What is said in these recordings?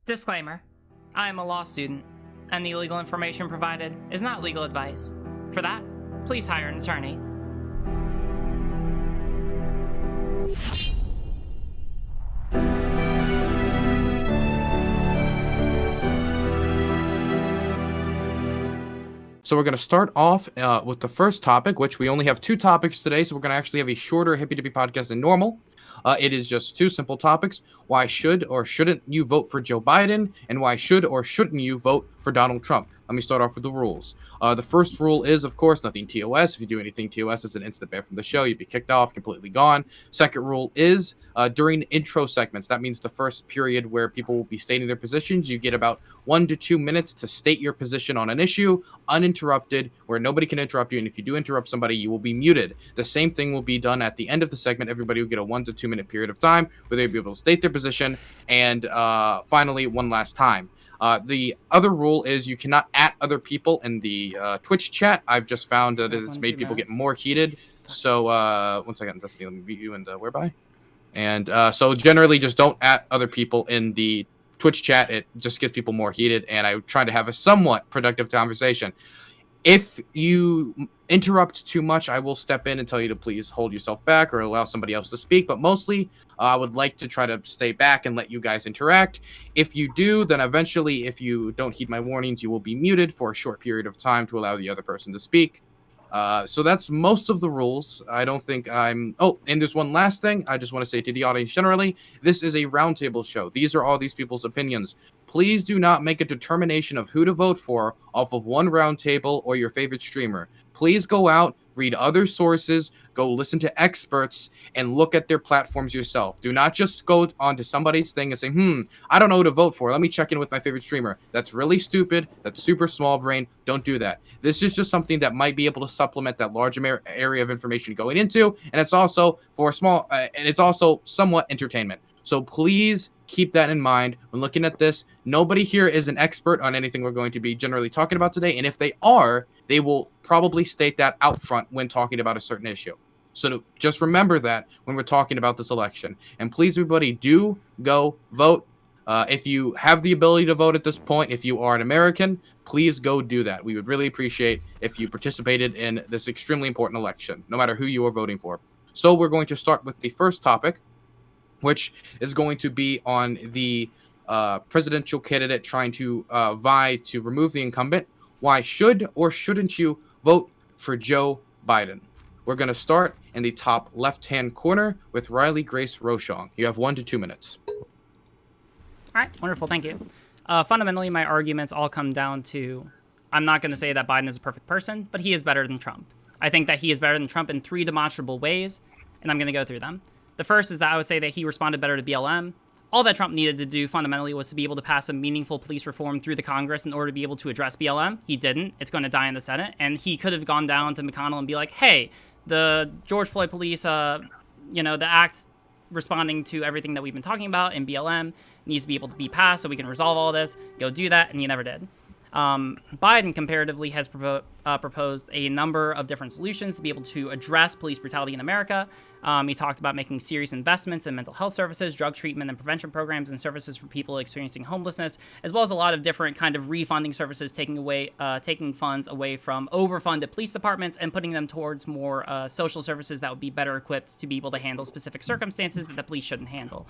Disclaimer. I am a law student, and the legal information provided is not legal advice. For that, please hire an attorney. So we're going to start off with the first topic, which we only have two topics today, so we're going to actually have a shorter Hippy Dippy podcast than normal. It is just two simple topics. Why should or shouldn't you vote for Joe Biden, and why should or shouldn't you vote for Donald Trump? Let me start off with the rules. The first rule is, of course, nothing TOS. If you do anything TOS, it's an instant ban from the show. You'd be kicked off, completely gone. Second rule is during intro segments. That means the first period where people will be stating their positions. You get about 1 to 2 minutes to state your position on an issue, uninterrupted, where nobody can interrupt you. And if you do interrupt somebody, you will be muted. The same thing will be done at the end of the segment. Everybody will get a 1 to 2 minute period of time where they'll be able to state their position. And finally, one last time. The other rule is you cannot @ other people in the Twitch chat. I've just found that it's made people get more heated. So, one second, Destiny, let me beat you and whereby. And so generally just don't @ other people in the Twitch chat. It just gets people more heated, and I try to have a somewhat productive conversation. If you interrupt too much, I will step in and tell you to please hold yourself back or allow somebody else to speak. But mostly, I would like to try to stay back and let you guys interact. If you do, then eventually, if you don't heed my warnings, you will be muted for a short period of time to allow the other person to speak. So that's most of the rules. I don't think I'm... Oh, and there's one last thing. I just want to say to the audience generally, this is a roundtable show. These are all these people's opinions. Please do not make a determination of who to vote for off of one roundtable or your favorite streamer. Please go out, read other sources, go listen to experts, and look at their platforms yourself. Do not just go onto somebody's thing and say, I don't know who to vote for. Let me check in with my favorite streamer. That's really stupid. That's super small brain. Don't do that. This is just something that might be able to supplement that large area of information going into, and it's also for small, and it's also somewhat entertainment. So please keep that in mind when looking at this. Nobody here is an expert on anything we're going to be generally talking about today, and if they are, they will probably state that out front when talking about a certain issue. So just remember that when we're talking about this election. And please, everybody, do go vote. If you have the ability to vote at this point, if you are an American, please go do that. We would really appreciate if you participated in this extremely important election, no matter who you are voting for. So we're going to start with the first topic, which is going to be on the presidential candidate trying to vie to remove the incumbent. Why should or shouldn't you vote for Joe Biden? We're going to start in the top left-hand corner with Riley Grace Roshong. You have 1 to 2 minutes. All right, wonderful, thank you. Fundamentally, my arguments all come down to, I'm not going to say that Biden is a perfect person, but he is better than Trump. I think that he is better than Trump in 3 demonstrable ways, and I'm going to go through them. The first is that I would say that he responded better to BLM. All that Trump needed to do fundamentally was to be able to pass a meaningful police reform through the Congress in order to be able to address BLM. He didn't. It's going to die in the Senate. And he could have gone down to McConnell and be like, hey, the George Floyd police, the act responding to everything that we've been talking about in BLM needs to be able to be passed so we can resolve all this. Go do that. And he never did. Biden comparatively has proposed a number of different solutions to be able to address police brutality in America. He talked about making serious investments in mental health services, drug treatment and prevention programs, and services for people experiencing homelessness, as well as a lot of different kind of refunding services, taking funds away from overfunded police departments and putting them towards more social services that would be better equipped to be able to handle specific circumstances that the police shouldn't handle.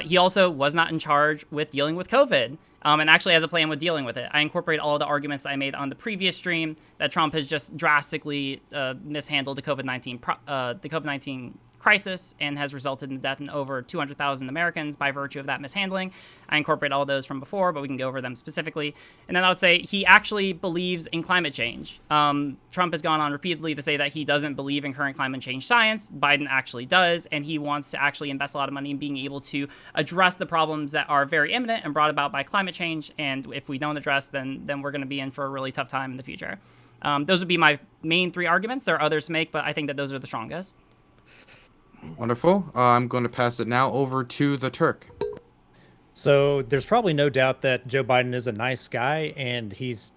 He also was not in charge with dealing with COVID, and actually has a plan with dealing with it. I incorporate all of the arguments I made on the previous stream that Trump has just drastically mishandled the COVID-19 crisis and has resulted in the death in over 200,000 Americans by virtue of that mishandling. I incorporate all those from before, but we can go over them specifically. And then I would say he actually believes in climate change. Trump has gone on repeatedly to say that he doesn't believe in current climate change science. Biden actually does, and he wants to actually invest a lot of money in being able to address the problems that are very imminent and brought about by climate change. And if we don't address, then we're going to be in for a really tough time in the future. Those would be my main 3 arguments. There are others to make, but I think that those are the strongest. Wonderful. I'm going to pass it now over to the Turk. So there's probably no doubt that Joe Biden is a nice guy, and he's,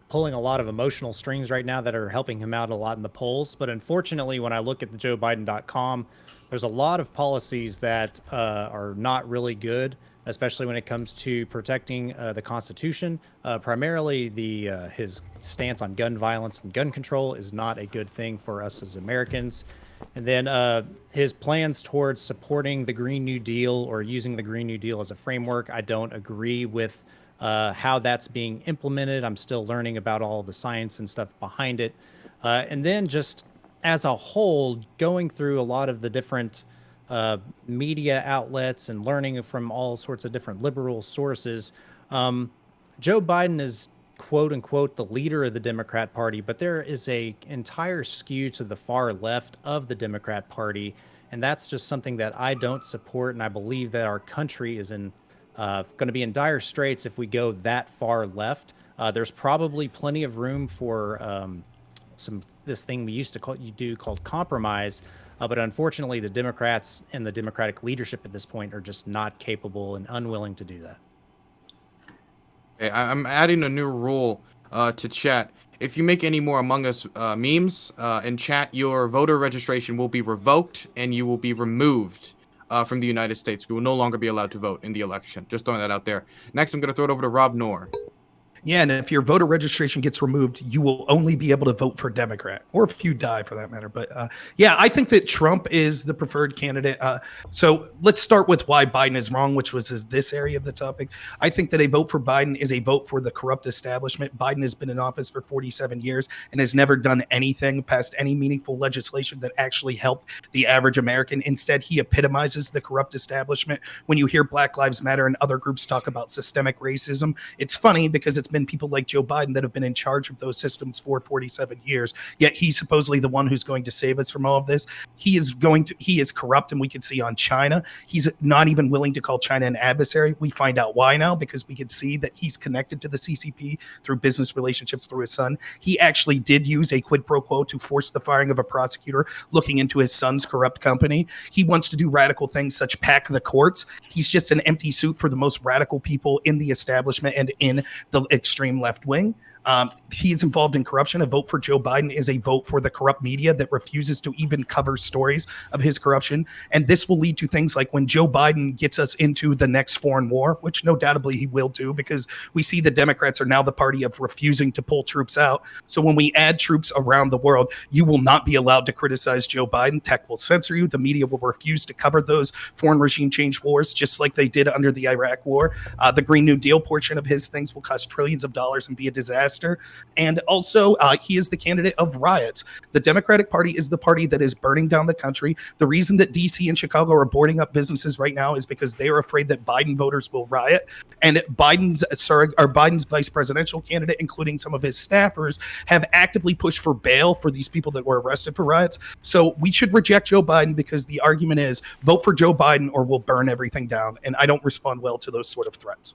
pulling a lot of emotional strings right now that are helping him out a lot in the polls. But unfortunately, when I look at the joebiden.com, there's a lot of policies that are not really good. especially when it comes to protecting the Constitution. Primarily, his stance on gun violence and gun control is not a good thing for us as Americans. And then his plans towards supporting the Green New Deal or using the Green New Deal as a framework, I don't agree with how that's being implemented. I'm still learning about all the science and stuff behind it. And then just as a whole, going through a lot of the different media outlets and learning from all sorts of different liberal sources, Joe Biden is quote unquote the leader of the Democrat Party, but there is a entire skew to the far left of the Democrat Party, and that's just something that I don't support, and I believe that our country is in going to be in dire straits if we go that far left. There's probably plenty of room for this thing we used to called compromise, but unfortunately, the Democrats and the Democratic leadership at this point are just not capable and unwilling to do that. Okay, I'm adding a new rule to chat. If you make any more Among Us memes in chat, your voter registration will be revoked and you will be removed from the United States. You will no longer be allowed to vote in the election. Just throwing that out there. Next, I'm going to throw it over to Rob Noor. Yeah, and if your voter registration gets removed, you will only be able to vote for Democrat, or if you die for that matter. But yeah, I think that Trump is the preferred candidate. So let's start with why Biden is wrong, which was this area of the topic. I think that a vote for Biden is a vote for the corrupt establishment. Biden has been in office for 47 years and has never done anything, passed any meaningful legislation that actually helped the average American. Instead, he epitomizes the corrupt establishment. When you hear Black Lives Matter and other groups talk about systemic racism, it's funny because it's been people like Joe Biden that have been in charge of those systems for 47 years. Yet he's supposedly the one who's going to save us from all of this. He is corrupt, and we can see on China. He's not even willing to call China an adversary. We find out why now, because we could see that he's connected to the CCP through business relationships through his son. He actually did use a quid pro quo to force the firing of a prosecutor looking into his son's corrupt company. He wants to do radical things such pack the courts. He's just an empty suit for the most radical people in the establishment and in the extreme left wing. He is involved in corruption. A vote for Joe Biden is a vote for the corrupt media that refuses to even cover stories of his corruption. And this will lead to things like when Joe Biden gets us into the next foreign war, which no doubtably he will do, because we see the Democrats are now the party of refusing to pull troops out. So when we add troops around the world, you will not be allowed to criticize Joe Biden. Tech will censor you. The media will refuse to cover those foreign regime change wars, just like they did under the Iraq war. The Green New Deal portion of his things will cost trillions of dollars and be a disaster. And also, he is the candidate of riots. The Democratic Party is the party that is burning down the country. The reason that DC and Chicago are boarding up businesses right now is because they are afraid that Biden voters will riot. And Biden's vice presidential candidate, including some of his staffers, have actively pushed for bail for these people that were arrested for riots. So we should reject Joe Biden because the argument is vote for Joe Biden or we'll burn everything down. And I don't respond well to those sort of threats.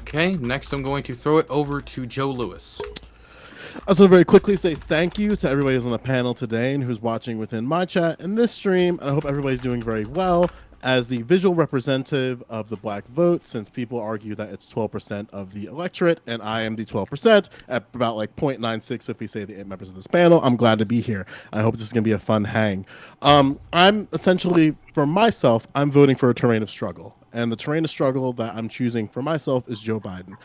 Okay, next I'm going to throw it over to Joe Lewis. I also very quickly say thank you to everybody who's on the panel today and who's watching within my chat and this stream. And I hope everybody's doing very well. As the visual representative of the black vote, since people argue that it's 12% of the electorate, and I am the 12% at about like 0.96 if we say the 8 members of this panel, I'm glad to be here. I hope this is going to be a fun hang. I'm essentially, for myself, I'm voting for a terrain of struggle. And the terrain of struggle that I'm choosing for myself is Joe Biden.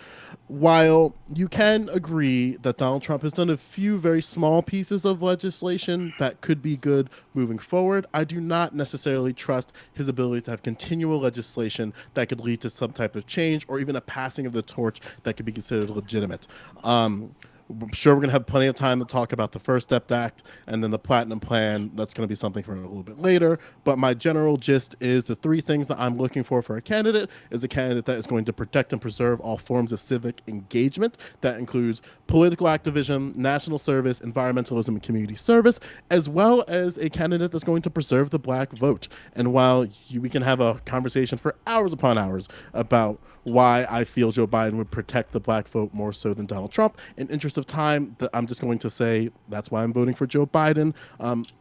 While you can agree that Donald Trump has done a few very small pieces of legislation that could be good moving forward, I do not necessarily trust his ability to have continual legislation that could lead to some type of change or even a passing of the torch that could be considered legitimate. I'm sure we're going to have plenty of time to talk about the First Step Act and then the Platinum Plan. That's going to be something for a little bit later. But my general gist is the three things that I'm looking for a candidate is a candidate that is going to protect and preserve all forms of civic engagement. That includes political activism, national service, environmentalism, and community service, as well as a candidate that's going to preserve the black vote. And while we can have a conversation for hours upon hours about why I feel Joe Biden would protect the black vote more so than Donald Trump, in interest of time, I'm just going to say that's why I'm voting for Joe Biden.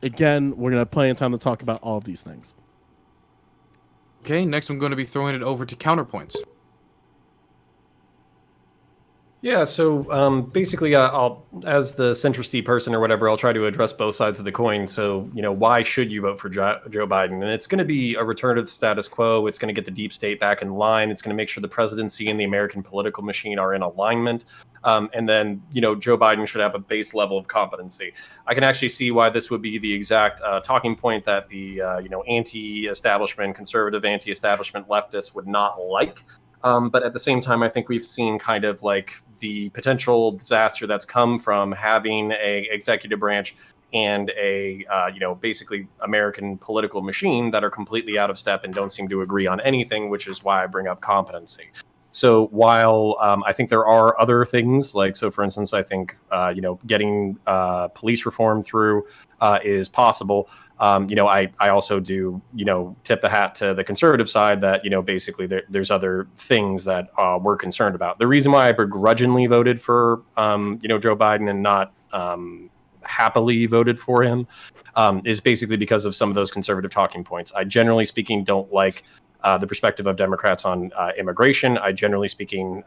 Again, we're going to have plenty of time to talk about all of these things. Okay, next I'm going to be throwing it over to Counterpoints. Yeah, so basically, I'll, as the centristy person or whatever, I'll try to address both sides of the coin. So, why should you vote for Joe Biden? And it's going to be a return to the status quo. It's going to get the deep state back in line. It's going to make sure the presidency and the American political machine are in alignment. And then, Joe Biden should have a base level of competency. I can actually see why this would be the exact talking point that the, anti-establishment, conservative anti-establishment leftists would not like. But at the same time, I think we've seen kind of like the potential disaster that's come from having a executive branch and a, basically American political machine that are completely out of step and don't seem to agree on anything, which is why I bring up competency. So while I think there are other things, like, so for instance, I think, getting police reform through is possible. I also do, tip the hat to the conservative side that, basically there's other things that we're concerned about. The reason why I begrudgingly voted for, Joe Biden and not happily voted for him is basically because of some of those conservative talking points. I generally speaking don't like the perspective of Democrats on immigration. I generally speaking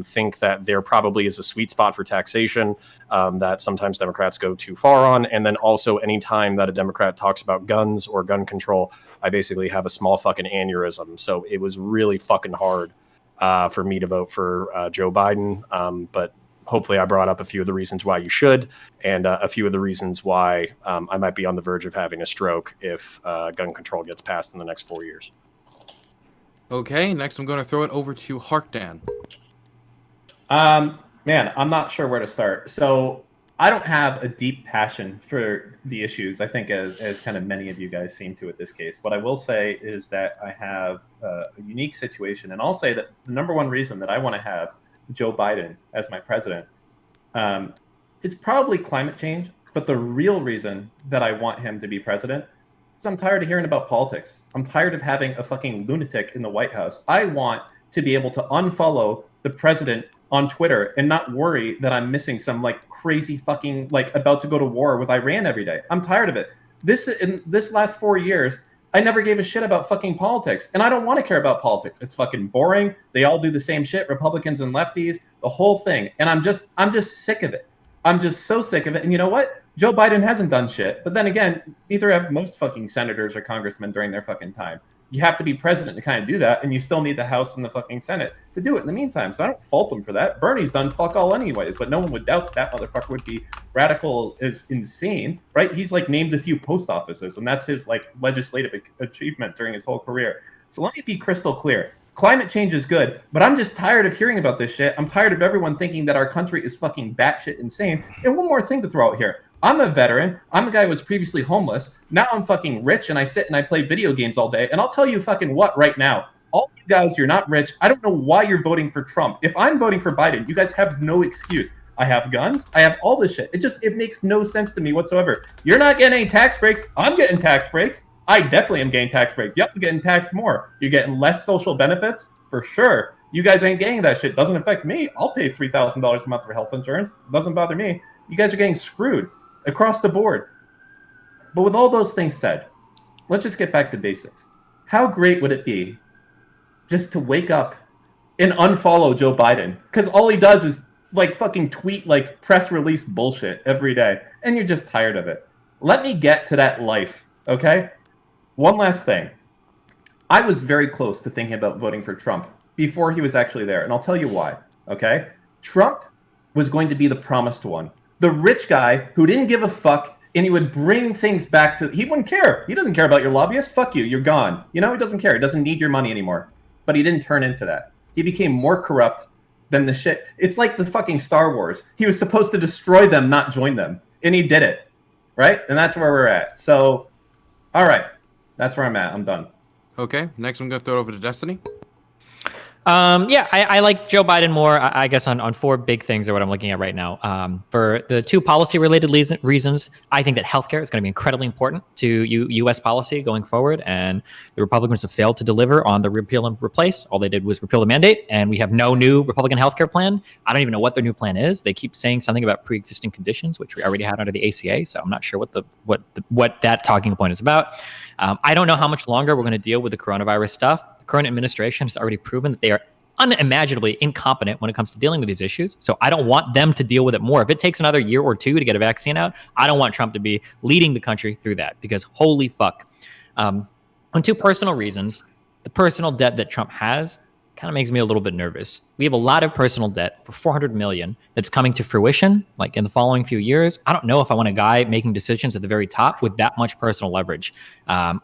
think that there probably is a sweet spot for taxation that sometimes Democrats go too far on. And then also any time that a Democrat talks about guns or gun control, I basically have a small fucking aneurysm. So it was really fucking hard for me to vote for Joe Biden. But hopefully I brought up a few of the reasons why you should, and a few of the reasons why I might be on the verge of having a stroke if gun control gets passed in the next 4 years. Okay, next I'm going to throw it over to Harkdan. Man, I'm not sure where to start. So I don't have a deep passion for the issues, I think, as kind of many of you guys seem to at this case. What I will say is that I have a unique situation, and I'll say that the number one reason that I want to have Joe Biden as my president, it's probably climate change, but the real reason that I want him to be president is I'm tired of hearing about politics. I'm tired of having a fucking lunatic in the White House. I want to be able to unfollow the president on Twitter and not worry that I'm missing some like crazy fucking like about to go to war with Iran every day. I'm tired of it. In this last 4 years, I never gave a shit about fucking politics, and I don't want to care about politics. It's fucking boring. They all do the same shit, Republicans and lefties, the whole thing. And I'm just sick of it. I'm just so sick of it. And you know what? Joe Biden hasn't done shit. But then again, neither have most fucking senators or congressmen during their fucking time. You have to be president to kind of do that, and you still need the House and the fucking Senate to do it in the meantime. So I don't fault them for that. Bernie's done fuck all anyways, but no one would doubt that motherfucker would be radical as insane, right? He's like named a few post offices, and that's his like legislative achievement during his whole career. So let me be crystal clear. Climate change is good, but I'm just tired of hearing about this shit. I'm tired of everyone thinking that our country is fucking batshit insane. And one more thing to throw out here. I'm a veteran. I'm a guy who was previously homeless. Now I'm fucking rich, and I sit and I play video games all day. And I'll tell you fucking what right now. All you guys, you're not rich. I don't know why you're voting for Trump. If I'm voting for Biden, you guys have no excuse. I have guns. I have all this shit. It makes no sense to me whatsoever. You're not getting any tax breaks. I'm getting tax breaks. I definitely am getting tax breaks. Yep, I'm getting taxed more. You're getting less social benefits for sure. You guys ain't getting that shit. Doesn't affect me. I'll pay $3,000 a month for health insurance. Doesn't bother me. You guys are getting screwed across the board. But with all those things said, let's just get back to basics. How great would it be just to wake up and unfollow Joe Biden? Because all he does is like fucking tweet like press release bullshit every day, and you're just tired of it. Let me get to that life, okay? One last thing. I was very close to thinking about voting for Trump before he was actually there, and I'll tell you why, okay? Trump was going to be the promised one. The rich guy who didn't give a fuck, and he would bring things back to, he wouldn't care. He doesn't care about your lobbyists. Fuck you, you're gone. You know, he doesn't care. He doesn't need your money anymore. But he didn't turn into that. He became more corrupt than the shit. It's like the fucking Star Wars. He was supposed to destroy them, not join them. And he did it, right? And that's where we're at. So, all right. That's where I'm at. I'm done. Okay, next I'm going to throw it over to Destiny. I like Joe Biden more, I guess, on four big things are what I'm looking at right now. For the two policy-related reasons, I think that healthcare is going to be incredibly important to U.S. policy going forward, and the Republicans have failed to deliver on the repeal and replace. All they did was repeal the mandate, and we have no new Republican healthcare plan. I don't even know what their new plan is. They keep saying something about pre-existing conditions, which we already had under the ACA, so I'm not sure what that talking point is about. I don't know how much longer we're going to deal with the coronavirus stuff. The current administration has already proven that they are unimaginably incompetent when it comes to dealing with these issues. So I don't want them to deal with it more. If it takes another year or two to get a vaccine out, I don't want Trump to be leading the country through that, because holy fuck. On two personal reasons, the personal debt that Trump has kind of makes me a little bit nervous. We have a lot of personal debt for $400 million that's coming to fruition, like in the following few years. I don't know if I want a guy making decisions at the very top with that much personal leverage,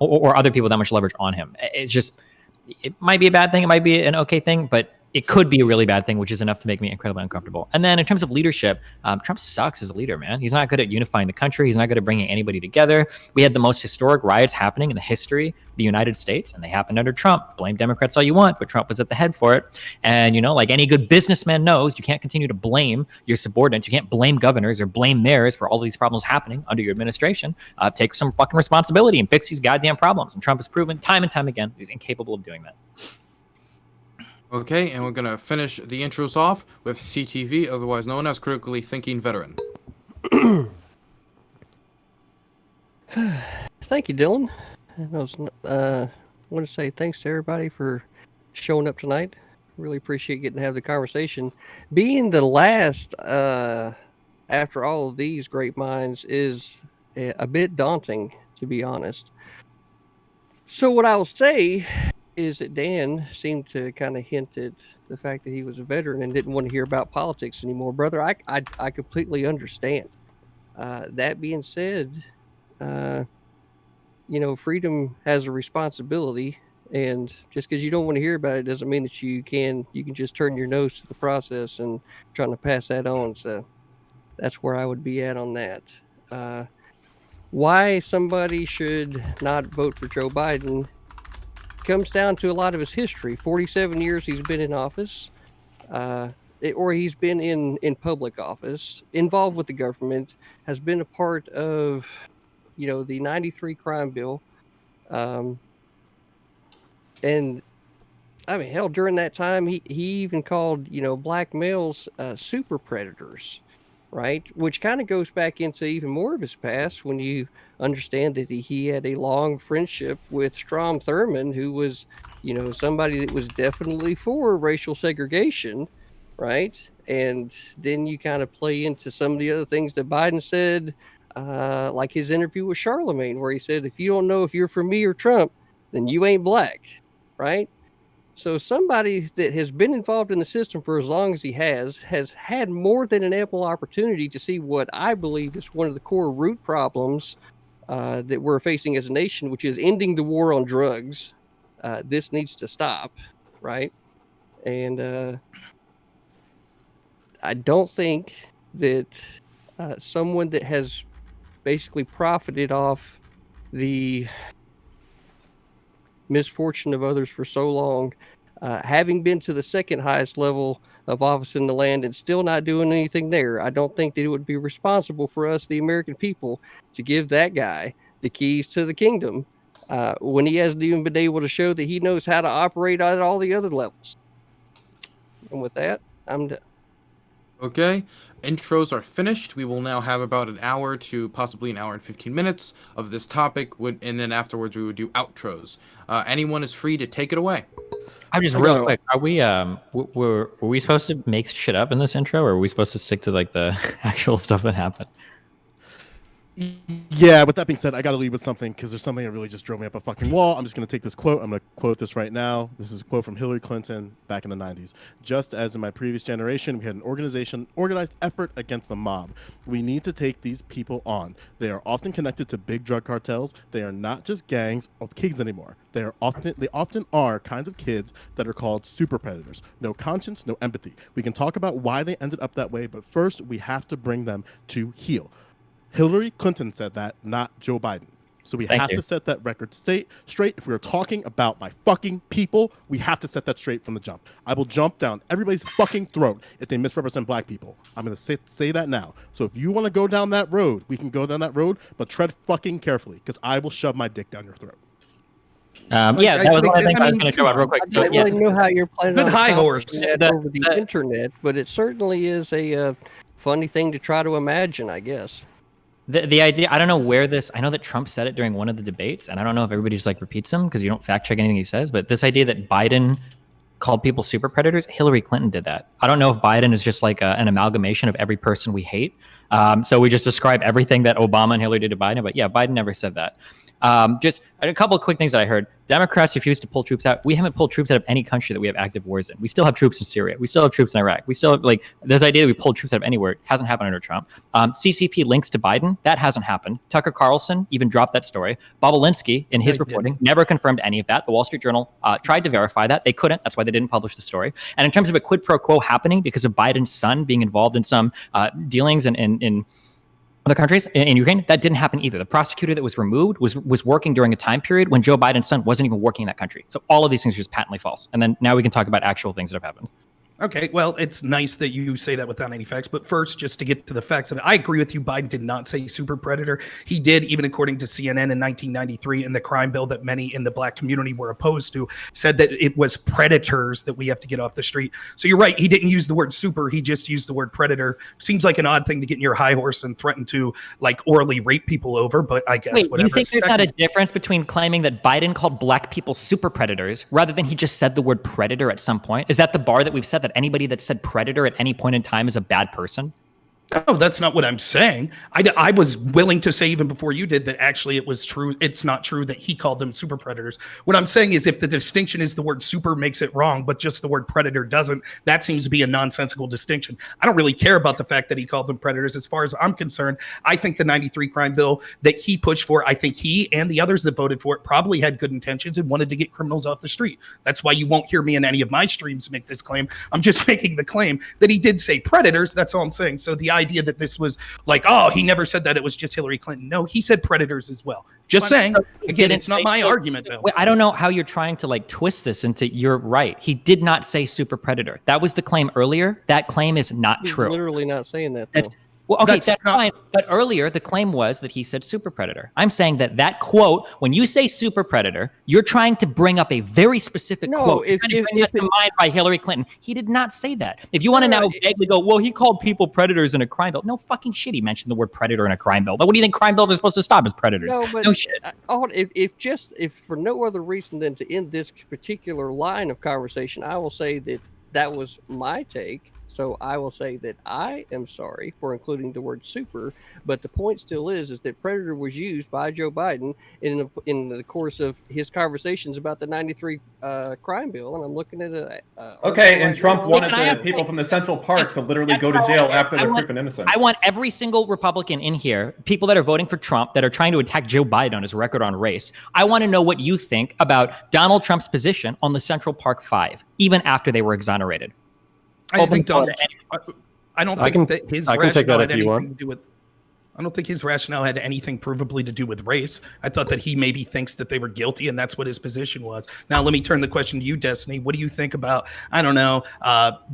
or other people with that much leverage on him. It might be a bad thing. It might be an okay thing, but it could be a really bad thing, which is enough to make me incredibly uncomfortable. And then in terms of leadership, Trump sucks as a leader, man. He's not good at unifying the country. He's not good at bringing anybody together. We had the most historic riots happening in the history of the United States, and they happened under Trump. Blame Democrats all you want, but Trump was at the head for it. And, like any good businessman knows, you can't continue to blame your subordinates. You can't blame governors or blame mayors for all of these problems happening under your administration. Take some fucking responsibility and fix these goddamn problems. And Trump has proven time and time again he's incapable of doing that. Okay, and we're going to finish the intros off with CTV, otherwise known as Critically Thinking Veteran. Thank you, Dylan. I want to say thanks to everybody for showing up tonight. Really appreciate getting to have the conversation. Being the last after all of these great minds is a bit daunting, to be honest. So what I'll say is that Dan seemed to kind of hint at the fact that he was a veteran and didn't want to hear about politics anymore. Brother, I completely understand. That being said, freedom has a responsibility, and just because you don't want to hear about it doesn't mean that you can just turn your nose to the process and trying to pass that on. So that's where I would be at on that. Why somebody should not vote for Joe Biden comes down to a lot of his history. 47 years he's been in office, or he's been in public office, involved with the government, has been a part of, the 93 crime bill. And I mean, hell, during that time, he even called, black males super predators, right? Which kind of goes back into even more of his past when you understand that he had a long friendship with Strom Thurmond, who was, somebody that was definitely for racial segregation, right? And then you kind of play into some of the other things that Biden said, like his interview with Charlemagne, where he said, if you don't know if you're for me or Trump, then you ain't black, right? So somebody that has been involved in the system for as long as he has had more than an ample opportunity to see what I believe is one of the core root problems that we're facing as a nation, which is ending the war on drugs. This needs to stop, right? And I don't think that someone that has basically profited off the misfortune of others for so long, having been to the second highest level of office in the land and still not doing anything there, I don't think that it would be responsible for us, the American people, to give that guy the keys to the kingdom when he hasn't even been able to show that he knows how to operate at all the other levels. And with that, I'm done. Okay, intros are finished. We will now have about an hour to possibly an hour and 15 minutes of this topic, and then afterwards we would do outros. Anyone is free to take it away. I'm just real quick. Are we were we supposed to make shit up in this intro, or are we supposed to stick to like the actual stuff that happened? Yeah, with that being said, I got to leave with something because there's something that really just drove me up a fucking wall. I'm just going to take this quote. I'm going to quote this right now. This is a quote from Hillary Clinton back in the 90s. Just as in my previous generation, we had an organized effort against the mob. We need to take these people on. They are often connected to big drug cartels. They are not just gangs of kids anymore. They often are kinds of kids that are called super predators. No conscience, no empathy. We can talk about why they ended up that way, but first we have to bring them to heel. Hillary Clinton said that, not Joe Biden. So we have to set that record straight. If we are talking about my fucking people, we have to set that straight from the jump. I will jump down everybody's fucking throat if they misrepresent black people. I'm going to say that now. So if you want to go down that road, we can go down that road, but tread fucking carefully because I will shove my dick down your throat. That was one thing I was going to throw out real quick. I don't really know how you're planning on high horse over the internet, but it certainly is a funny thing to try to imagine, I guess. The idea, I don't know where I know that Trump said it during one of the debates, and I don't know if everybody just like repeats them because you don't fact check anything he says, but this idea that Biden called people super predators. Hillary Clinton did that. I don't know if Biden is just like an amalgamation of every person we hate. So we just describe everything that Obama and Hillary did to Biden. But yeah, Biden never said that. Just a couple of quick things that I heard. Democrats refuse to pull troops out. We haven't pulled troops out of any country that we have active wars in. We still have troops in Syria. We still have troops in Iraq. We still have, like, this idea that we pulled troops out of anywhere. It hasn't happened under Trump. CCP links to Biden. That hasn't happened. Tucker Carlson even dropped that story. Bobolinsky, in his reporting, never confirmed any of that. The Wall Street Journal tried to verify that. They couldn't. That's why they didn't publish the story. And in terms of a quid pro quo happening because of Biden's son being involved in some dealings in other countries in Ukraine, that didn't happen either. The prosecutor that was removed was working during a time period when Joe Biden's son wasn't even working in that country. So all of these things are just patently false. And then now we can talk about actual things that have happened. Okay, well, it's nice that you say that without any facts. But first, just to get to the facts, and I agree with you, Biden did not say super predator. He did, even according to CNN in 1993, in the crime bill that many in the black community were opposed to, said that it was predators that we have to get off the street. So you're right, he didn't use the word super, he just used the word predator. Seems like an odd thing to get in your high horse and threaten to, like, orally rape people over, but I guess whatever. You think there's not a difference between claiming that Biden called black people super predators rather than he just said the word predator at some point? Is that the bar that we've set, that anybody that said predator at any point in time is a bad person? No, that's not what I'm saying. I was willing to say even before you did that actually it was true. It's not true that he called them super predators. What I'm saying is if the distinction is the word super makes it wrong, but just the word predator doesn't, that seems to be a nonsensical distinction. I don't really care about the fact that he called them predators. As far as I'm concerned, I think the 93 crime bill that he pushed for, I think he and the others that voted for it probably had good intentions and wanted to get criminals off the street. That's why you won't hear me in any of my streams make this claim. I'm just making the claim that he did say predators. That's all I'm saying. So the idea that this was like, oh, he never said that, it was just Hillary Clinton. No, he said predators as well. Just saying. Again, it's not my argument, though. I don't know how you're trying to like twist this into you're right. He did not say super predator. That was the claim earlier. That claim is not true. Literally not saying that, though. Well, okay, that's fine. But earlier, the claim was that he said super predator. I'm saying that quote, when you say super predator, you're trying to bring up a very specific quote. If mind by Hillary Clinton, he did not say that. If you want to now vaguely go, well, he called people predators in a crime bill. No fucking shit. He mentioned the word predator in a crime bill. But what do you think crime bills are supposed to stop as predators? No, but no shit. If for no other reason than to end this particular line of conversation, I will say that was my take. So I will say that I am sorry for including the word super, but the point still is that predator was used by Joe Biden in the course of his conversations about the 93 crime bill, and I'm looking at it. Okay, and Trump wanted the people from the Central Park to literally go to jail after they're proven innocent. I want every single Republican in here, people that are voting for Trump, that are trying to attack Joe Biden on his record on race. I want to know what you think about Donald Trump's position on the Central Park Five, even after they were exonerated. I think I don't think that his rationale had anything to do with. I don't think his rationale had anything provably to do with race. I thought that he maybe thinks that they were guilty, and that's what his position was. Now, let me turn the question to you, Destiny. What do you think about, I don't know,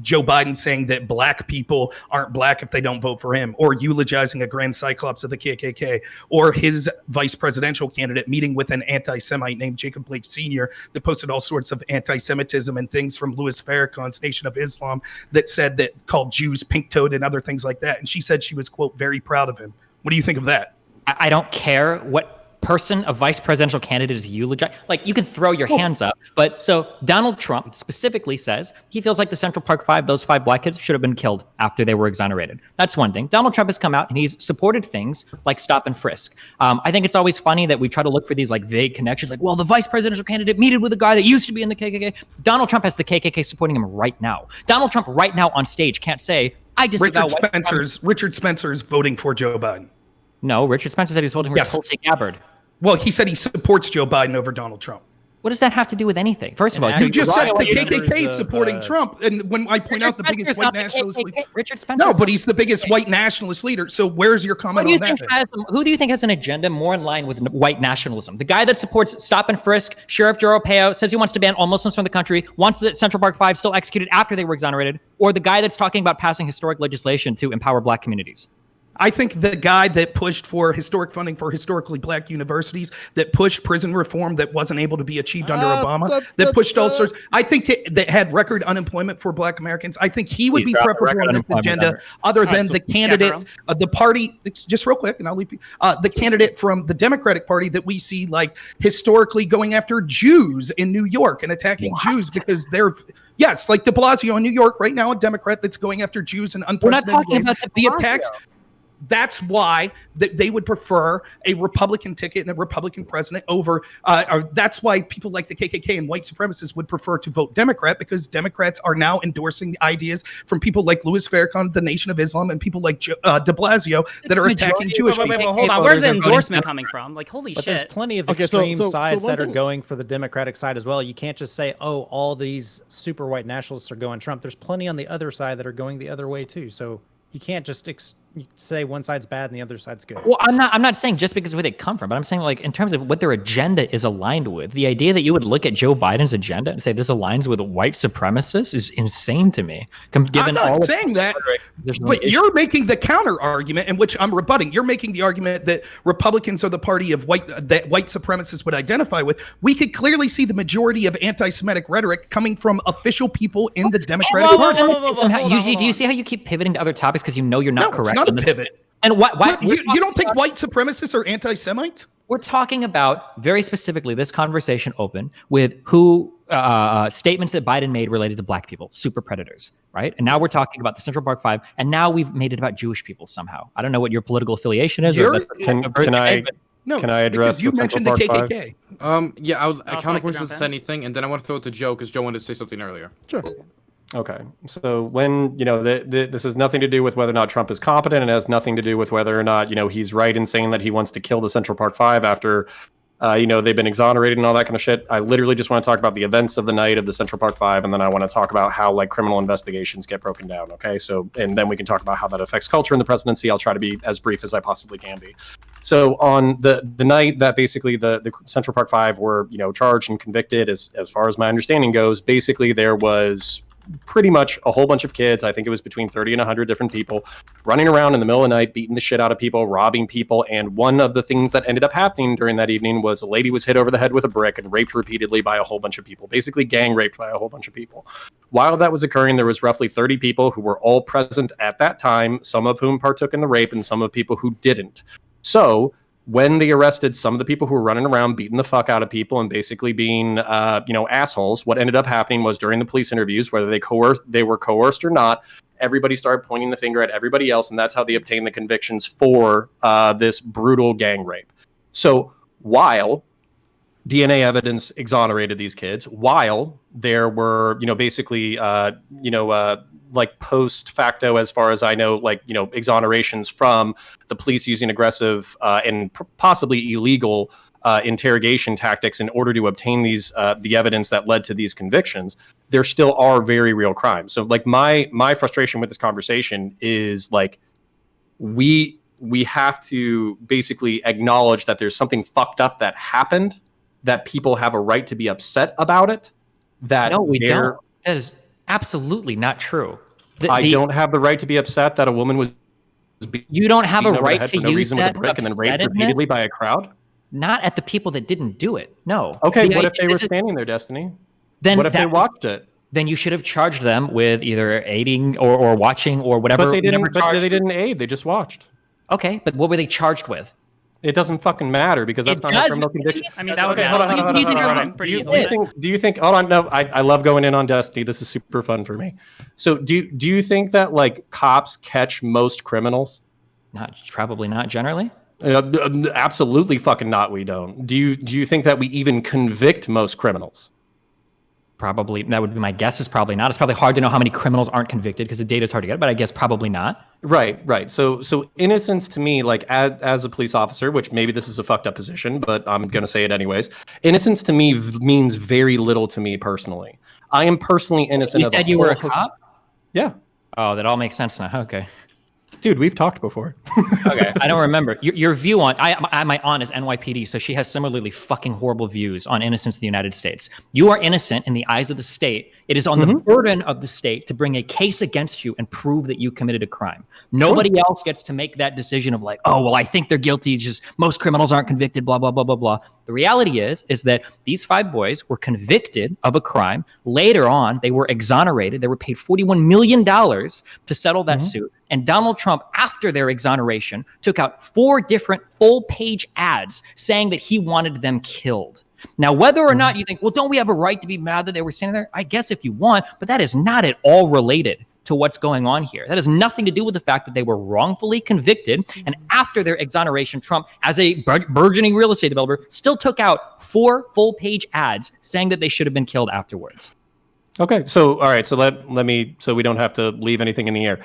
Joe Biden saying that black people aren't black if they don't vote for him, or eulogizing a grand cyclops of the KKK, or his vice presidential candidate meeting with an anti-Semite named Jacob Blake Sr. that posted all sorts of anti-Semitism and things from Louis Farrakhan's Nation of Islam that said that called Jews pink-toed and other things like that. And she said she was, quote, very proud of him. What do you think of that? I don't care what person a vice presidential candidate is eulogizing. Like, you can throw your hands up. But so Donald Trump specifically says he feels like the Central Park Five, those 5 black kids, should have been killed after they were exonerated. That's one thing. Donald Trump has come out and he's supported things like stop and frisk. I think it's always funny that we try to look for these like vague connections. Like, well, the vice presidential candidate meted with a guy that used to be in the KKK. Donald Trump has the KKK supporting him right now. Donald Trump right now on stage can't say, I disavow Richard Spencer's voting for Joe Biden. No, Richard Spencer said he was voting for Tulsi Gabbard. Well, he said he supports Joe Biden over Donald Trump. What does that have to do with anything? First of all, you just said the KKK is supporting Trump, and when I point out the biggest white nationalist leader, Richard Spencer. No, but he's the biggest white nationalist leader. So where's your comment on that? Who do you think has an agenda more in line with white nationalism? The guy that supports stop and frisk, Sheriff Joe Arpaio, says he wants to ban all Muslims from the country, wants the Central Park Five still executed after they were exonerated, or the guy that's talking about passing historic legislation to empower black communities? I think the guy that pushed for historic funding for historically black universities, that pushed prison reform that wasn't able to be achieved under Obama, that pushed all sorts. I think that had record unemployment for Black Americans. I think he would be preferable on this agenda, other than the candidate, the party. Just real quick, and I'll leave you. The candidate from the Democratic Party that we see like historically going after Jews in New York and attacking Jews because they're. Yes, like de Blasio in New York right now, a Democrat that's going after Jews in unprecedented ways. The attacks. That's why they would prefer a Republican ticket and a Republican president over. That's why people like the KKK and white supremacists would prefer to vote Democrat, because Democrats are now endorsing the ideas from people like Louis Farrakhan, the Nation of Islam, and people like de Blasio that are attacking Jewish people. Wait, hold on. Where's the endorsement coming from? Like, holy shit. There's plenty of extreme sides that are going for the Democratic side as well. You can't just say, oh, all these super white nationalists are going Trump. There's plenty on the other side that are going the other way too. So you can't just say one side's bad and the other side's good. Well, I'm not saying just because of where they come from, but I'm saying like in terms of what their agenda is aligned with. The idea that you would look at Joe Biden's agenda and say this aligns with white supremacists is insane to me. Given I'm not saying that, but you're making the counter argument, in which I'm rebutting. You're making the argument that Republicans are the party of that white supremacists would identify with. We could clearly see the majority of anti-Semitic rhetoric coming from official people in the Democratic Party. Do you see how you keep pivoting to other topics because you know you're not correct? It's not a pivot. And what you don't think white supremacists are anti-Semites? We're talking about very specifically this conversation open with who statements that Biden made related to black people, super predators, right? And now we're talking about the Central Park Five, and now we've made it about Jewish people somehow. I don't know what your political affiliation is. Can I address you mentioned the KKK? I kind of want to say anything, and then I want to throw it to Joe because Joe wanted to say something earlier. Sure. Okay, so when this has nothing to do with whether or not Trump is competent, and it has nothing to do with whether or not he's right in saying that he wants to kill the Central Park Five after they've been exonerated and all that kind of shit. I literally just want to talk about the events of the night of the Central Park Five, and then I want to talk about how like criminal investigations get broken down. Okay, so and then we can talk about how that affects culture in the presidency. I'll try to be as brief as I possibly can be. So on the night that basically the Central Park Five were charged and convicted, as far as my understanding goes, basically there was pretty much a whole bunch of kids. I think it was between 30 and 100 different people running around in the middle of the night, beating the shit out of people, robbing people. And one of the things that ended up happening during that evening was a lady was hit over the head with a brick and raped repeatedly by a whole bunch of people, basically gang raped by a whole bunch of people. While that was occurring, there was roughly 30 people who were all present at that time, some of whom partook in the rape and some of people who didn't. So when they arrested some of the people who were running around beating the fuck out of people and basically being assholes, what ended up happening was during the police interviews, whether they were coerced or not, everybody started pointing the finger at everybody else, and that's how they obtained the convictions for this brutal gang rape. So while DNA evidence exonerated these kids, while there were like post facto, as far as I know, exonerations from the police using aggressive and possibly illegal interrogation tactics in order to obtain these the evidence that led to these convictions, there still are very real crimes. So like my frustration with this conversation is like we have to basically acknowledge that there's something fucked up that happened, that people have a right to be upset about it. No, we don't. That is absolutely not true. I don't have the right to be upset that a woman was. You don't have a right to use that with a brick and then raped repeatedly by a crowd. Not at the people that didn't do it. No. Okay. What if they were standing there, Destiny? What if they watched it? Then you should have charged them with either aiding or watching or whatever. But they didn't. But they didn't aid. They just watched. Okay, but what were they charged with? It doesn't fucking matter because that's not a criminal conviction. I mean, that would hold on. Pretty easily. Do you think? Hold on. No, I love going in on Destiny. This is super fun for me. So, do you think that like cops catch most criminals? Probably not generally. Absolutely fucking not. We don't. Do you think that we even convict most criminals? Probably, that would be my guess. Is probably not. It's probably hard to know how many criminals aren't convicted because the data is hard to get. But I guess probably not. Right. So innocence to me, like as a police officer, which maybe this is a fucked up position, but I'm gonna say it anyways. Innocence to me means very little to me personally. I am personally innocent. You said you were a cop? Yeah. Oh, that all makes sense now. Okay. Dude, we've talked before. Okay, I don't remember your view on. My aunt is NYPD, so she has similarly fucking horrible views on innocence in the United States. You are innocent in the eyes of the state. It is on the burden of the state to bring a case against you and prove that you committed a crime. Nobody else gets to make that decision of like, oh well, I think they're guilty. Just most criminals aren't convicted. Blah blah blah blah blah. The reality is that these 5 boys were convicted of a crime. Later on, they were exonerated. They were paid $41 million to settle that suit. And Donald Trump, after their exoneration, took out 4 different full-page ads saying that he wanted them killed. Now, whether or not you think, well, don't we have a right to be mad that they were standing there? I guess if you want, but that is not at all related to what's going on here. That has nothing to do with the fact that they were wrongfully convicted. And after their exoneration, Trump, as a burgeoning real estate developer, still took out 4 full-page ads saying that they should have been killed afterwards. Okay, so all right, so let me, so we don't have to leave anything in the air.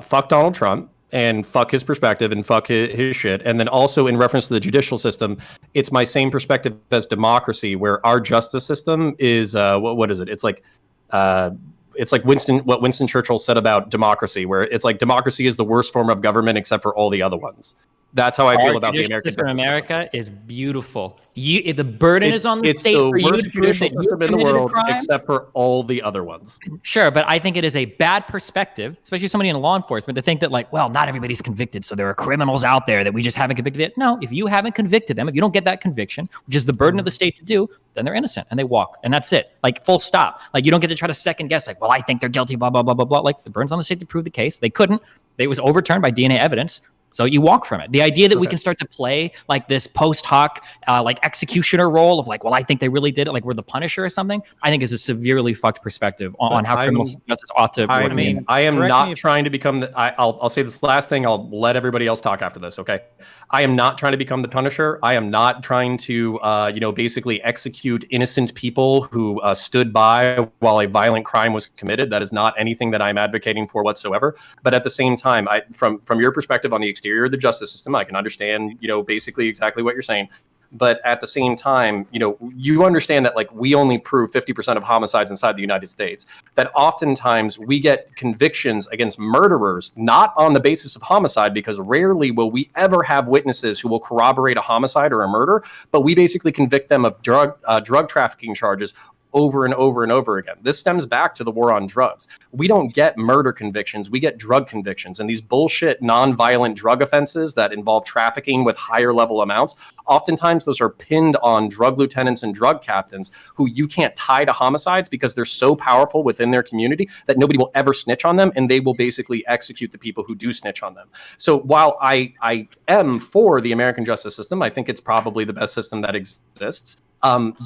Fuck Donald Trump and fuck his perspective and fuck his shit. And then also in reference to the judicial system, it's my same perspective as democracy, where our justice system is what is it? It's like what Winston Churchill said about democracy, where it's like democracy is the worst form of government except for all the other ones. That's how I feel about the American system. America is beautiful. The burden is on the state for you to prove that system in the world, except for all the other ones. Sure, but I think it is a bad perspective, especially somebody in law enforcement, to think that like, well, not everybody's convicted, so there are criminals out there that we just haven't convicted yet. No, if you haven't convicted them, if you don't get that conviction, which is the burden of the state to do, then they're innocent and they walk, and that's it. Like full stop. Like you don't get to try to second guess. Like, well, I think they're guilty. Blah blah blah blah blah. Like the burden's on the state to prove the case. They couldn't. It was overturned by DNA evidence. So you walk from it. The idea that we can start to play like this post hoc, like executioner role of like, well, I think they really did it, like we're the Punisher or something, I think is a severely fucked perspective on how criminal justice ought to. I mean, I am not trying to become the. I'll say this last thing. I'll let everybody else talk after this. Okay, I am not trying to become the Punisher. I am not trying to, basically execute innocent people who stood by while a violent crime was committed. That is not anything that I'm advocating for whatsoever. But at the same time, from your perspective on the exterior of the justice system, I can understand, basically exactly what you're saying. But at the same time, you understand that like we only prove 50% of homicides inside the United States, that oftentimes we get convictions against murderers, not on the basis of homicide, because rarely will we ever have witnesses who will corroborate a homicide or a murder, but we basically convict them of drug trafficking charges over and over and over again. This stems back to the war on drugs. We don't get murder convictions, we get drug convictions. And these bullshit non-violent drug offenses that involve trafficking with higher level amounts, oftentimes those are pinned on drug lieutenants and drug captains who you can't tie to homicides because they're so powerful within their community that nobody will ever snitch on them, and they will basically execute the people who do snitch on them. So while I am for the American justice system, I think it's probably the best system that exists.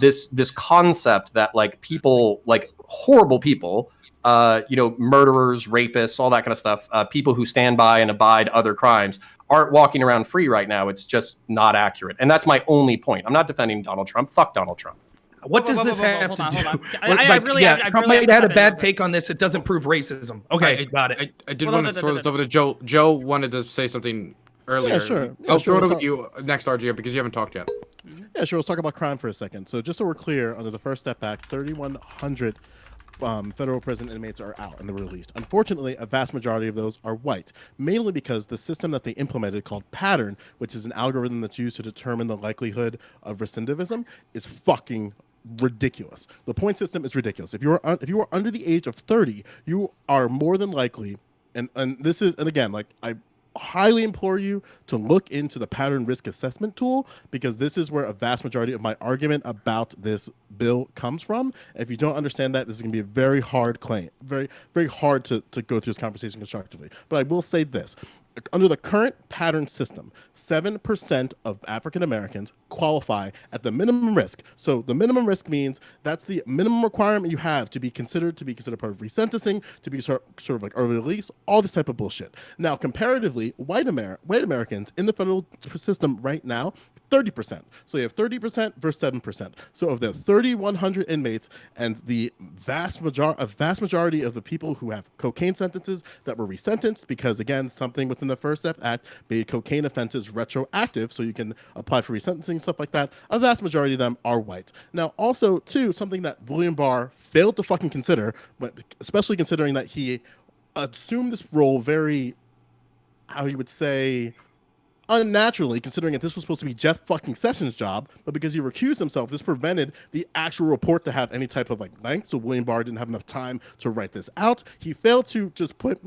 This concept that like people, like horrible people, murderers, rapists, all that kind of stuff, people who stand by and abide other crimes aren't walking around free right now. It's just not accurate. And that's my only point. I'm not defending Donald Trump. Fuck Donald Trump. What does this have to do? Trump might had a bad take on this. It doesn't prove racism. Okay, got it. I did want to throw this over to Joe. Joe wanted to say something earlier. Yeah, sure. I'll throw it over to you next, RGR, because you haven't talked yet. Yeah, sure. Let's talk about crime for a second. So just so we're clear, under the First Step Act, 3,100 federal prison inmates are out and they're released. Unfortunately, a vast majority of those are white, mainly because the system that they implemented called Pattern, which is an algorithm that's used to determine the likelihood of recidivism, is fucking ridiculous. The point system is ridiculous. If you are under the age of 30, you are more than likely, and again, like I highly implore you to look into the pattern risk assessment tool, because this is where a vast majority of my argument about this bill comes from. If you don't understand that, this is going to be a very hard claim, very, very hard to go through this conversation constructively. But I will say this. Under the current pattern system, 7% of African Americans qualify at the minimum risk. So the minimum risk means that's the minimum requirement you have to be considered part of resentencing, to be sort of like early release, all this type of bullshit. Now, comparatively, white Americans in the federal system right now, 30%. So you have 30% versus 7%. So of the 3,100 inmates and the vast majority of the people who have cocaine sentences that were resentenced, because again, something within the First Step Act made cocaine offenses retroactive, so you can apply for resentencing, stuff like that. A vast majority of them are white. Now, also, too, something that William Barr failed to fucking consider, but especially considering that he assumed this role very how you would say, unnaturally, considering that this was supposed to be Jeff fucking Sessions' job, but because he recused himself, this prevented the actual report to have any type of like length. So William Barr didn't have enough time to write this out. He failed to just put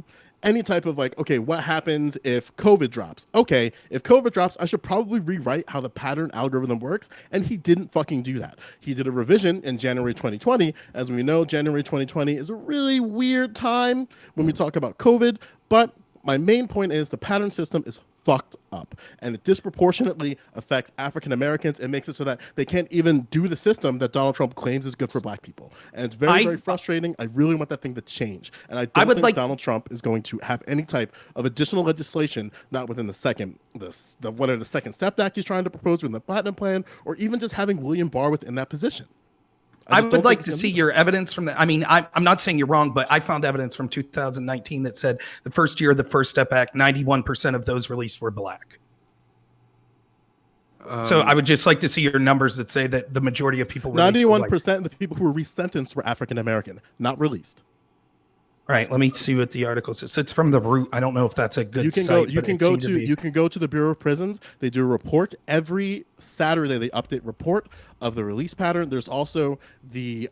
any type of like, okay, what happens if COVID drops? Okay, if COVID drops, I should probably rewrite how the pattern algorithm works. And he didn't fucking do that. He did a revision in January 2020. As we know, January 2020 is a really weird time when we talk about COVID. But my main point is the pattern system is fucked up, and it disproportionately affects African Americans. It makes it so that they can't even do the system that Donald Trump claims is good for black people, and it's very frustrating. I really want that thing to change, and I don't think Donald Trump is going to have any type of additional legislation, not within the second step act he's trying to propose within the Platinum Plan, or even just having William Barr within that position. I would like to see your evidence from that. I mean, I'm not saying you're wrong, but I found evidence from 2019 that said the first year of the First Step Act, 91% of those released were black. So I would just like to see your numbers that say that the majority of people 91% of the people who were resentenced were African American, not released. All right, let me see what the article says. It's from The Root. I don't know if that's a good site. You can go to the Bureau of Prisons. They do a report every Saturday. They update report of the release pattern. There's also the,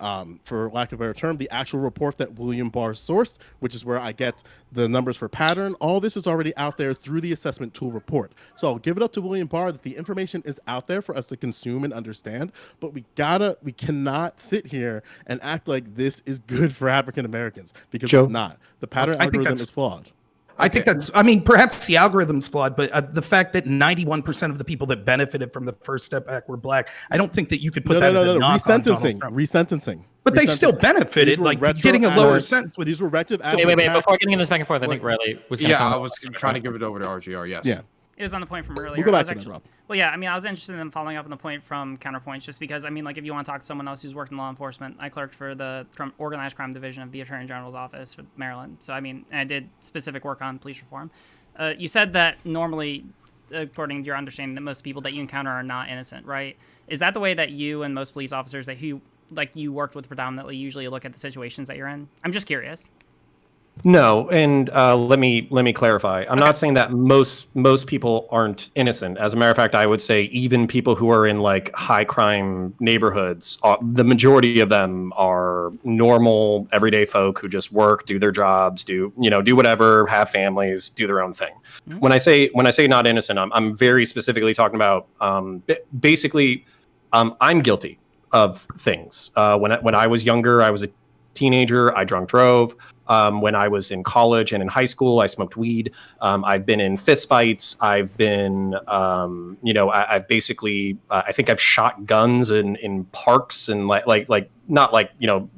for lack of a better term, the actual report that William Barr sourced, which is where I get the numbers for pattern. All this is already out there through the assessment tool report. So I'll give it up to William Barr that the information is out there for us to consume and understand, but we cannot sit here and act like this is good for African Americans, because it's not. The pattern algorithm is flawed. I think perhaps the algorithm's flawed, but the fact that 91% of the people that benefited from the First Step Act were black, I don't think that you could put that as a knock on Donald Trump. Resentencing. But they still benefited, like getting a lower sentence. These were retroactive. Wait. Before getting into this back and forth, I think Riley was going to I was trying to give it over to RGR, yes. Yeah. It was on the point from earlier. We'll go back to that, Rob. Well, yeah, I mean, I was interested in following up on the point from Counterpoints, just because, I mean, like, if you want to talk to someone else who's worked in law enforcement, I clerked for the Organized Crime Division of the Attorney General's Office for Maryland. So, I mean, I did specific work on police reform. You said that normally, according to your understanding, that most people that you encounter are not innocent, right? Is that the way that you and most police officers that you worked with predominantly usually look at the situations that you're in? I'm just curious. No, and let me clarify. I'm not saying that most people aren't innocent. As a matter of fact, I would say even people who are in like high crime neighborhoods, the majority of them are normal, everyday folk who just work, do their jobs, do whatever, have families, do their own thing. Mm-hmm. When I say not innocent, I'm very specifically talking about basically I'm guilty of things. When I was younger, I was a teenager, I drunk drove. When I was in college and in high school, I smoked weed. I've been in fist fights. I've been, I've basically, I think I've shot guns in parks and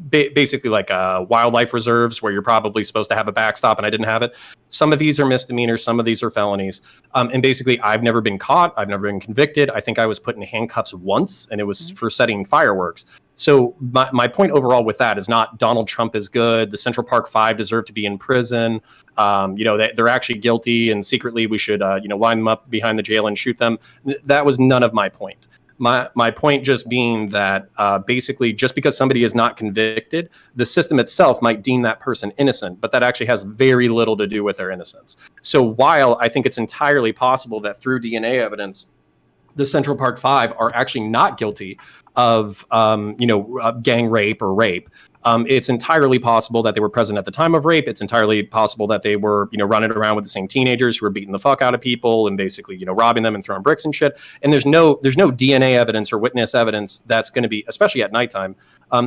basically like wildlife reserves where you're probably supposed to have a backstop and I didn't have it. Some of these are misdemeanors. Some of these are felonies. And basically I've never been caught. I've never been convicted. I think I was put in handcuffs once and it was for setting fireworks. So my point overall with that is not Donald Trump is good. The Central Park Five deserve to be in prison. They're actually guilty and secretly we should, line them up behind the jail and shoot them. That was none of my point. My point just being that basically just because somebody is not convicted, the system itself might deem that person innocent, but that actually has very little to do with their innocence. So while I think it's entirely possible that through DNA evidence, the Central Park Five are actually not guilty of, gang rape or rape. It's entirely possible that they were present at the time of rape. It's entirely possible that they were, running around with the same teenagers who were beating the fuck out of people and basically, robbing them and throwing bricks and shit. And there's no DNA evidence or witness evidence that's going to be, especially at nighttime,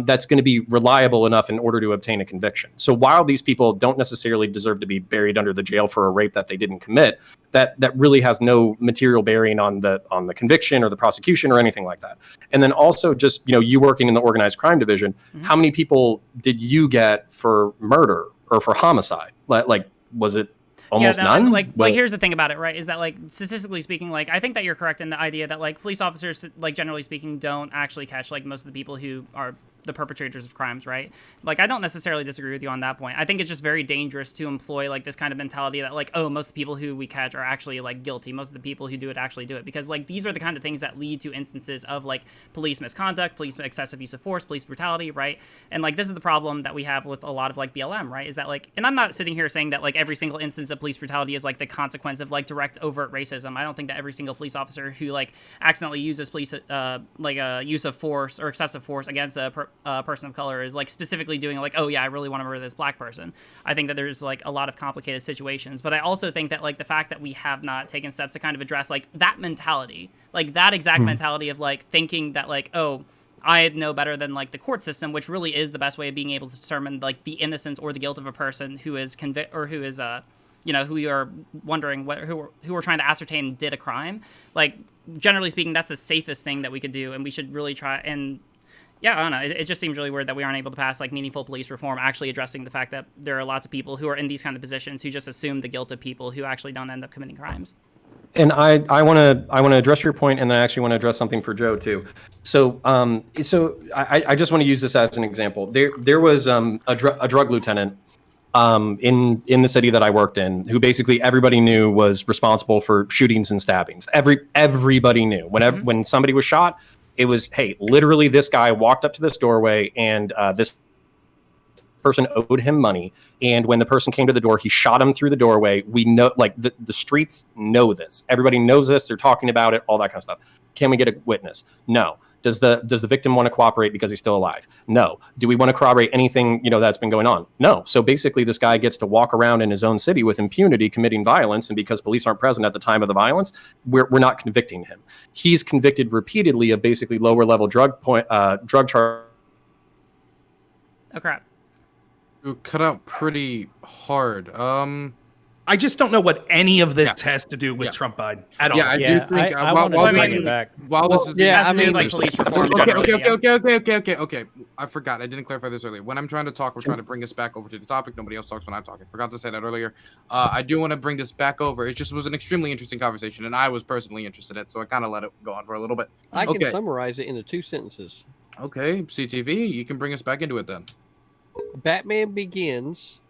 that's going to be reliable enough in order to obtain a conviction. So while these people don't necessarily deserve to be buried under the jail for a rape that they didn't commit, that really has no material bearing on the conviction or the prosecution or anything like that. And then also just, you working in the organized crime division, how many people did you get for murder or for homicide? Like was it almost none? Like here's the thing about it, right? Is that like statistically speaking, like I think that you're correct in the idea that like police officers, like generally speaking, don't actually catch like most of the people who are the perpetrators of crimes, right? Like, I don't necessarily disagree with you on that point. I think it's just very dangerous to employ like this kind of mentality that like, oh, most of the people who we catch are actually like guilty. Most of the people who do it actually do it, because like these are the kind of things that lead to instances of like police misconduct, police excessive use of force, police brutality, right? And like this is the problem that we have with a lot of like BLM, right? Is that like, and I'm not sitting here saying that like every single instance of police brutality is like the consequence of like direct overt racism. I don't think that every single police officer who like accidentally uses police use of force or excessive force against a person of color is like specifically doing like, oh yeah, I really want to murder this black person. I think that there's like a lot of complicated situations, but I also think that like the fact that we have not taken steps to kind of address like that mentality, like that exact mentality of like thinking that like, oh, I know better than like the court system, which really is the best way of being able to determine like the innocence or the guilt of a person who is who is who you are wondering who are trying to ascertain did a crime. Like, generally speaking, that's the safest thing that we could do, and we should really try. And yeah, I don't know. It just seems really weird that we aren't able to pass like meaningful police reform, actually addressing the fact that there are lots of people who are in these kind of positions who just assume the guilt of people who actually don't end up committing crimes. And I want to address your point, and then I actually want to address something for Joe too. So I just want to use this as an example. There was a drug lieutenant in the city that I worked in, who basically everybody knew was responsible for shootings and stabbings. Everybody knew when somebody was shot, it was, hey, literally this guy walked up to this doorway and this person owed him money, and when the person came to the door, he shot him through the doorway. We know, like the streets know this. Everybody knows this. They're talking about it, all that kind of stuff. Can we get a witness? No. Does the victim want to cooperate because he's still alive? No. Do we want to corroborate anything that's been going on? No. So basically, this guy gets to walk around in his own city with impunity, committing violence, and because police aren't present at the time of the violence, we're not convicting him. He's convicted repeatedly of basically lower level drug charge. Oh crap. You cut out pretty hard. I just don't know what any of this has to do with Trump Biden at all. Yeah, I do think. I wanted to bring it back. While this is like police reform generally, okay. I forgot. I didn't clarify this earlier. When I'm trying to talk, we're trying to bring us back over to the topic. Nobody else talks when I'm talking. Forgot to say that earlier. I do want to bring this back over. It just was an extremely interesting conversation, and I was personally interested in it, so I kind of let it go on for a little bit. I can summarize it into 2 sentences. Okay, CTV, you can bring us back into it then. Batman Begins,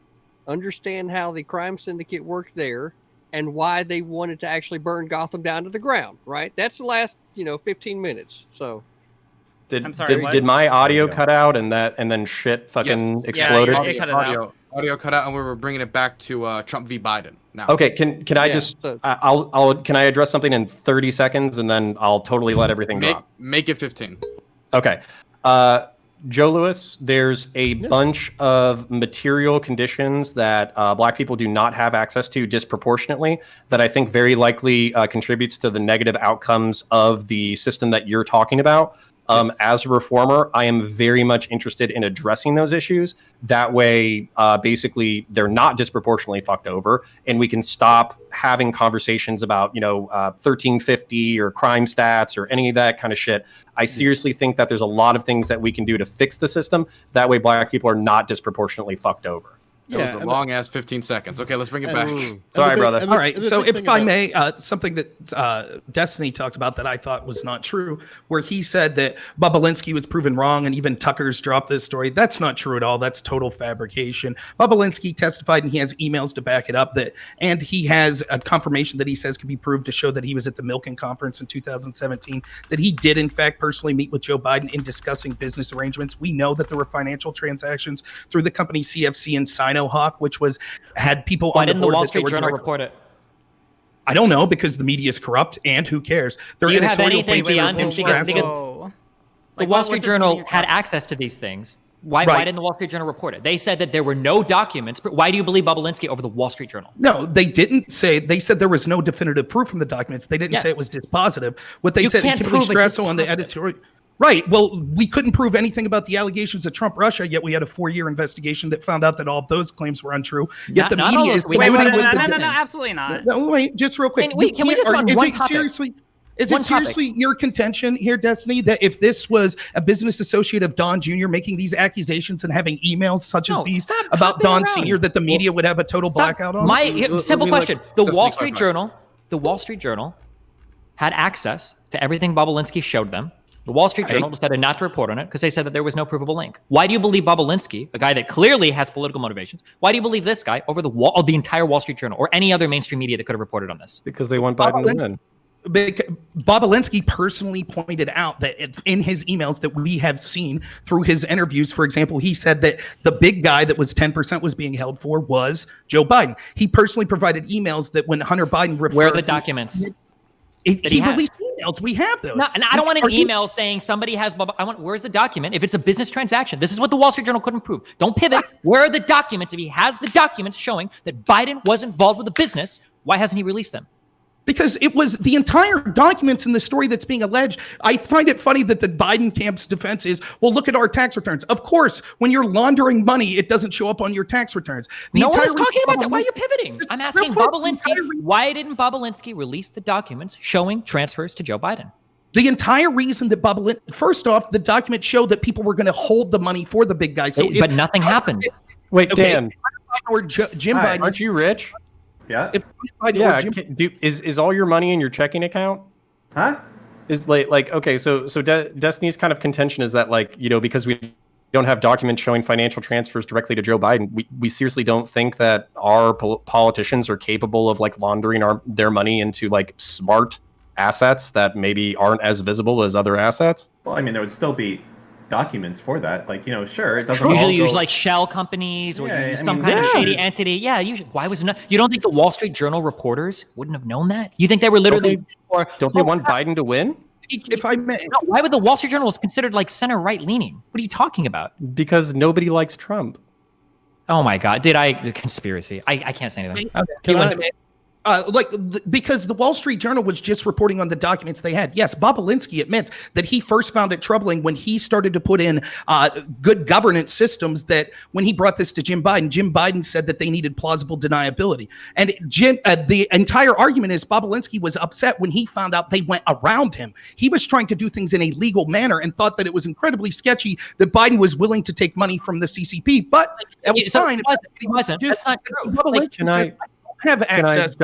understand how the crime syndicate worked there and why they wanted to actually burn Gotham down to the ground, right? That's the last, 15 minutes. So I'm sorry, did my audio cut out and then shit fucking exploded? Yeah, it cut out. Audio cut out, and we were bringing it back to Trump v. Biden now. Okay, can I can I address something in 30 seconds and then I'll totally let everything drop? Make it 15. Okay. Joe Lewis, there's a bunch of material conditions that Black people do not have access to disproportionately that I think very likely contributes to the negative outcomes of the system that you're talking about. As a reformer, I am very much interested in addressing those issues. That way, basically, they're not disproportionately fucked over, and we can stop having conversations about, 1350 or crime stats or any of that kind of shit. I seriously think that there's a lot of things that we can do to fix the system. That way, Black people are not disproportionately fucked over. That was a long-ass 15 seconds. Okay, let's bring it back. Sorry, brother. All right, so if I may, something that Destiny talked about that I thought was not true, where he said that Bobulinski was proven wrong and even Tucker's dropped this story. That's not true at all. That's total fabrication. Bobulinski testified, and he has emails to back it up, and he has a confirmation that he says can be proved to show that he was at the Milken conference in 2017, that he did, in fact, personally meet with Joe Biden in discussing business arrangements. We know that there were financial transactions through the company CFC and Sinohawk, which had people Why on the didn't board the Wall that Street were Journal direct- report it? I don't know, because the media is corrupt, and who cares? Do you have anything beyond pages because the Wall Street what's Journal had access to these things? Why didn't the Wall Street Journal report it? They said that there were no documents. But why do you believe Bobulinski over the Wall Street Journal? No, they didn't say. They said there was no definitive proof from the documents. They didn't say it was dispositive. What they said, can't Kimberly prove it's Strasso on the editorial. Right. Well, we couldn't prove anything about the allegations of Trump Russia, yet we had a 4-year investigation that found out that all of those claims were untrue. Yet the media is no, absolutely not. No, wait, just real quick. Can we just run one topic? Seriously? Is it seriously your contention here, Destiny, that if this was a business associate of Don Jr. making these accusations and having emails such as these about Don Sr., that the media would have a total blackout on? Simple question. The Wall Street Journal had access to everything Bobulinski showed them. The Wall Street Journal decided not to report on it because they said that there was no provable link. Why do you believe Bobulinski, a guy that clearly has political motivations, why do you believe this guy over the entire Wall Street Journal or any other mainstream media that could have reported on this? Because they want Biden to win. Bobulinski personally pointed out that in his emails that we have seen through his interviews, for example, he said that the big guy that was 10% was being held for was Joe Biden. He personally provided emails that when Hunter Biden referred, where are the documents? He released emails. We have those. No, and I don't want an email saying somebody has. Where's the document? If it's a business transaction, this is what the Wall Street Journal couldn't prove. Don't pivot. Where are the documents? If he has the documents showing that Biden was involved with the business, why hasn't he released them? Because it was the entire documents in the story that's being alleged. I find it funny that the Biden camp's defense is, well, look at our tax returns. Of course, when you're laundering money, it doesn't show up on your tax returns. No one is talking about that. Why are you pivoting? I'm asking Bobulinski, why didn't Bobulinski release the documents showing transfers to Joe Biden? The entire reason that first off, the documents show that people were going to hold the money for the big guy. So but nothing happened. Wait, Dan. Or Jim Biden. Aren't you rich? Yeah. Is all your money in your checking account? Huh? Is like okay, so Destiny's kind of contention is that because we don't have documents showing financial transfers directly to Joe Biden, we seriously don't think that our politicians are capable of laundering their money into smart assets that maybe aren't as visible as other assets. Well, I mean, there would still be documents for that. Sure, it doesn't usually all use shell companies or some kind of shady entity. Yeah, usually. Why was it not? You don't think the Wall Street Journal reporters wouldn't have known that? You think they were literally? Don't they want Biden to win? If I may, no, why would the Wall Street Journal was considered center right leaning? What are you talking about? Because nobody likes Trump. Oh my God! The conspiracy? I can't say anything. Okay. Because the Wall Street Journal was just reporting on the documents they had. Yes, Bobulinski admits that he first found it troubling when he started to put in good governance systems that when he brought this to Jim Biden said that they needed plausible deniability. And the entire argument is Bobulinski was upset when he found out they went around him. He was trying to do things in a legal manner and thought that it was incredibly sketchy that Biden was willing to take money from the CCP. But it was fine. It wasn't. That's not true. Bobulinski have access.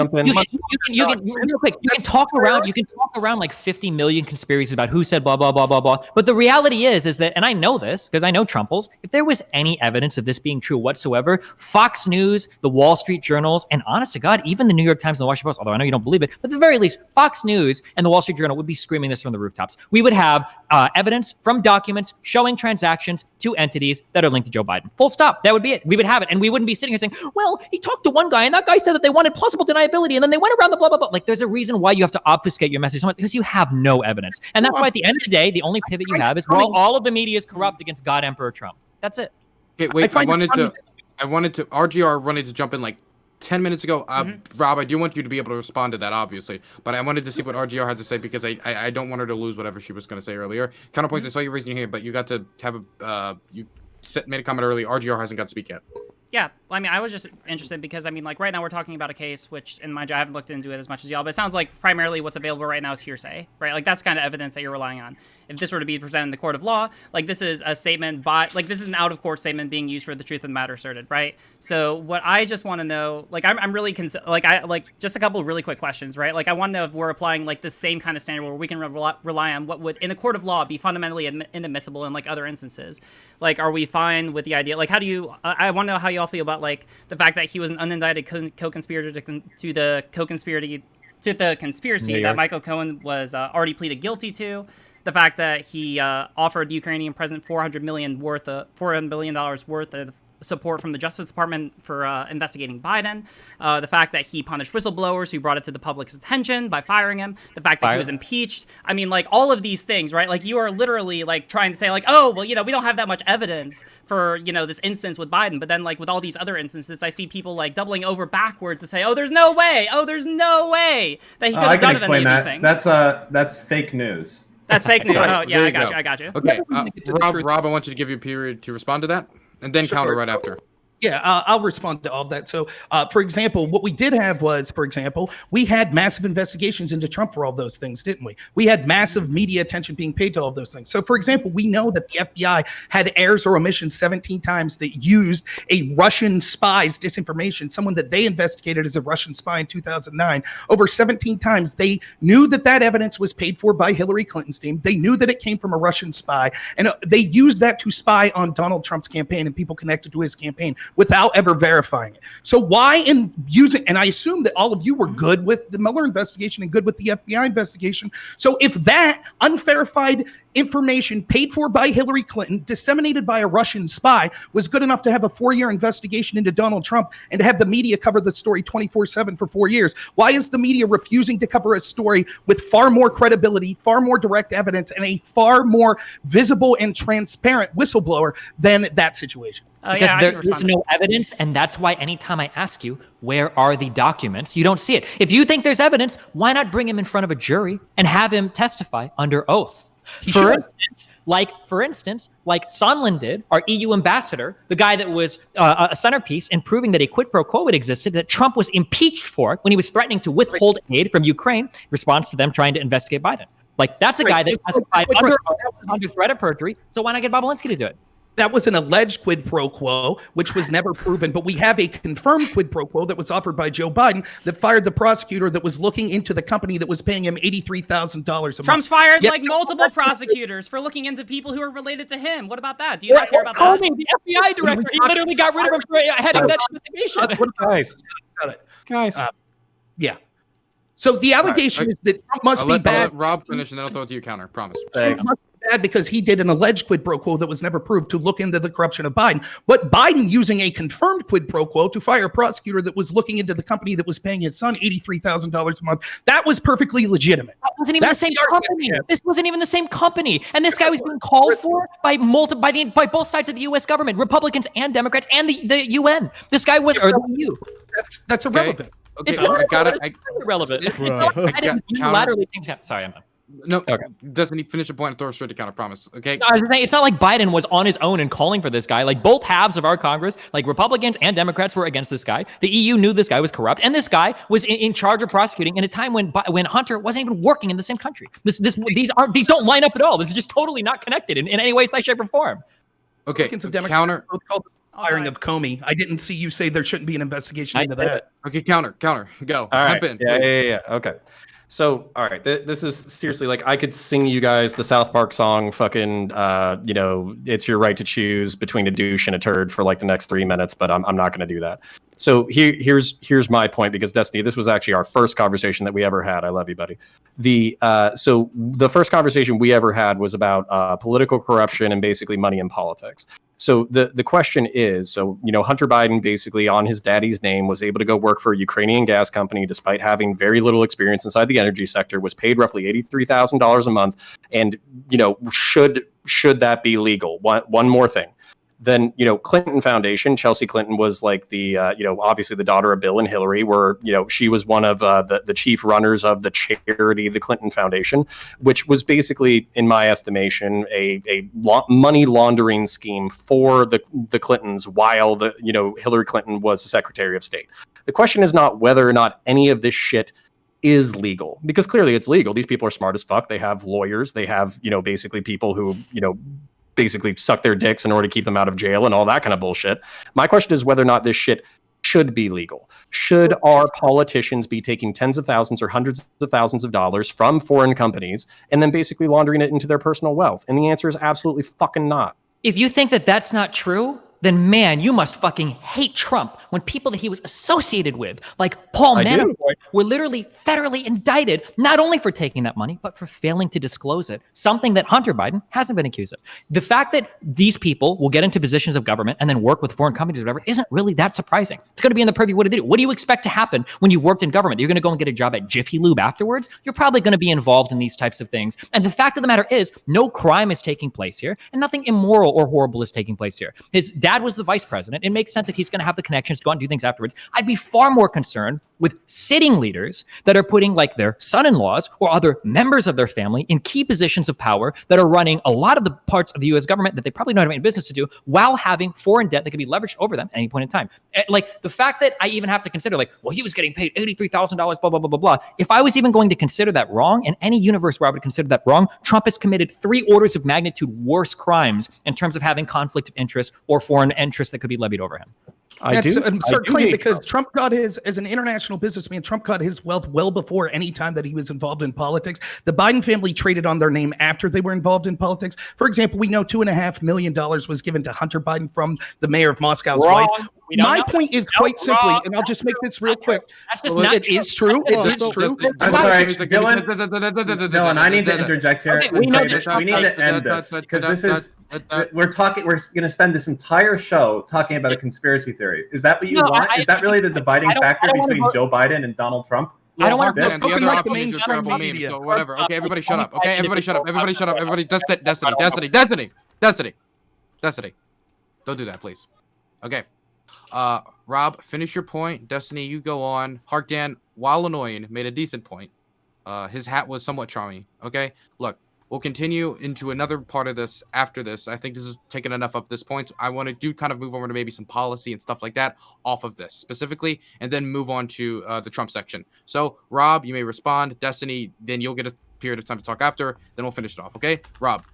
You can talk around like 50 million conspiracies about who said blah blah blah blah blah. But the reality is that, and I know this because I know Trumples. If there was any evidence of this being true whatsoever, Fox News, the Wall Street Journals, and honest to God, even the New York Times and the Washington Post, although I know you don't believe it, but at the very least, Fox News and the Wall Street Journal would be screaming this from the rooftops. We would have evidence from documents showing transactions to entities that are linked to Joe Biden. Full stop. That would be it. We would have it, and we wouldn't be sitting here saying, "Well, he talked to one guy, and that guy said that they wanted plausible deniability, and then they went around the blah, blah, blah." There's a reason why you have to obfuscate your message because you have no evidence. And that's why at the end of the day, the only pivot you have is, well, all of the media is corrupt against God Emperor Trump. That's it. Okay, wait, I wanted to RGR wanted to jump in 10 minutes ago. Rob, I do want you to be able to respond to that, obviously. But I wanted to see what RGR had to say because I don't want her to lose whatever she was going to say earlier. Counterpoints, I saw you raising your hand, but you got to have made a comment early. RGR hasn't got to speak yet. Yeah, I mean, I was just interested because, right now we're talking about a case which, in my job, I haven't looked into it as much as y'all, but it sounds like primarily what's available right now is hearsay, right? That's kind of evidence that you're relying on. If this were to be presented in the court of law, this is a statement this is an out-of-court statement being used for the truth of the matter asserted, right? So what I just want to know, I'm really, just a couple of really quick questions, right? I want to know if we're applying, the same kind of standard where we can rely on what would, in a court of law, be fundamentally inadmissible in, other instances. Are we fine with the idea, how do you, I want to know how you all feel about, the fact that he was an unindicted co-conspirator to the conspiracy that Michael Cohen was already pleaded guilty to. The fact that he offered the Ukrainian president $400 million worth of support from the Justice Department for investigating Biden. The fact that he punished whistleblowers who brought it to the public's attention by firing him. The fact that he was impeached. All of these things, right? You are literally trying to say oh, well, we don't have that much evidence for, this instance with Biden. But then with all these other instances, I see people doubling over backwards to say, oh, there's no way. Oh, there's no way that he could have done any of these things. That's fake news. That's fake news. Oh, yeah, I got you. Okay, Rob, I want you to give you a period to respond to that. And then counter right after. Yeah, I'll respond to all of that. So, for example, what we did have was, for example, we had massive investigations into Trump for all those things, didn't we? We had massive media attention being paid to all of those things. So, for example, we know that the FBI had errors or omissions 17 times that used a Russian spy's disinformation, someone that they investigated as a Russian spy in 2009. Over 17 times, they knew that that evidence was paid for by Hillary Clinton's team. They knew that it came from a Russian spy, and they used that to spy on Donald Trump's campaign and people connected to his campaign without ever verifying it. So why in using, and I assume that all of you were good with the Mueller investigation and good with the FBI investigation. So if that unverified information paid for by Hillary Clinton, disseminated by a Russian spy, was good enough to have a 4-year investigation into Donald Trump and to have the media cover the story 24/7 for 4 years, why is the media refusing to cover a story with far more credibility, far more direct evidence, and a far more visible and transparent whistleblower than that situation? Because there is no evidence, and that's why anytime I ask you, where are the documents, you don't see it. If you think there's evidence, why not bring him in front of a jury and have him testify under oath? For instance, like Sondland did, our EU ambassador, the guy that was a centerpiece in proving that a quid pro quo had existed, that Trump was impeached for when he was threatening to withhold aid from Ukraine, in response to them trying to investigate Biden. Like, that's a guy that testified under threat of perjury, so why not get Bob Alinsky to do it? That was an alleged quid pro quo, which was never proven, but we have a confirmed quid pro quo that was offered by Joe Biden that fired the prosecutor that was looking into the company that was paying him $83,000 a month. Trump's fired multiple prosecutors for looking into people who are related to him. What about that? Do you not care about that? The FBI director, he literally got rid of him for heading that investigation. Guys. Yeah. So the allegation is that Trump must be bad. I'll let Rob finish, and then I'll throw it to you, counter. Promise. Trump must be bad because he did an alleged quid pro quo that was never proved to look into the corruption of Biden. But Biden using a confirmed quid pro quo to fire a prosecutor that was looking into the company that was paying his son $83,000 a month, that was perfectly legitimate. That wasn't even the same company. This wasn't even the same company. And this guy was being called for by both sides of the U.S. government, Republicans and Democrats, and the UN. This guy was, or the EU. That's irrelevant. Okay, It's not irrelevant. I didn't unilaterally change that. Sorry, I'm done. No, okay. Doesn't he finish a point and throw it straight to counter? Promise. Okay. No, I was saying, it's not like Biden was on his own and calling for this guy. Like, both halves of our Congress, like Republicans and Democrats, were against this guy. The EU knew this guy was corrupt, and this guy was in charge of prosecuting in a time when Hunter wasn't even working in the same country. These don't line up at all. This is just totally not connected in any way, size, shape, or form. Okay. Counter. Firing of Comey. I didn't see you say there shouldn't be an investigation into that. Okay, counter, go. All right. Jump in. Yeah. Okay. So, all right, this is seriously, like, I could sing you guys the South Park song, fucking, it's your right to choose between a douche and a turd for like the next 3 minutes, but I'm not going to do that. So here's my point, because Destiny, this was actually our first conversation that we ever had. I love you, buddy. So the first conversation we ever had was about political corruption and basically money in politics. So the question is, Hunter Biden basically on his daddy's name was able to go work for a Ukrainian gas company despite having very little experience inside the energy sector, was paid roughly $83,000 a month. And, should that be legal? One more thing. Then, Clinton Foundation, Chelsea Clinton was like the, obviously the daughter of Bill and Hillary, where, she was one of the chief runners of the charity, the Clinton Foundation, which was basically, in my estimation, a money laundering scheme for the Clintons while Hillary Clinton was the Secretary of State. The question is not whether or not any of this shit is legal, because clearly it's legal. These people are smart as fuck. They have lawyers. They have, basically people who, basically suck their dicks in order to keep them out of jail and all that kind of bullshit. My question is whether or not this shit should be legal. Should our politicians be taking tens of thousands or hundreds of thousands of dollars from foreign companies and then basically laundering it into their personal wealth? And the answer is absolutely fucking not. If you think that that's not true, then man, you must fucking hate Trump when people that he was associated with, like Paul Manafort, were literally federally indicted, not only for taking that money, but for failing to disclose it, something that Hunter Biden hasn't been accused of. The fact that these people will get into positions of government and then work with foreign companies or whatever isn't really that surprising. It's going to be in the purview of what they do. What do you expect to happen when you've worked in government? You're going to go and get a job at Jiffy Lube afterwards? You're probably going to be involved in these types of things. And the fact of the matter is, no crime is taking place here, and nothing immoral or horrible is taking place here. His dad was the vice president. It makes sense that he's going to have the connections to go out and do things afterwards. I'd be far more concerned with sitting leaders that are putting like their son-in-laws or other members of their family in key positions of power that are running a lot of the parts of the U.S. government that they probably don't have any business to do while having foreign debt that can be leveraged over them at any point in time. Like the fact that I even have to consider like, well, he was getting paid $83,000, blah, blah, blah, blah, blah. If I was even going to consider that wrong, in any universe where I would consider that wrong, Trump has committed 3 orders of magnitude worse crimes in terms of having conflict of interest or foreign interests that could be levied over him. That's an absurd claim because Trump got his, as an international businessman, Trump got his wealth well before any time that he was involved in politics. The Biden family traded on their name after they were involved in politics. For example, we know $2.5 million was given to Hunter Biden from the mayor of Moscow's wife. My point is quite simply, and I'll just make this real quick. That's just not It is true. It is true. I'm sorry, Dylan, I need to interject here and say that we need to end this because this is we're going to spend this entire show talking about a conspiracy theory. Is that what you want? Is that really the dividing factor between Joe Biden and Donald Trump? I don't want want to. the other options are terrible memes. So whatever. Okay, everybody shut up. Okay, everybody shut up. Everybody shut up. Everybody, Destiny. Don't do that, please. Okay. Rob, finish your point. Destiny, you go on. Harkdan, while annoying, made a decent point. His hat was somewhat charming. Okay, look, we'll continue into another part of this after this. I think this is taking enough of this point. I want to kind of move over to maybe some policy and stuff like that off of this specifically, and then move on to the Trump section. So, Rob, you may respond. Destiny, then you'll get a period of time to talk after. Then we'll finish it off. Okay, Rob.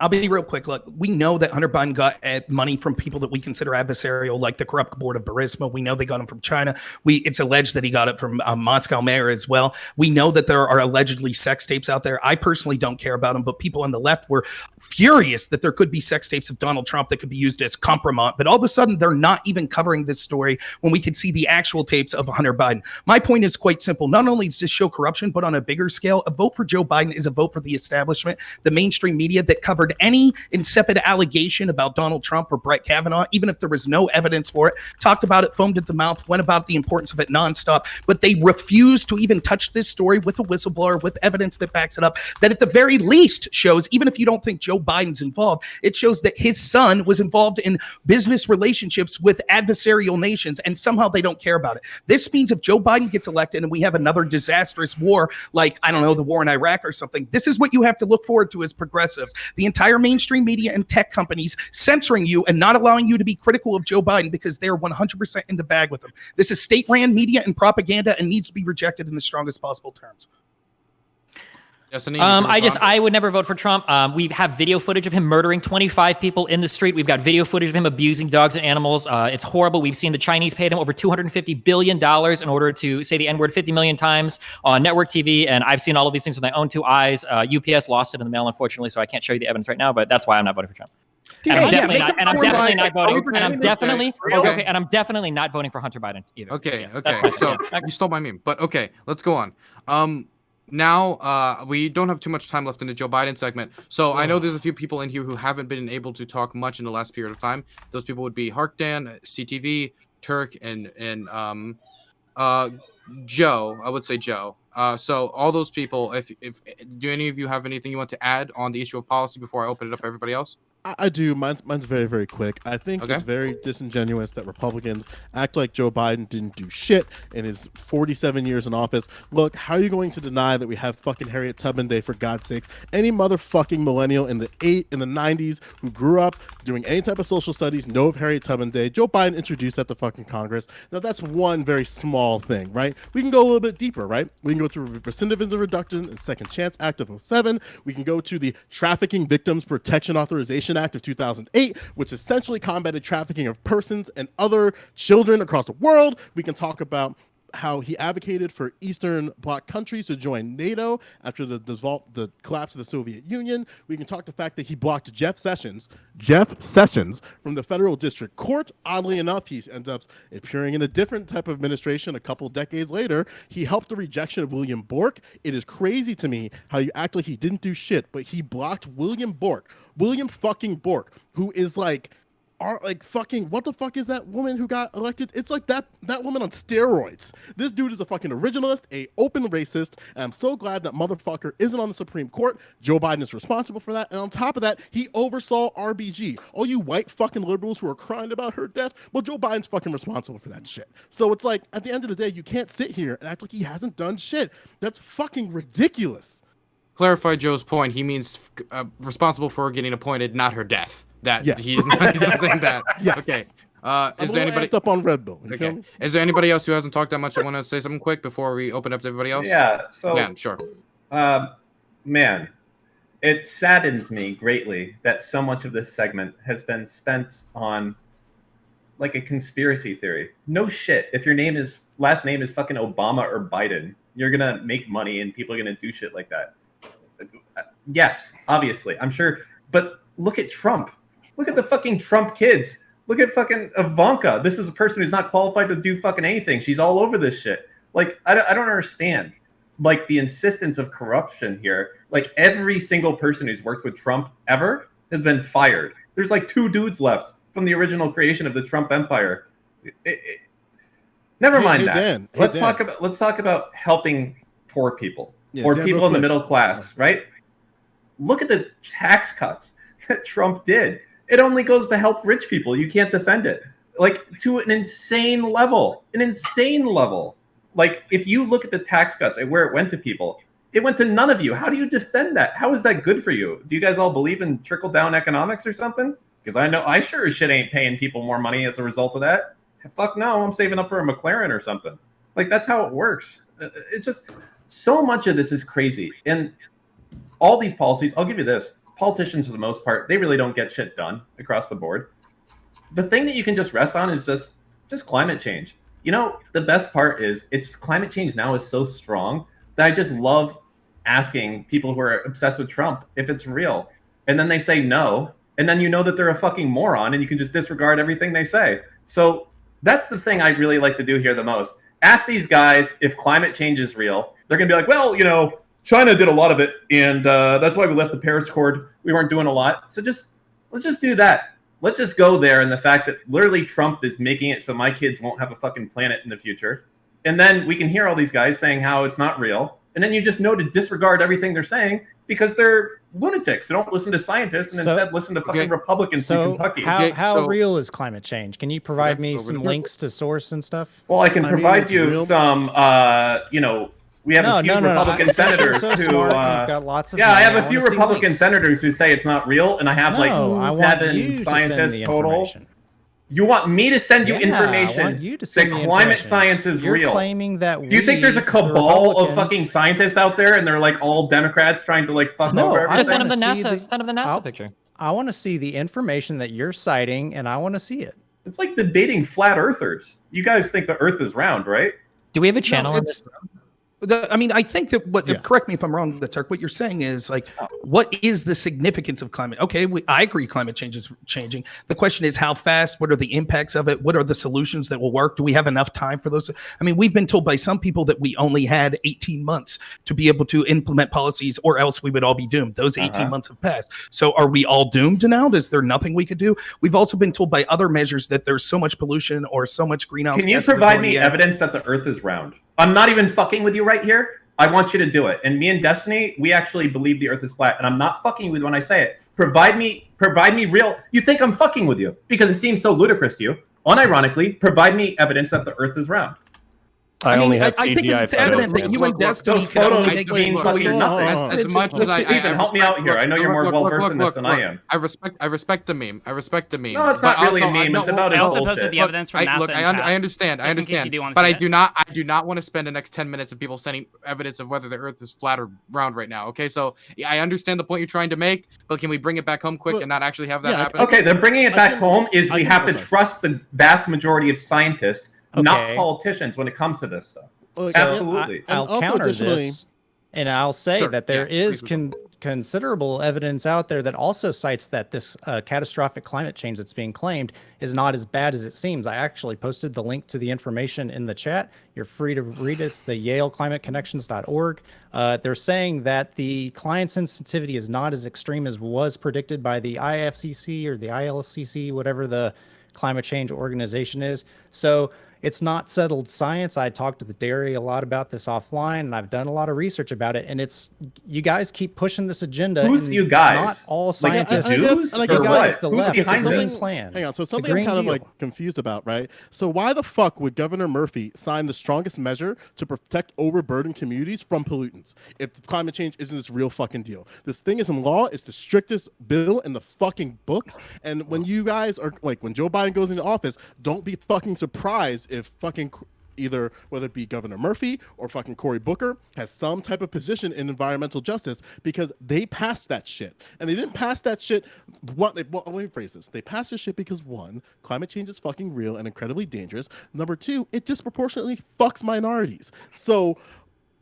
I'll be real quick. Look, we know that Hunter Biden got money from people that we consider adversarial, like the corrupt board of Burisma. We know they got him from China. It's alleged that he got it from Moscow mayor as well. We know that there are allegedly sex tapes out there. I personally don't care about them, but people on the left were furious that there could be sex tapes of Donald Trump that could be used as compromise. But all of a sudden, they're not even covering this story when we could see the actual tapes of Hunter Biden. My point is quite simple. Not only does this show corruption, but on a bigger scale, a vote for Joe Biden is a vote for the establishment, the mainstream media that covered any insipid allegation about Donald Trump or Brett Kavanaugh, even if there was no evidence for it, talked about it, foamed at the mouth, went about the importance of it nonstop, but they refused to even touch this story with a whistleblower, with evidence that backs it up, that at the very least shows, even if you don't think Joe Biden's involved, it shows that his son was involved in business relationships with adversarial nations, and somehow they don't care about it. This means if Joe Biden gets elected and we have another disastrous war, like, I don't know, the war in Iraq or something, this is what you have to look forward to as progressives. The entire mainstream media and tech companies censoring you and not allowing you to be critical of Joe Biden because they're 100% in the bag with him. This is state-ran media and propaganda and needs to be rejected in the strongest possible terms. I would never vote for Trump. We have video footage of him murdering 25 people in the street. We've got video footage of him abusing dogs and animals. It's horrible. We've seen the Chinese paid him over $250 billion in order to say the N-word 50 million times on network TV. And I've seen all of these things with my own 2 eyes. UPS lost it in the mail, unfortunately, so I can't show you the evidence right now, but that's why I'm not voting for Trump. And I'm definitely not voting for Hunter Biden either. Okay. So you stole my meme, but okay, let's go on. Now, we don't have too much time left in the Joe Biden segment. So I know there's a few people in here who haven't been able to talk much in the last period of time. Those people would be Harkdan, CTV, Turk, and Joe. I would say Joe. So all those people, if do any of you have anything you want to add on the issue of policy before I open it up for everybody else? I do. Mine's very, very quick. I think it's very disingenuous that Republicans act like Joe Biden didn't do shit in his 47 years in office. Look, how are you going to deny that we have fucking Harriet Tubman Day, for God's sakes? Any motherfucking millennial in the 90s who grew up doing any type of social studies know of Harriet Tubman Day. Joe Biden introduced that to fucking Congress. Now, that's one very small thing, right? We can go a little bit deeper, right? We can go to Recidivism Reduction and Second Chance Act of 2007. We can go to the Trafficking Victims Protection Authorization Act of 2008, which essentially combated trafficking of persons and other children across the world. We can talk about how he advocated for Eastern Bloc countries to join NATO after the collapse of the Soviet Union. We can talk the fact that he blocked Jeff Sessions from the federal district court. Oddly enough, he ends up appearing in a different type of administration a couple decades later. He helped the rejection of William Bork. It is crazy to me how you act like he didn't do shit, but he blocked William fucking Bork, who is like are like fucking. What the fuck is that woman who got elected? It's like that woman on steroids. This dude is a fucking originalist, a open racist, and I'm so glad that motherfucker isn't on the Supreme Court. Joe Biden is responsible for that, and on top of that, he oversaw RBG. All you white fucking liberals who are crying about her death, well, Joe Biden's fucking responsible for that shit. So it's like, at the end of the day, you can't sit here and act like he hasn't done shit. That's fucking ridiculous. Clarify Joe's point. He means responsible for her getting appointed, not her death. That Yes. he's not saying that. Yes. Okay. I'm Is a there little anybody amped up on Red Bull? You feel Okay. me? Is there anybody else who hasn't talked that much that want to say something quick before we open up to everybody else? Yeah. So, Yeah, sure. man, it saddens me greatly that so much of this segment has been spent on like a conspiracy theory. No shit. If your last name is fucking Obama or Biden, you're gonna make money and people are gonna do shit like that. Yes, obviously, I'm sure. But look at Trump. Look at the fucking Trump kids. Look at fucking Ivanka. This is a person who's not qualified to do fucking anything. She's all over this shit. Like, I don't understand. Like, the insistence of corruption here. Like, every single person who's worked with Trump ever has been fired. There's like 2 dudes left from the original creation of the Trump empire. Never mind that. Dan. Let's Dan. talk about helping poor people Yeah, or Dan, people real in the quick. middle class, right? Look at the tax cuts that Trump did. It only goes to help rich people. You can't defend it. Like, to an insane level. Like, if you look at the tax cuts and where it went to people, it went to none of you. How do you defend that? How is that good for you? Do you guys all believe in trickle-down economics or something? Because I know I sure as shit ain't paying people more money as a result of that. Fuck no, I'm saving up for a McLaren or something. Like, that's how it works. It's just, so much of this is crazy. And all these policies, I'll give you this. Politicians, for the most part, they really don't get shit done across the board. The thing that you can just rest on is just climate change. You know, the best part is climate change now is so strong that I just love asking people who are obsessed with Trump if it's real. And then they say no. And then you know that they're a fucking moron and you can just disregard everything they say. So that's the thing I really like to do here the most. Ask these guys if climate change is real. They're going to be like, well, you know, China did a lot of it, and that's why we left the Paris Accord. We weren't doing a lot. So let's just do that. Let's just go there, and the fact that literally Trump is making it so my kids won't have a fucking planet in the future. And then we can hear all these guys saying how it's not real. And then you just know to disregard everything they're saying because they're lunatics. They don't listen to scientists and instead listen to fucking Republicans in Kentucky. How real is climate change? Can you provide me so some links to source and stuff? Well, I can provide it's you real. some, we have a few Republican senators so who, smart. You've got lots of yeah, I money. have a few wanna see Republican links. senators who say it's not real, and I have No, I like want 7 you to send scientists the total. information. You want me to send you Yeah, I information want you to that send me climate information. science is You're real? claiming that Do you think there's a we, the cabal of Republicans- fucking scientists out there, and they're like all Democrats trying to like fuck No, over I everything? Just send him the wanna see NASA. Send him the NASA I'll- picture. I want to see the information that you're citing, and I want to see it. It's like debating flat earthers. You guys think the Earth is round, right? Do we have a channel on it's- this? I mean, I think that Yes. correct me if I'm wrong, Turk, what you're saying is like, what is the significance of climate? Okay, I agree climate change is changing. The question is how fast, what are the impacts of it? What are the solutions that will work? Do we have enough time for those? I mean, we've been told by some people that we only had 18 months to be able to implement policies or else we would all be doomed. Those 18 months have passed. So are we all doomed now? Is there nothing we could do? We've also been told by other measures that there's so much pollution or so much greenhouse Can you gases provide going me in. evidence that the Earth is round? I'm not even fucking with you right here. I want you to do it. And me and Destiny, we actually believe the Earth is flat, and I'm not fucking with you when I say it. Provide me real. You think I'm fucking with you because it seems so ludicrous to you. Unironically, provide me evidence that the Earth is round. I only have I think CGI it's photos. evident that man. you and Destiny Those can photos only make mean like fucking nothing. As much as I Stephen, help me out here. I know you're more well-versed in this than I am. I respect the meme. I respect the meme. No, it's not But really a also, meme. It's about I his also bullshit. posted the Look, evidence from NASA. look, in I chat, understand, just in case you do wanna but see I it. do not want to spend the next 10 minutes of people sending evidence of whether the Earth is flat or round right now. Okay, so yeah, I understand the point you're trying to make, but can we bring it back home quick and not actually have that yeah, happen? Okay, then bringing it back home is I we can- have to sorry. trust the vast majority of scientists, not Okay. politicians, when it comes to this stuff. Like, Absolutely. I'll And also counter additionally- this, and I'll say Sure, that there yeah, is please. considerable evidence out there that also cites that this catastrophic climate change that's being claimed is not as bad as it seems. I actually posted the link to the information in the chat. You're free to read it. It's the YaleClimateConnections.org. They're saying that the climate sensitivity is not as extreme as was predicted by the IFCC or the ILCC, whatever the climate change organization is. So it's not settled science. I talked to the dairy a lot about this offline, and I've done a lot of research about it. And it's, you guys keep pushing this agenda. Who's and you guys? Not all Like scientists. the Jews? Like, You Or guys, what? the Who's left, it's a behind green this? plan. Hang on. So It's a something I'm Green kind of Deal. like confused about, right? So why the fuck would Governor Murphy sign the strongest measure to protect overburdened communities from pollutants if climate change isn't this real fucking deal? This thing is in law. It's the strictest bill in the fucking books. And when you guys are like, when Joe Biden goes into office, don't be fucking surprised if fucking either whether it be Governor Murphy or fucking Cory Booker has some type of position in environmental justice, because they passed that shit. And they didn't pass that shit. Let me phrase this. They passed this shit because, one, climate change is fucking real and incredibly dangerous. Number two, it disproportionately fucks minorities. So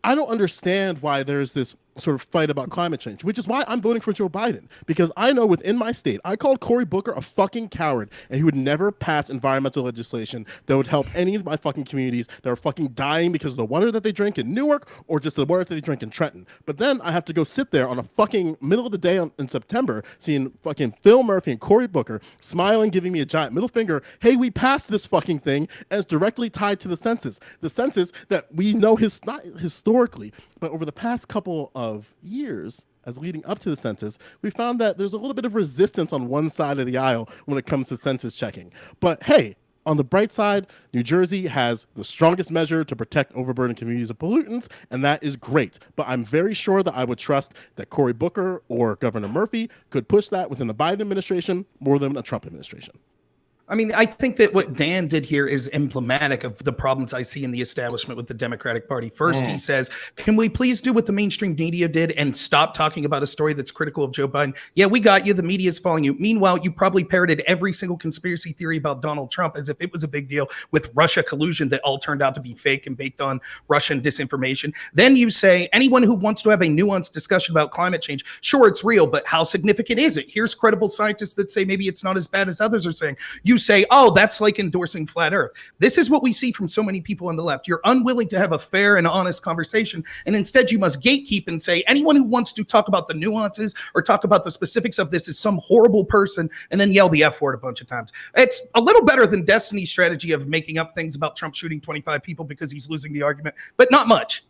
I don't understand why there's this sort of fight about climate change, which is why I'm voting for Joe Biden, because I know within my state, I called Cory Booker a fucking coward, and he would never pass environmental legislation that would help any of my fucking communities that are fucking dying because of the water that they drink in Newark or just the water that they drink in Trenton. But then I have to go sit there on a fucking middle of the day in September, seeing fucking Phil Murphy and Cory Booker smiling, giving me a giant middle finger. Hey, we passed this fucking thing, and it's directly tied to the census. The census that we know not historically, but over the past couple of years, as leading up to the census, we found that there's a little bit of resistance on one side of the aisle when it comes to census checking. But hey, on the bright side, New Jersey has the strongest measure to protect overburdened communities of pollutants, and that is great. But I'm very sure that I would trust that Cory Booker or Governor Murphy could push that within the Biden administration more than a Trump administration. I mean, I think that what Dan did here is emblematic of the problems I see in the establishment with the Democratic Party. First, he says, can we please do what the mainstream media did and stop talking about a story that's critical of Joe Biden? Yeah, we got you. The media is following you. Meanwhile, you probably parroted every single conspiracy theory about Donald Trump as if it was a big deal, with Russia collusion that all turned out to be fake and baked on Russian disinformation. Then you say, anyone who wants to have a nuanced discussion about climate change, sure, it's real, but how significant is it? Here's credible scientists that say maybe it's not as bad as others are saying. You say, oh, that's like endorsing flat earth. This is what we see from so many people on the left. You're unwilling to have a fair and honest conversation, and instead you must gatekeep and say anyone who wants to talk about the nuances or talk about the specifics of this is some horrible person, and then yell the F word a bunch of times. It's a little better than Destiny's strategy of making up things about Trump shooting 25 people because he's losing the argument, but not much.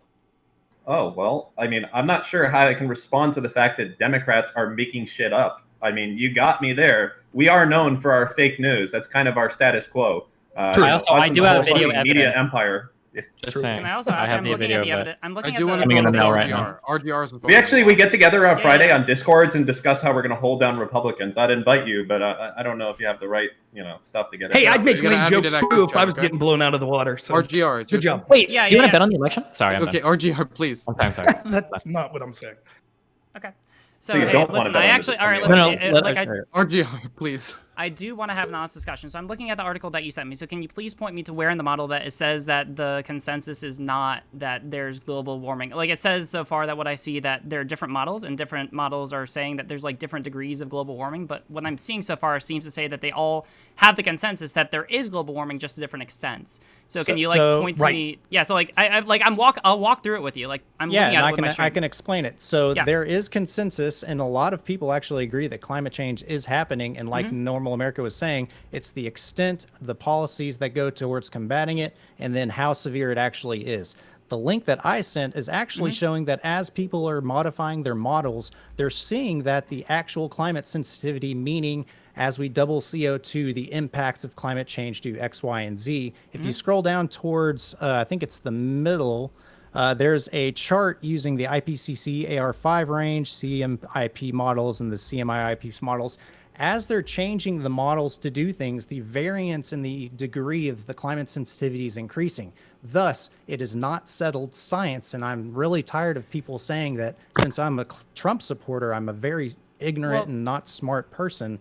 Oh, well, I mean, I'm not sure how I can respond to the fact that Democrats are making shit up. I mean, you got me there. We are known for our fake news. That's kind of our status quo. I do have video media evidence. empire. Just saying. Can I also I ask? have I'm the looking video at the of it. evidence. I'm looking I at do want the. to Coming in go the to mail right now. RGR's. We get together on Yeah, Friday yeah. on Discords and discuss how we're going to hold down Republicans. I'd invite you, but I don't know if you have the right, stuff to get. Hey, it. I'd make You're gonna lame add me to jokes that too group if I chat, was okay? getting blown out of the water. So RGR. it's your good job. Wait, Yeah, do you yeah, want to yeah. bet on the election? Sorry, I'm turn. Okay, done. RGR, please. I'm sorry. That's not what I'm saying. Okay. So So, you hey, don't wanna listen. bet I on actually. the- All right. on Listen. the No, like I. RGR, please. I do want to have an honest discussion. So I'm looking at the article that you sent me. So can you please point me to where in the model that it says that the consensus is not that there's global warming? Like it says so far that what I see that there are different models, and different models are saying that there's like different degrees of global warming. But what I'm seeing so far seems to say that they all have the consensus that there is global warming, just to different extents. So can you like point to right. me? Yeah. So like I'll walk through it with you. Like I'm Yeah, looking and at it with my I screen. can explain it. So Yeah. there is consensus, and a lot of people actually agree that climate change is happening. And like Normal America was saying, it's the extent, the policies that go towards combating it, and then how severe it actually is. The link that I sent is actually showing that as people are modifying their models, they're seeing that the actual climate sensitivity, meaning as we double CO2, the impacts of climate change do X, Y, and Z. If you scroll down towards, I think it's the middle, there's a chart using the IPCC AR5 range, CMIP models, and the CMIIP models. As they're changing the models to do things, the variance in the degree of the climate sensitivity is increasing. Thus, it is not settled science, and I'm really tired of people saying that since I'm a Trump supporter, I'm a very ignorant and not smart person.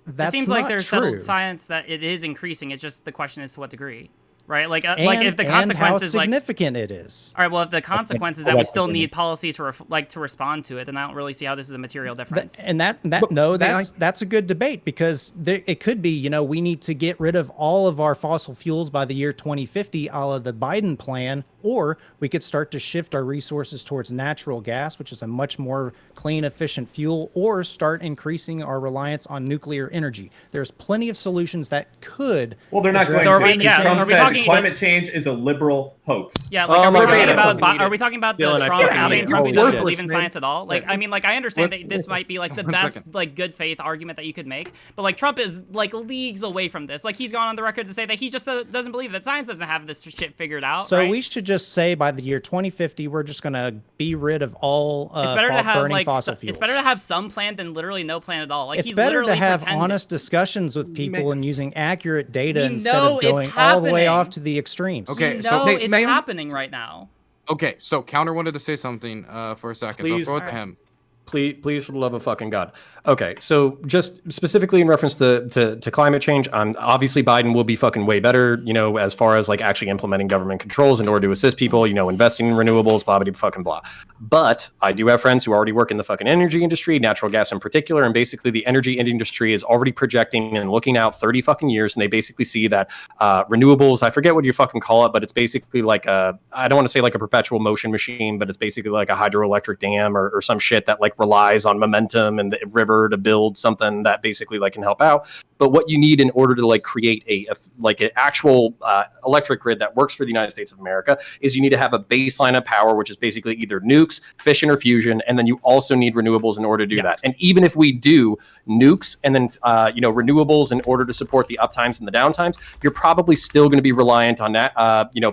That's it seems not like there's true. settled science that it is increasing. It's just the question is to what degree. right? Like and, if the consequences how like significant it is. all right, well, if the consequence is that we still need policy to to respond to it, then I don't really see how this is a material difference. That's a good debate, because it could be, we need to get rid of all of our fossil fuels by the year 2050, a la the Biden plan, or we could start to shift our resources towards natural gas, which is a much more clean, efficient fuel, or start increasing our reliance on nuclear energy. There's plenty of solutions that could. Well, they're not going So to. Trump said talking climate change is a liberal hoax. Yeah, like are we talking about the Dylan, Trump I saying fucking Trump hate doesn't this. believe in science at all? Like, I mean, like I understand that this might be like the best like good faith argument that you could make, but like Trump is like leagues away from this. Like he's gone on the record to say that he just doesn't believe that science doesn't have this shit figured out. So right? we should just say by the year 2050, we're just going to be rid of all it's better to have burning like fossil fuels. it's better to have some plan than literally no plan at all. Like It's he's better to literally have pretending. honest discussions with people and using accurate data We instead know of it's going all the way happening. off to the extremes. Okay, We so know it's ma'am? happening right now. Okay, so Counter wanted to say something for a second. Please. So I'll throw it to him. Please, for the love of fucking God. Okay, so just specifically in reference to climate change, obviously Biden will be fucking way better, as far as like actually implementing government controls in order to assist people, investing in renewables, blah, blah, fucking blah. But I do have friends who already work in the fucking energy industry, natural gas in particular, and basically the energy industry is already projecting and looking out 30 fucking years, and they basically see that renewables, I forget what you fucking call it, but it's basically like I don't want to say like a perpetual motion machine, but it's basically like a hydroelectric dam or some shit that like relies on momentum and the river to build something that basically like can help out. But what you need in order to like create an actual electric grid that works for the United States of America is you need to have a baseline of power, which is basically either nukes, fission, or fusion, and then you also need renewables in order to do that. And even if we do nukes and then renewables in order to support the uptimes and the downtimes, you're probably still going to be reliant on that,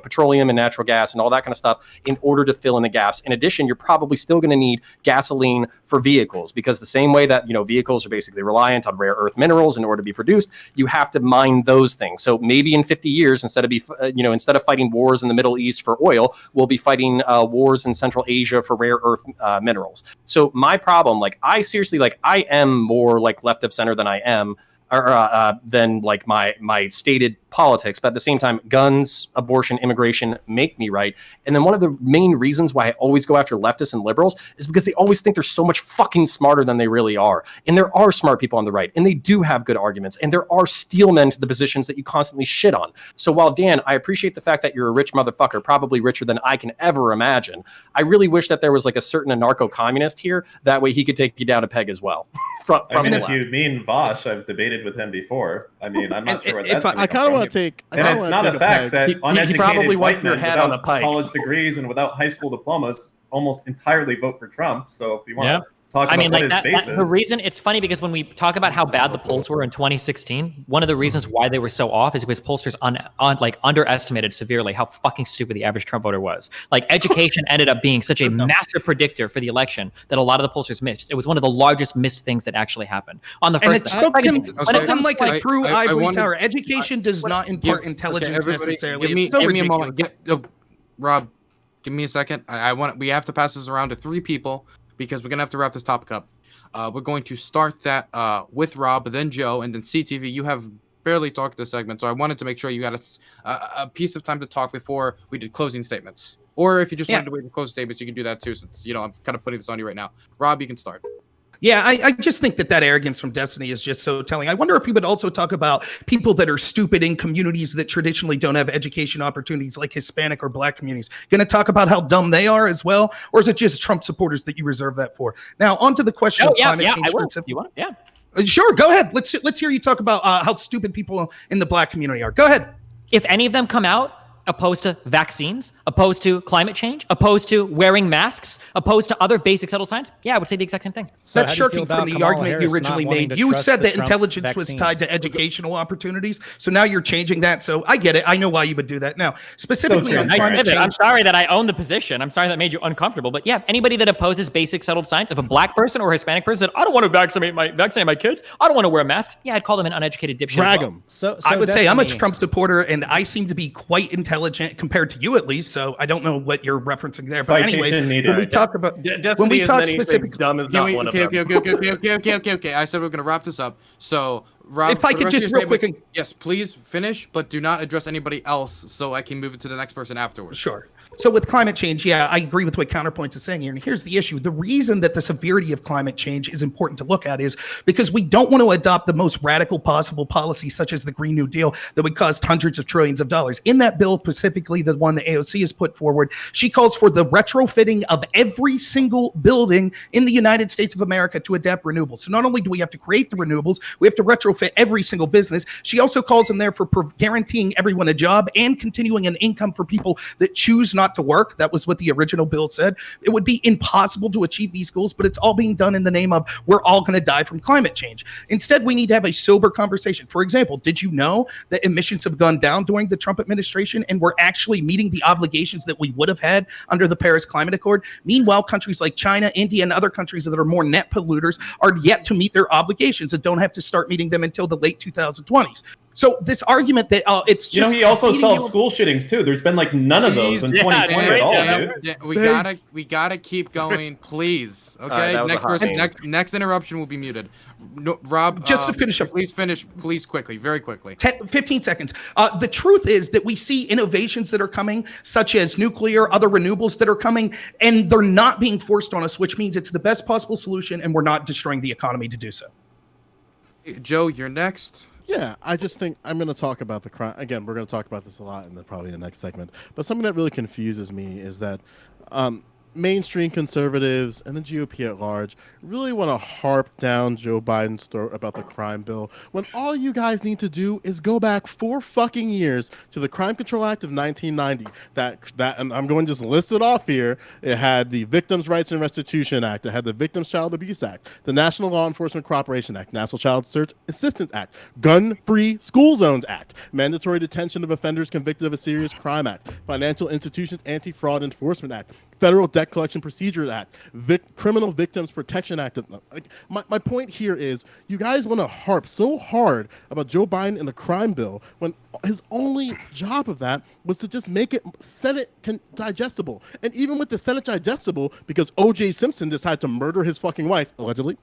petroleum and natural gas and all that kind of stuff in order to fill in the gaps. In addition, you're probably still going to need gasoline for vehicles, because the same way that vehicles are basically reliant on rare earth minerals in order to be produced, you have to mine those things. So maybe in 50 years, instead of fighting wars in the Middle East for oil, we'll be fighting wars in Central Asia for rare earth minerals. So my problem, I seriously, I am more left of center than I am than my stated politics, but at the same time, guns, abortion, immigration make me right. And then one of the main reasons why I always go after leftists and liberals is because they always think they're so much fucking smarter than they really are. And there are smart people on the right, and they do have good arguments, and there are steelmen to the positions that you constantly shit on. So while Dan, I appreciate the fact that you're a rich motherfucker, probably richer than I can ever imagine, I really wish that there was a certain anarcho-communist here. That way he could take you down a peg as well. Me and Vosh, I've debated with him before. I'm not sure what that's I kind of want to take. And it's not a fact that uneducated probably white wiped your men head on without a pike. college degrees and without high school diplomas almost entirely vote for Trump. So if you want to talk about what his base is. The reason it's funny, because when we talk about how bad the polls were in 2016, one of the reasons why they were so off is because pollsters underestimated severely how fucking stupid the average Trump voter was. Education ended up being such a massive predictor for the election that a lot of the pollsters missed. It was one of the largest missed things that actually happened. On the first, and it's spoken like a true ivory tower. Education does not impart intelligence necessarily. It's so ridiculous. Rob, give me a second. We have to pass this around to 3 people, because we're going to have to wrap this topic up. We're going to start that with Rob, then Joe, and then CTV. You have barely talked this segment, so I wanted to make sure you got a piece of time to talk before we did closing statements. Or if you just wanted to wait for closing statements, you can do that too, since, I'm kind of putting this on you right now. Rob, you can start. Yeah, I just think that arrogance from Destiny is just so telling. I wonder if we would also talk about people that are stupid in communities that traditionally don't have education opportunities, like Hispanic or Black communities. Going to talk about how dumb they are as well? Or is it just Trump supporters that you reserve that for? Now, on to the question of climate change. You want? Yeah. Sure, go ahead. Let's hear you talk about how stupid people in the Black community are. Go ahead. If any of them come out opposed to vaccines, opposed to climate change, opposed to wearing masks, opposed to other basic settled science, I would say the exact same thing. So that's shirking from the argument you originally made. You said that intelligence was tied to vaccines. Educational opportunities. So now you're changing that. So I get it. I know why you would do that. Now, specifically on climate change. I'm sorry that I own the position. I'm sorry that made you uncomfortable. But anybody that opposes basic settled science, if a Black person or a Hispanic person said, I don't want to vaccinate my kids, I don't want to wear a mask, I'd call them an uneducated dipshit. Drag them. So I would say I'm a Trump supporter, and I seem to be quite intelligent compared to you, at least. So I don't know what you're referencing there. But anyways, when we talk about specifically dumb is not one of them. Okay. I said we're going to wrap this up. So Rob, If I for the could rest of just your real quick statement, yes, please finish, but do not address anybody else so I can move it to the next person afterwards. Sure. So with climate change, yeah, I agree with what Counterpoints is saying here. And here's the issue. The reason that the severity of climate change is important to look at is because we don't want to adopt the most radical possible policy, such as the Green New Deal, that would cost hundreds of trillions of dollars. In that bill, specifically the one that AOC has put forward, she calls for the retrofitting of every single building in the United States of America to adapt renewables. So not only do we have to create the renewables, we have to retrofit every single business. She also calls in there for guaranteeing everyone a job and continuing an income for people that choose not to work. That was what the original bill said. It would be impossible to achieve these goals, but it's all being done in the name of we're all going to die from climate change. Instead, we need to have a sober conversation. For example, did you know that emissions have gone down during the Trump administration and we're actually meeting the obligations that we would have had under the Paris Climate Accord? Meanwhile, countries like China, India, and other countries that are more net polluters are yet to meet their obligations and don't have to start meeting them until the late 2020s. So this argument that it's just he also solved school shootings too. There's been like none of those in 2020 at all, dude. We gotta keep going, please. Okay, next interruption will be muted. No, Rob, just to finish up, please quickly, very quickly. 15 seconds. The truth is that we see innovations that are coming, such as nuclear, other renewables that are coming, and they're not being forced on us, which means it's the best possible solution, and we're not destroying the economy to do so. Joe, you're next. Yeah, I just think I'm going to talk about the crime. Again, we're going to talk about this a lot in probably the next segment. But something that really confuses me is that mainstream conservatives and the GOP at large really want to harp down Joe Biden's throat about the crime bill when all you guys need to do is go back 4 fucking years to the Crime Control Act of 1990. That and I'm going to just list it off here. It had the Victims' Rights and Restitution Act. It had the Victims' Child Abuse Act, the National Law Enforcement Cooperation Act, National Child Search Assistance Act, Gun-Free School Zones Act, Mandatory Detention of Offenders Convicted of a Serious Crime Act, Financial Institutions Anti-Fraud Enforcement Act, Federal Debt Collection Procedure Act, Criminal Victims Protection Act. My point here is you guys want to harp so hard about Joe Biden and the crime bill when his only job of that was to just make it Senate digestible. And even with the Senate digestible, because O.J. Simpson decided to murder his fucking wife, allegedly,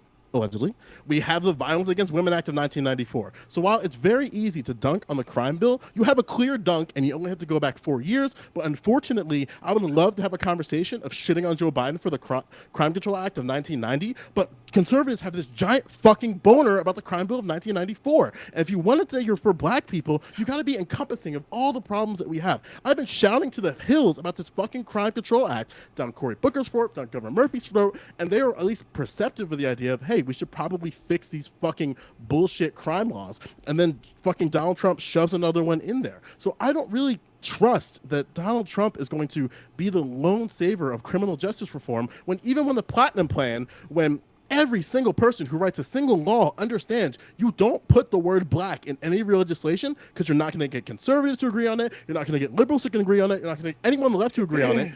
we have the Violence Against Women Act of 1994. So while it's very easy to dunk on the crime bill, you have a clear dunk and you only have to go back 4 years. But unfortunately, I would love to have a conversation of shitting on Joe Biden for the Crime Control Act of 1990. But conservatives have this giant fucking boner about the crime bill of 1994. And if you want to say you're for black people, you got to be encompassing of all the problems that we have. I've been shouting to the hills about this fucking Crime Control Act down Cory Booker's throat, down Governor Murphy's throat, and they are at least perceptive of the idea of, hey, we should probably fix these fucking bullshit crime laws. And then fucking Donald Trump shoves another one in there. So I don't really trust that Donald Trump is going to be the lone saver of criminal justice reform when even when the Platinum Plan, when every single person who writes a single law understands you don't put the word black in any legislation because you're not going to get conservatives to agree on it. You're not going to get liberals to agree on it. You're not going to get anyone on the left to agree on it.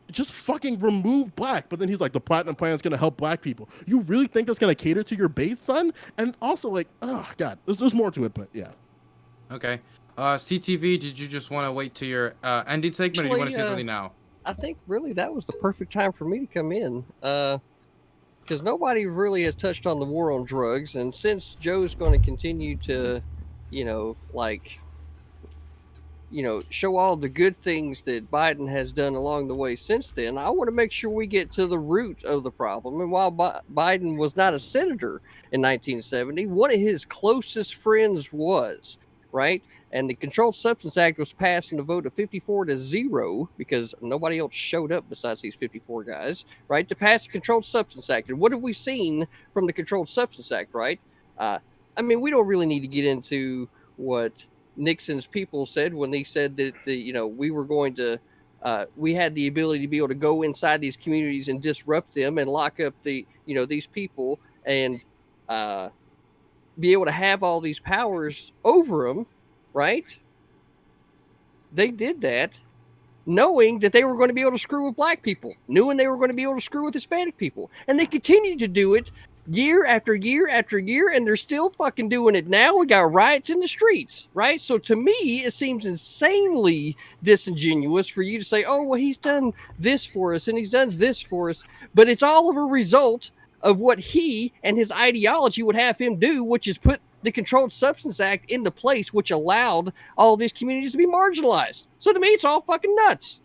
Just fucking remove black. But then he's like, the Platinum Plan is going to help black people. You really think that's going to cater to your base, son? And also, like, oh, God, there's more to it, but yeah. Okay. CTV, did you just want to wait to your ending segment, or do you want to say something now? I think really that was the perfect time for me to come in. Because nobody really has touched on the war on drugs. And since Joe's going to continue to, show all the good things that Biden has done along the way since then, I want to make sure we get to the root of the problem. And while Biden was not a senator in 1970, one of his closest friends was, right? And the Controlled Substance Act was passed in a vote of 54-0 because nobody else showed up besides these 54 guys, right, to pass the Controlled Substance Act. And what have we seen from the Controlled Substance Act, right? We don't really need to get into what Nixon's people said when they said that we were going to we had the ability to be able to go inside these communities and disrupt them and lock up these people and be able to have all these powers over them, right? They did that knowing that they were going to be able to screw with black people, knowing they were going to be able to screw with Hispanic people, and they continued to do it year after year after year, and they're still fucking doing it now. We got riots in the streets, right? So to me, it seems insanely disingenuous for you to say, oh, well, he's done this for us and he's done this for us, but it's all of a result of what he and his ideology would have him do, which is put the Controlled Substance Act into place, which allowed all of these communities to be marginalized. So to me, it's all fucking nuts.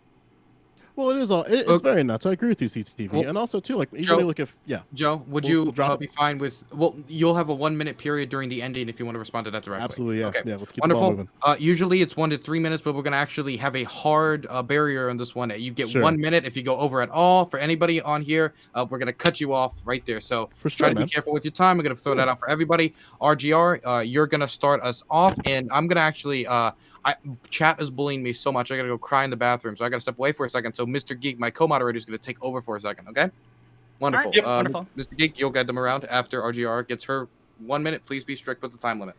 Well, it is all. It's very nuts. I agree with you, CTV, Well, and also too, like even Joe, when you look at Joe, would We'll you drop it. be fine with? Well, you'll have a 1 minute period during the ending if you want to respond to that directly. Absolutely, yeah. Okay. Yeah, let's keep the ball Wonderful. moving. Usually it's 1 to 3 minutes, but we're gonna actually have a hard barrier on this one. You get Sure. 1 minute if you go over at all. For anybody on here, we're gonna cut you off right there. So For try sure, to man. be careful with your time. We're gonna throw that out for everybody. RGR, you're gonna start us off, and I'm gonna actually chat is bullying me so much. I gotta go cry in the bathroom, so I gotta step away for a second. So Mr. Geek, my co-moderator, is gonna take over for a second. Okay. Wonderful. Yep, wonderful. Mr. Geek, you'll guide them around after RGR gets her 1 minute. Please be strict with the time limit.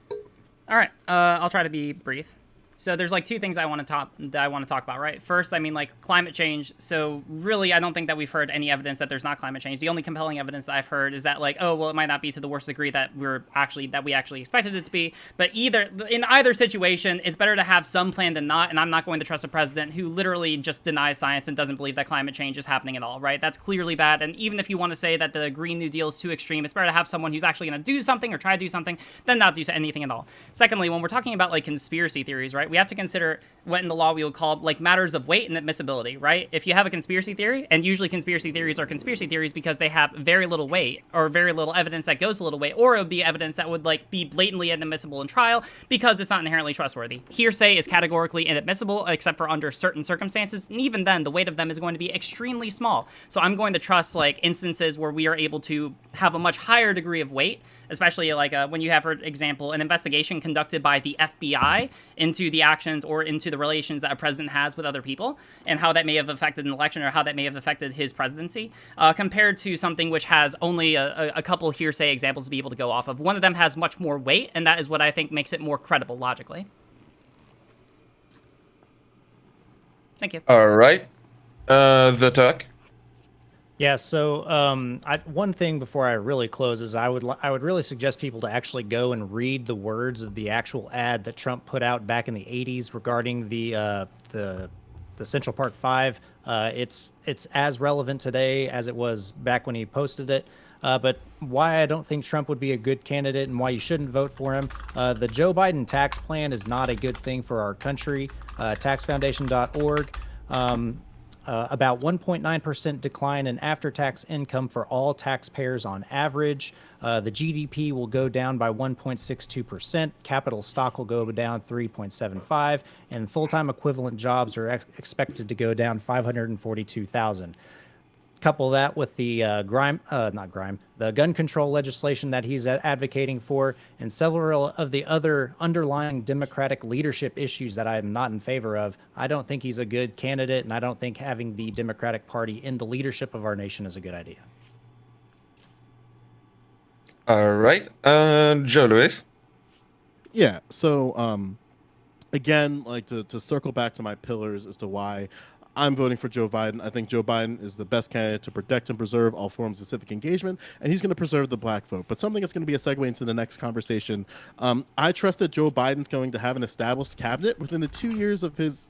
All right, I'll try to be brief. So there's like two things I want to talk about, right? First, I mean like climate change. So really, I don't think that we've heard any evidence that there's not climate change. The only compelling evidence I've heard is that like, oh well, it might not be to the worst degree that we actually expected it to be. But in either situation, it's better to have some plan than not. And I'm not going to trust a president who literally just denies science and doesn't believe that climate change is happening at all, right? That's clearly bad. And even if you want to say that the Green New Deal is too extreme, it's better to have someone who's actually going to do something or try to do something than not do anything at all. Secondly, when we're talking about like conspiracy theories, right? We have to consider what in the law we would call like matters of weight and admissibility, right? If you have a conspiracy theory, and usually conspiracy theories are conspiracy theories because they have very little weight or very little evidence that goes a little weight, or it would be evidence that would like be blatantly inadmissible in trial because it's not inherently trustworthy. Hearsay is categorically inadmissible except for under certain circumstances, and even then the weight of them is going to be extremely small. So I'm going to trust like instances where we are able to have a much higher degree of weight, especially like when you have, for example, an investigation conducted by the FBI into the actions or into the relations that a president has with other people and how that may have affected an election or how that may have affected his presidency, compared to something which has only a couple hearsay examples to be able to go off of. One of them has much more weight, and that is what I think makes it more credible logically. Thank you. All right. The Tuck. Yeah, so one thing before I really close is I would really suggest people to actually go and read the words of the actual ad that Trump put out back in the 80s regarding the Central Park 5. It's as relevant today as it was back when he posted it. But why I don't think Trump would be a good candidate and why you shouldn't vote for him. The Joe Biden tax plan is not a good thing for our country. Taxfoundation.org. About 1.9% decline in after-tax income for all taxpayers on average. The GDP will go down by 1.62%. Capital stock will go down 3.75%, and full-time equivalent jobs are expected to go down 542,000. Couple that with the the gun control legislation that he's advocating for, and several of the other underlying Democratic leadership issues that I'm not in favor of. I don't think he's a good candidate, and I don't think having the Democratic Party in the leadership of our nation is a good idea. All right. Joe Luis. Yeah. So, again, like to circle back to my pillars as to why I'm voting for Joe Biden. I think Joe Biden is the best candidate to protect and preserve all forms of civic engagement, and he's going to preserve the black vote. But something that's going to be a segue into the next conversation. I trust that Joe Biden's going to have an established cabinet within the 2 years of his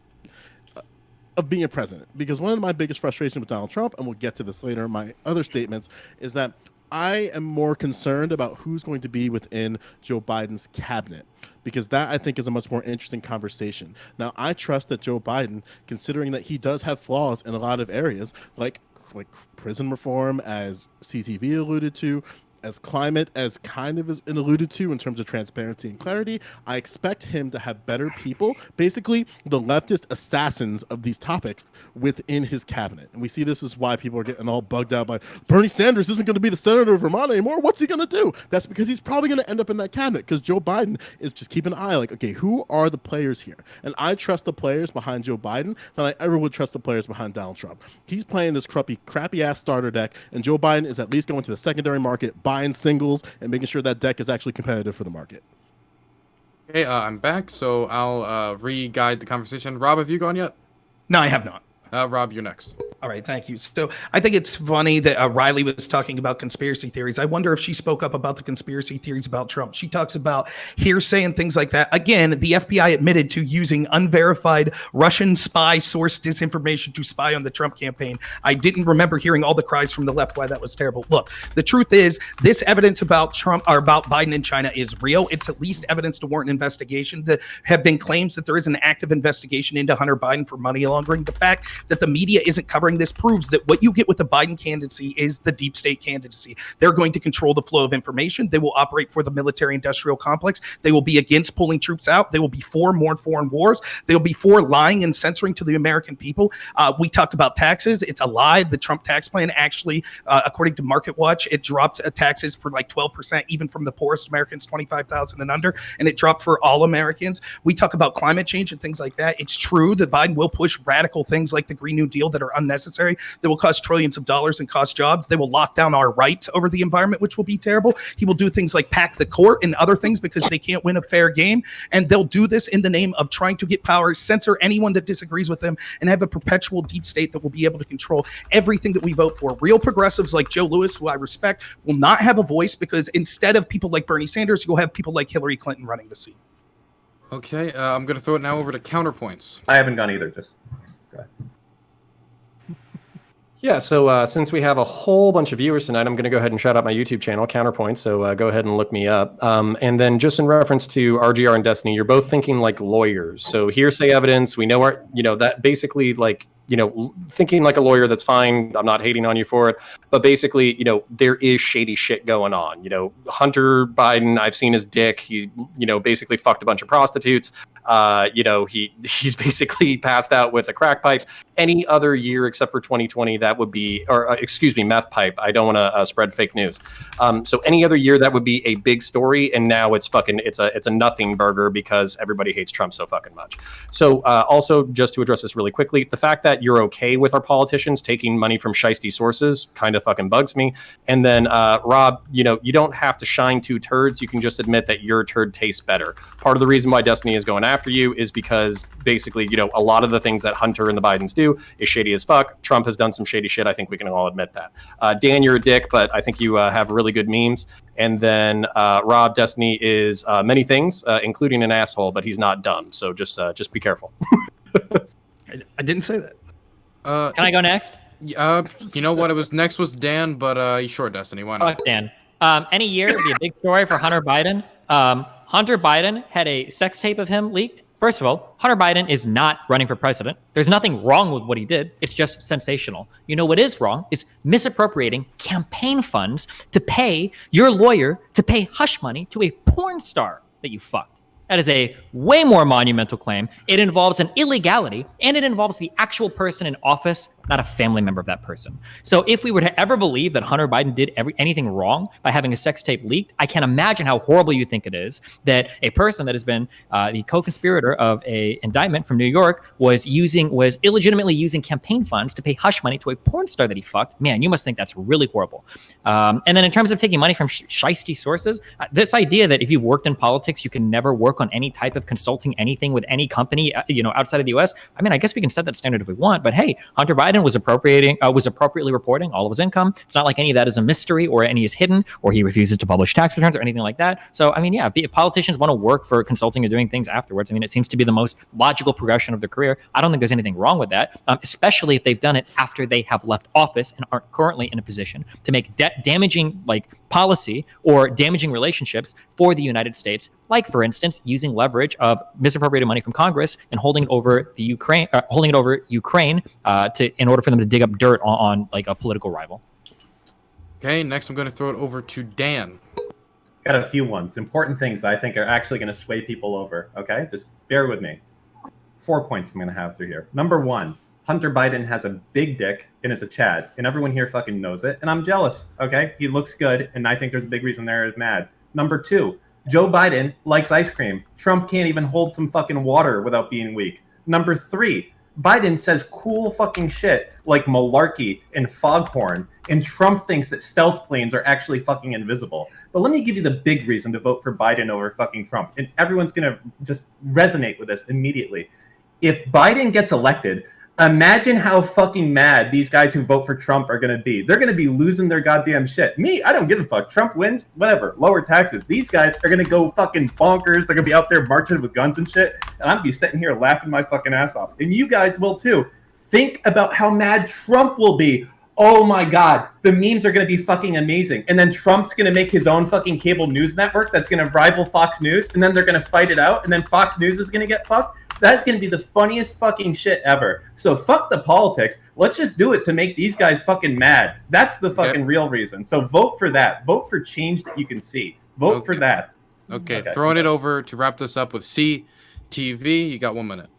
of being a president. Because one of my biggest frustrations with Donald Trump, and we'll get to this later in my other statements, is that I am more concerned about who's going to be within Joe Biden's cabinet, because that, I think, is a much more interesting conversation. Now, I trust that Joe Biden, considering that he does have flaws in a lot of areas, like prison reform, as CTV alluded to, as climate, as kind of is alluded to in terms of transparency and clarity, I expect him to have better people, basically the leftist assassins of these topics within his cabinet. And we see this is why people are getting all bugged out by Bernie Sanders isn't going to be the senator of Vermont anymore. What's he going to do? That's because he's probably going to end up in that cabinet, because Joe Biden is just keeping an eye like, okay, who are the players here? And I trust the players behind Joe Biden than I ever would trust the players behind Donald Trump. He's playing this crappy ass starter deck, and Joe Biden is at least going to the secondary market, buying singles and making sure that deck is actually competitive for the market. Okay, I'm back, so I'll re-guide the conversation. Rob, have you gone yet? No, I have not. Rob, you're next. All right, thank you. So I think it's funny that Riley was talking about conspiracy theories. I wonder if she spoke up about the conspiracy theories about Trump. She talks about hearsay and things like that. Again, the FBI admitted to using unverified Russian spy source disinformation to spy on the Trump campaign. I didn't remember hearing all the cries from the left why that was terrible. Look, the truth is this evidence about Trump or about Biden in China is real. It's at least evidence to warrant an investigation. There have been claims that there is an active investigation into Hunter Biden for money laundering. The fact that the media isn't covering this proves that what you get with the Biden candidacy is the deep state candidacy. They're going to control the flow of information. They will operate for the military industrial complex. They will be against pulling troops out. They will be for more foreign wars. They will be for lying and censoring to the American people. We talked about taxes. It's a lie. The Trump tax plan actually, according to Market Watch, it dropped taxes for like 12%, even from the poorest Americans, 25,000 and under, and it dropped for all Americans. We talk about climate change and things like that. It's true that Biden will push radical things like the Green New Deal that are unnecessary, that will cost trillions of dollars and cost jobs. They will lock down our rights over the environment, which will be terrible. He will do things like pack the court and other things because they can't win a fair game. And they'll do this in the name of trying to get power, censor anyone that disagrees with them, and have a perpetual deep state that will be able to control everything that we vote for. Real progressives like Joe Lewis, who I respect, will not have a voice because instead of people like Bernie Sanders, you'll have people like Hillary Clinton running the seat. Okay, I'm going to throw it now over to counterpoints. I haven't gone either. Just go ahead. Yeah, so since we have a whole bunch of viewers tonight, I'm going to go ahead and shout out my YouTube channel, Counterpoint. So go ahead and look me up. And then just in reference to RGR and Destiny, you're both thinking like lawyers. So hearsay evidence, we know that basically like, thinking like a lawyer, that's fine. I'm not hating on you for it. But basically, there is shady shit going on. Hunter Biden, I've seen his dick. He, basically fucked a bunch of prostitutes. He's basically passed out with a crack pipe. Any other year except for 2020, that would be, meth pipe. I don't want to spread fake news. So any other year, that would be a big story. And now it's a nothing burger because everybody hates Trump so fucking much. So also, just to address this really quickly, the fact that you're okay with our politicians taking money from shiesty sources kind of fucking bugs me. And then Rob, you don't have to shine two turds. You can just admit that your turd tastes better. Part of the reason why Destiny is going after you is because basically, a lot of the things that Hunter and the Bidens do is shady as fuck. Trump has done some shady shit. I think we can all admit that. Dan, you're a dick, but I think you have really good memes. And then Rob, Destiny is many things, including an asshole, but he's not dumb. So just be careful. I didn't say that. Can I go next? You know what? It was next was Dan, but sure, Destiny. Why not? Fuck Dan. Any year it'd be a big story for Hunter Biden. Hunter Biden had a sex tape of him leaked. First of all, Hunter Biden is not running for president. There's nothing wrong with what he did. It's just sensational. What is wrong is misappropriating campaign funds to pay your lawyer to pay hush money to a porn star that you fucked. That is a way more monumental claim. It involves an illegality, and it involves the actual person in office, not a family member of that person. So if we were to ever believe that Hunter Biden did anything wrong by having a sex tape leaked, I can't imagine how horrible you think it is that a person that has been the co-conspirator of a indictment from New York was illegitimately using campaign funds to pay hush money to a porn star that he fucked. Man, you must think that's really horrible. And then in terms of taking money from shiesty sources, this idea that if you've worked in politics, you can never work on any type of consulting anything with any company, outside of the U.S. I mean, I guess we can set that standard if we want, but hey, Hunter Biden was appropriately reporting all of his income. It's not like any of that is a mystery or any is hidden or he refuses to publish tax returns or anything like that. So, I mean, yeah, if politicians want to work for consulting or doing things afterwards, I mean, it seems to be the most logical progression of their career. I don't think there's anything wrong with that, especially if they've done it after they have left office and aren't currently in a position to make damaging policy or damaging relationships for the United States, like, for instance, using leverage of misappropriated money from Congress and holding it over Ukraine in order for them to dig up dirt on a political rival. Okay, next I'm going to throw it over to Dan. Got a few ones. Important things that I think are actually going to sway people over. Okay, just bear with me. 4 points I'm going to have through here. Number one, Hunter Biden has a big dick and is a Chad, and everyone here fucking knows it, and I'm jealous. Okay, he looks good, and I think there's a big reason they're mad. Number two, Joe Biden likes ice cream. Trump can't even hold some fucking water without being weak. Number three, Biden says cool fucking shit like malarkey and foghorn, and Trump thinks that stealth planes are actually fucking invisible. But let me give you the big reason to vote for Biden over fucking Trump, and everyone's gonna just resonate with this immediately. If Biden gets elected, Imagine how fucking mad these guys who vote for Trump are going to be. They're going to be losing their goddamn shit. Me, I don't give a fuck. Trump wins, whatever. Lower taxes. These guys are going to go fucking bonkers. They're going to be out there marching with guns and shit. And I'm going to be sitting here laughing my fucking ass off. And you guys will too. Think about how mad Trump will be. Oh my God, the memes are going to be fucking amazing. And then Trump's going to make his own fucking cable news network that's going to rival Fox News. And then they're going to fight it out. And then Fox News is going to get fucked. That's going to be the funniest fucking shit ever. So fuck the politics. Let's just do it to make these guys fucking mad. That's the fucking real reason. So vote for that. Vote for change that you can see. Vote for that. Okay, throwing it over to wrap this up with CTV. You got 1 minute.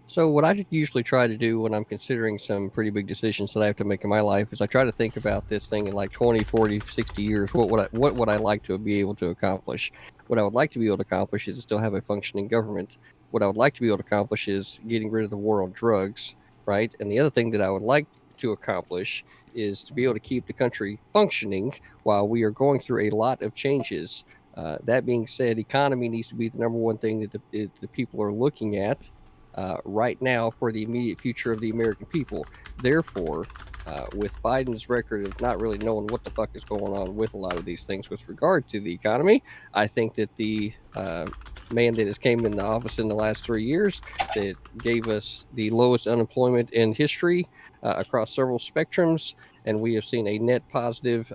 So what I usually try to do when I'm considering some pretty big decisions that I have to make in my life is I try to think about this thing in like 20, 40, 60 years. What would I like to be able to accomplish? What I would like to be able to accomplish is to still have a functioning government. What I would like to be able to accomplish is getting rid of the war on drugs, right? And the other thing that I would like to accomplish is to be able to keep the country functioning while we are going through a lot of changes. That being said, economy needs to be the number one thing that the people are looking at right now for the immediate future of the American people. Therefore, with Biden's record of not really knowing what the fuck is going on with a lot of these things with regard to the economy, I think that the man that has came into office in the last 3 years that gave us the lowest unemployment in history across several spectrums, and we have seen a net positive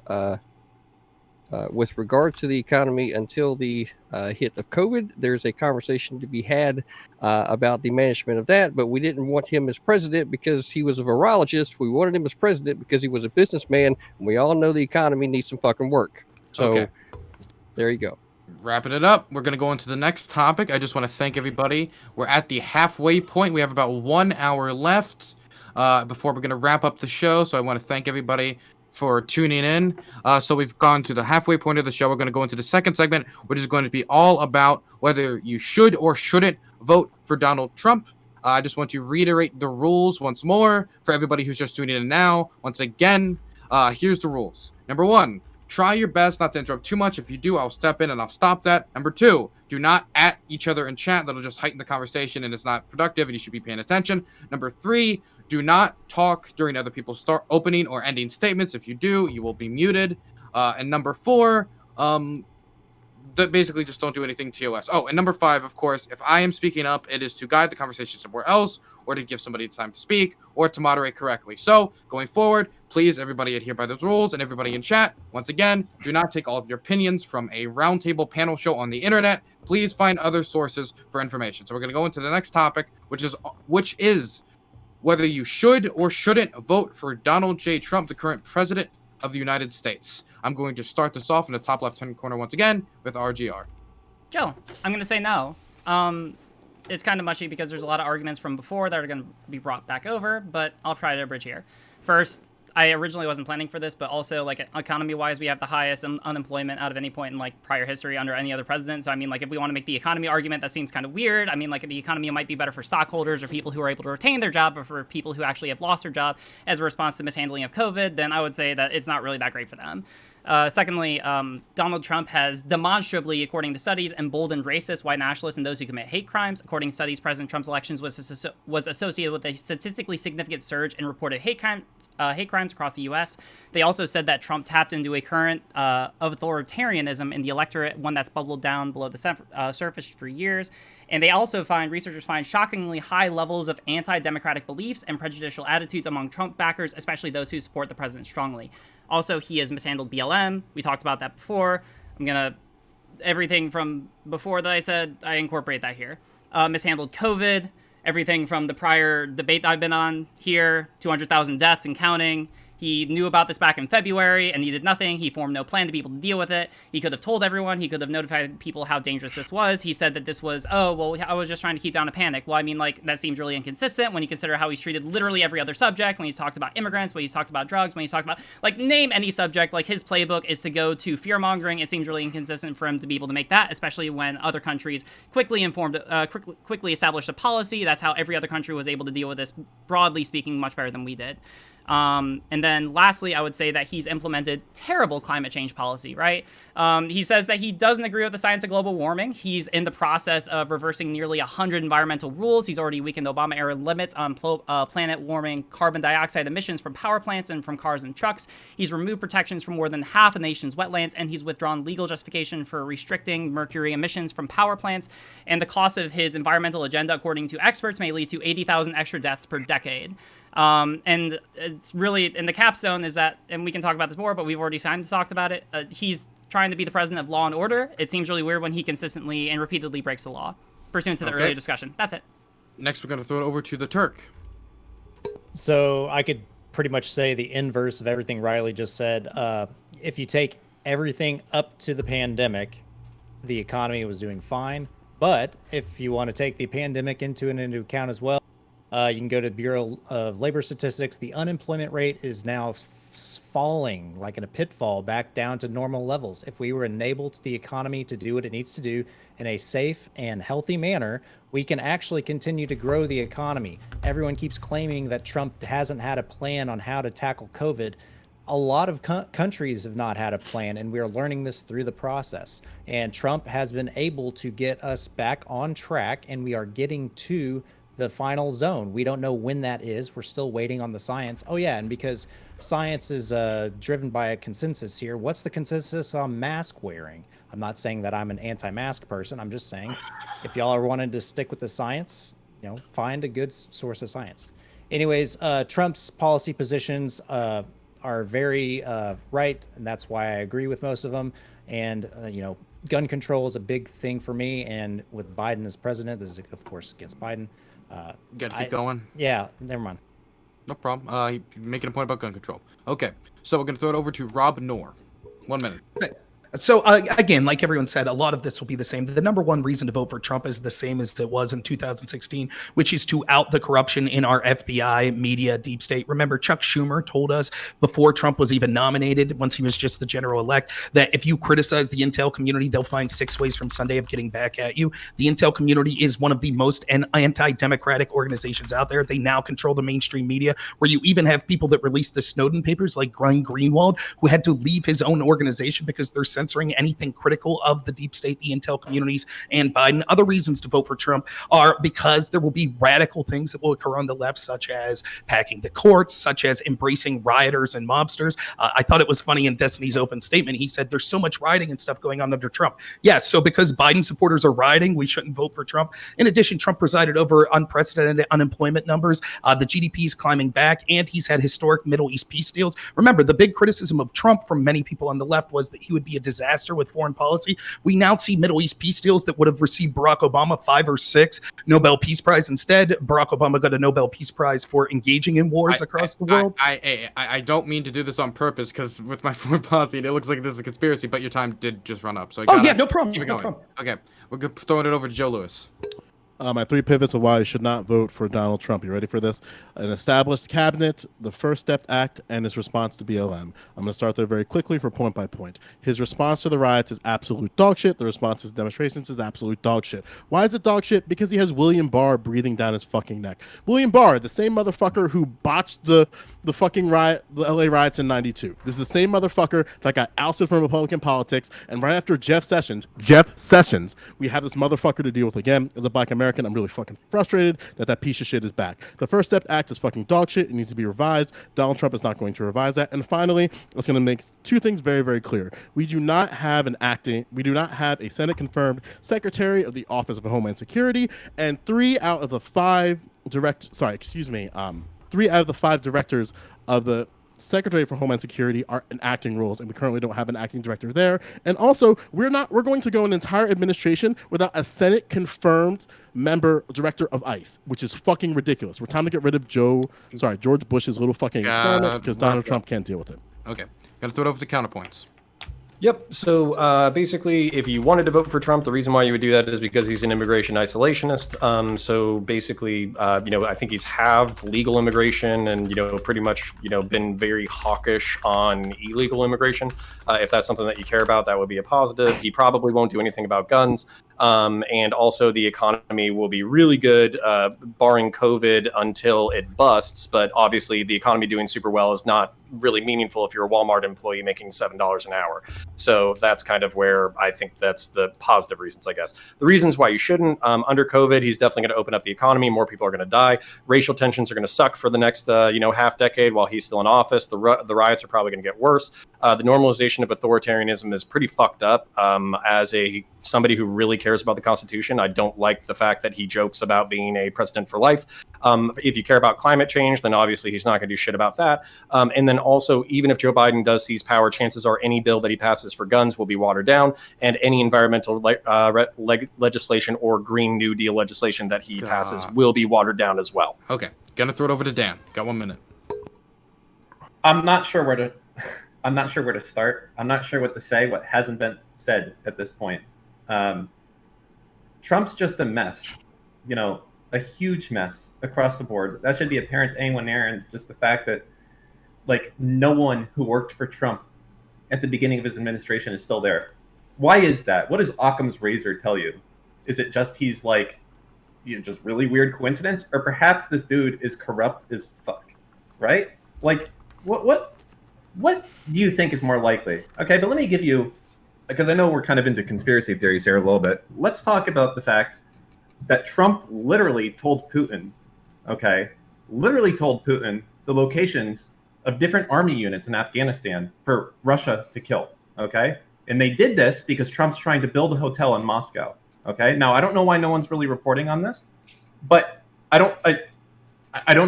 with regard to the economy until the hit of COVID. There's a conversation to be had about the management of that, but we didn't want him as president because he was a virologist. We wanted him as president because he was a businessman, and we all know the economy needs some fucking work. So there you go. Wrapping it up, we're going to go into the next topic. I just want to thank everybody. We're at the halfway point. We have about 1 hour left before we're going to wrap up the show, so I want to thank everybody for tuning in. So we've gone to the halfway point of the show. We're going to go into the second segment, which is going to be all about whether you should or shouldn't vote for Donald Trump. I just want to reiterate the rules once more for everybody who's just tuning in now. Once again, here's the rules. Number 1, try your best not to interrupt too much. If you do, I'll step in and I'll stop that. Number 2, do not at each other in chat. That'll just heighten the conversation and it's not productive and you should be paying attention. Number 3, do not talk during other people's start opening or ending statements. If you do, you will be muted. And number 4, basically just don't do anything TOS. Oh, and number 5, of course, if I am speaking up, it is to guide the conversation somewhere else, or to give somebody time to speak, or to moderate correctly. So, going forward, please, everybody adhere by those rules, and everybody in chat, once again, do not take all of your opinions from a roundtable panel show on the internet. Please find other sources for information. So we're going to go into the next topic, which is whether you should or shouldn't vote for Donald J. Trump, the current president of the United States. I'm going to start this off in the top left-hand corner once again with RGR. Joe, I'm going to say no. It's kind of mushy because there's a lot of arguments from before that are going to be brought back over, but I'll try to bridge here. First, I originally wasn't planning for this, but also, like, economy-wise, we have the highest unemployment out of any point in, like, prior history under any other president. So, I mean, like, if we want to make the economy argument, that seems kind of weird. I mean, like, the economy might be better for stockholders or people who are able to retain their job, or for people who actually have lost their job as a response to mishandling of COVID, then I would say that it's not really that great for them. Secondly, Donald Trump has demonstrably, according to studies, emboldened racists, white nationalists, and those who commit hate crimes. According to studies, President Trump's elections was associated with a statistically significant surge in reported hate crimes across the U.S. They also said that Trump tapped into a current authoritarianism in the electorate, one that's bubbled down below the surface for years. And they also researchers find shockingly high levels of anti-democratic beliefs and prejudicial attitudes among Trump backers, especially those who support the president strongly. Also, he has mishandled BLM. We talked about that before. Everything from before that I said, I incorporate that here. Mishandled COVID, everything from the prior debate I've been on here, 200,000 deaths and counting. He knew about this back in February, and he did nothing. He formed no plan to be able to deal with it. He could have told everyone. He could have notified people how dangerous this was. He said that this was, I was just trying to keep down a panic. Well, I mean, like, that seems really inconsistent when you consider how he's treated literally every other subject, when he's talked about immigrants, when he's talked about drugs, when he's talked about, like, name any subject. Like, his playbook is to go to fear-mongering. It seems really inconsistent for him to be able to make that, especially when other countries quickly established a policy. That's how every other country was able to deal with this, broadly speaking, much better than we did. And then lastly, I would say that he's implemented terrible climate change policy, right? He says that he doesn't agree with the science of global warming. He's in the process of reversing nearly 100 environmental rules. He's already weakened Obama-era limits on planet-warming carbon dioxide emissions from power plants and from cars and trucks. He's removed protections from more than half a nation's wetlands, and he's withdrawn legal justification for restricting mercury emissions from power plants. And the cost of his environmental agenda, according to experts, may lead to 80,000 extra deaths per decade. And it's really, in the capstone is that, and we can talk about this more, but we've already kind of talked about it, he's trying to be the president of law and order. It seems really weird when he consistently and repeatedly breaks the law, pursuant to the earlier discussion. That's it. Next, we're going to throw it over to the Turk. So I could pretty much say the inverse of everything Riley just said. If you take everything up to the pandemic, the economy was doing fine. But if you want to take the pandemic into account as well, you can go to the Bureau of Labor Statistics. The unemployment rate is now falling like in a pitfall back down to normal levels. If we were enabled the economy to do what it needs to do in a safe and healthy manner, we can actually continue to grow the economy. Everyone keeps claiming that Trump hasn't had a plan on how to tackle COVID. A lot of countries have not had a plan, and we are learning this through the process. And Trump has been able to get us back on track, and we are getting to the final zone. We don't know when that is. We're still waiting on the science. Oh yeah, and because science is driven by a consensus here, what's the consensus on mask wearing? I'm not saying that I'm an anti-mask person. I'm just saying if y'all are wanting to stick with the science, find a good source of science. Anyways, Trump's policy positions are very right, and that's why I agree with most of them. And gun control is a big thing for me, and with Biden as president, this is of course against Biden. Gotta keep going. Yeah, never mind. No problem. You're making a point about gun control. Okay, so we're gonna throw it over to Rob Noor. 1 minute. So again, like everyone said, a lot of this will be the same. The number one reason to vote for Trump is the same as it was in 2016, which is to out the corruption in our FBI, media, deep state. Remember, Chuck Schumer told us before Trump was even nominated, once he was just the general elect, that if you criticize the intel community, they'll find 6 ways from Sunday of getting back at you. The intel community is one of the most anti-democratic organizations out there. They now control the mainstream media, where you even have people that released the Snowden papers, like Glenn Greenwald, who had to leave his own organization because they're censoring anything critical of the deep state, the intel communities, and Biden. Other reasons to vote for Trump are because there will be radical things that will occur on the left, such as packing the courts, such as embracing rioters and mobsters. I thought it was funny in Destiny's open statement. He said there's so much rioting and stuff going on under Trump. Yeah, so because Biden supporters are rioting, we shouldn't vote for Trump. In addition, Trump presided over unprecedented unemployment numbers. The GDP is climbing back, and he's had historic Middle East peace deals. Remember, the big criticism of Trump from many people on the left was that he would be a disaster with foreign policy. We now see Middle East peace deals that would have received Barack Obama 5 or 6 Nobel Peace Prize. Instead, Barack Obama got a Nobel Peace Prize for engaging in wars across the world. I don't mean to do this on purpose, because with my foreign policy, it looks like this is a conspiracy, but your time did just run up. So no problem. Keep it going. No problem. Okay, we're throwing it over to Joe Lewis. My 3 pivots of why you should not vote for Donald Trump. You ready for this? An established cabinet, the First Step Act, and his response to BLM. I'm going to start there very quickly for point by point. His response to the riots is absolute dog shit. The response to his demonstrations is absolute dog shit. Why is it dog shit? Because he has William Barr breathing down his fucking neck. William Barr, the same motherfucker who botched the fucking riot, the LA riots in '92. This is the same motherfucker that got ousted from Republican politics. And right after Jeff Sessions, we have this motherfucker to deal with again. As a black American, I'm really fucking frustrated that piece of shit is back. The First Step Act is fucking dog shit. It needs to be revised. Donald Trump is not going to revise that. And finally, it's going to make 2 things very, very clear. We do not have a Senate confirmed Secretary of the Office of Homeland Security, and 3 out of the 5 directors of the Secretary for Homeland Security are enacting roles, and we currently don't have an acting director there. And also, we're going to go an entire administration without a Senate confirmed director of ICE, which is fucking ridiculous. We're time to get rid of George Bush's little fucking experiment, because Donald Trump can't deal with it. Okay, gotta throw it over to counterpoints. Yep. So basically, if you wanted to vote for Trump, the reason why you would do that is because he's an immigration isolationist. So basically, I think he's halved legal immigration and, pretty much, been very hawkish on illegal immigration. If that's something that you care about, that would be a positive. He probably won't do anything about guns. And also the economy will be really good, barring COVID, until it busts. But obviously the economy doing super well is not really meaningful if you're a Walmart employee making $7 an hour. So that's kind of where I think that's the positive reasons, I guess. The reasons why you shouldn't, under COVID, he's definitely going to open up the economy. More people are going to die. Racial tensions are going to suck for the next, half decade while he's still in office. The riots are probably going to get worse. The normalization of authoritarianism is pretty fucked up. As somebody who really cares about the Constitution, I don't like the fact that he jokes about being a president for life. If you care about climate change, then obviously he's not going to do shit about that. And then also, even if Joe Biden does seize power, chances are any bill that he passes for guns will be watered down, and any environmental legislation or Green New Deal legislation that he passes will be watered down as well. Okay, gonna throw it over to Dan. Got 1 minute. I'm not sure where to start. I'm not sure what to say, what hasn't been said at this point. Trump's just a mess, a huge mess across the board. That should be apparent to anyone there. And just the fact that, no one who worked for Trump at the beginning of his administration is still there. Why is that? What does Occam's razor tell you? Is it just he's just really weird coincidence? Or perhaps this dude is corrupt as fuck, right? What do you think is more likely? Okay, but let me give you, because I know we're kind of into conspiracy theories here a little bit. Let's talk about the fact that Trump literally told Putin the locations of different army units in Afghanistan for Russia to kill, okay? And they did this because Trump's trying to build a hotel in Moscow, okay? Now, I don't know why no one's really reporting on this, but I don't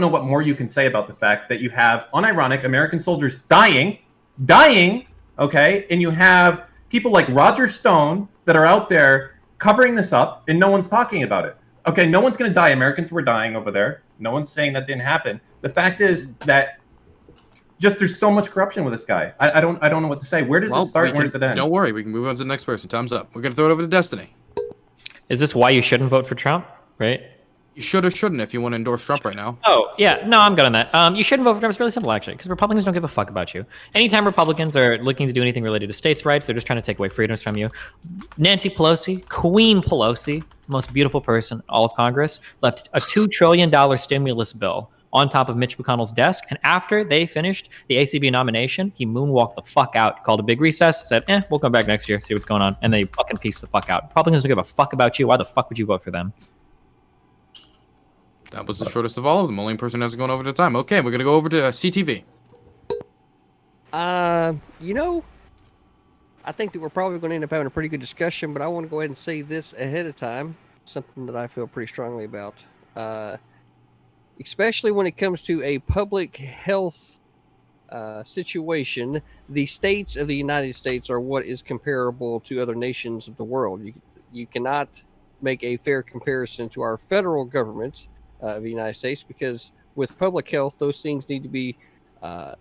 know what more you can say about the fact that you have unironic American soldiers dying, okay? And you have people like Roger Stone that are out there covering this up, and no one's talking about it. Okay, no one's going to die. Americans were dying over there. No one's saying that didn't happen. The fact is that just there's so much corruption with this guy. I don't know what to say. Where does it start? Where does it end? Don't worry, we can move on to the next person. Time's up. We're going to throw it over to Destiny. Is this why you shouldn't vote for Trump? Right? You should or shouldn't if you want to endorse Trump right now. Oh, yeah. No, I'm good on that. You shouldn't vote for Trump. It's really simple, actually, because Republicans don't give a fuck about you. Anytime Republicans are looking to do anything related to states' rights, they're just trying to take away freedoms from you. Nancy Pelosi, Queen Pelosi, most beautiful person in all of Congress, left a $2 trillion stimulus bill on top of Mitch McConnell's desk. And after they finished the ACB nomination, he moonwalked the fuck out, called a big recess, said, we'll come back next year, see what's going on. And they fucking pieced the fuck out. Republicans don't give a fuck about you. Why the fuck would you vote for them? That was the shortest of all of them. Only person hasn't gone over the time. Okay, we're going to go over to CTV. I think that we're probably going to end up having a pretty good discussion, but I want to go ahead and say this ahead of time, something that I feel pretty strongly about. Especially when it comes to a public health situation, the states of the United States are what is comparable to other nations of the world. You cannot make a fair comparison to our federal government of the United States, because with public health, those things need to be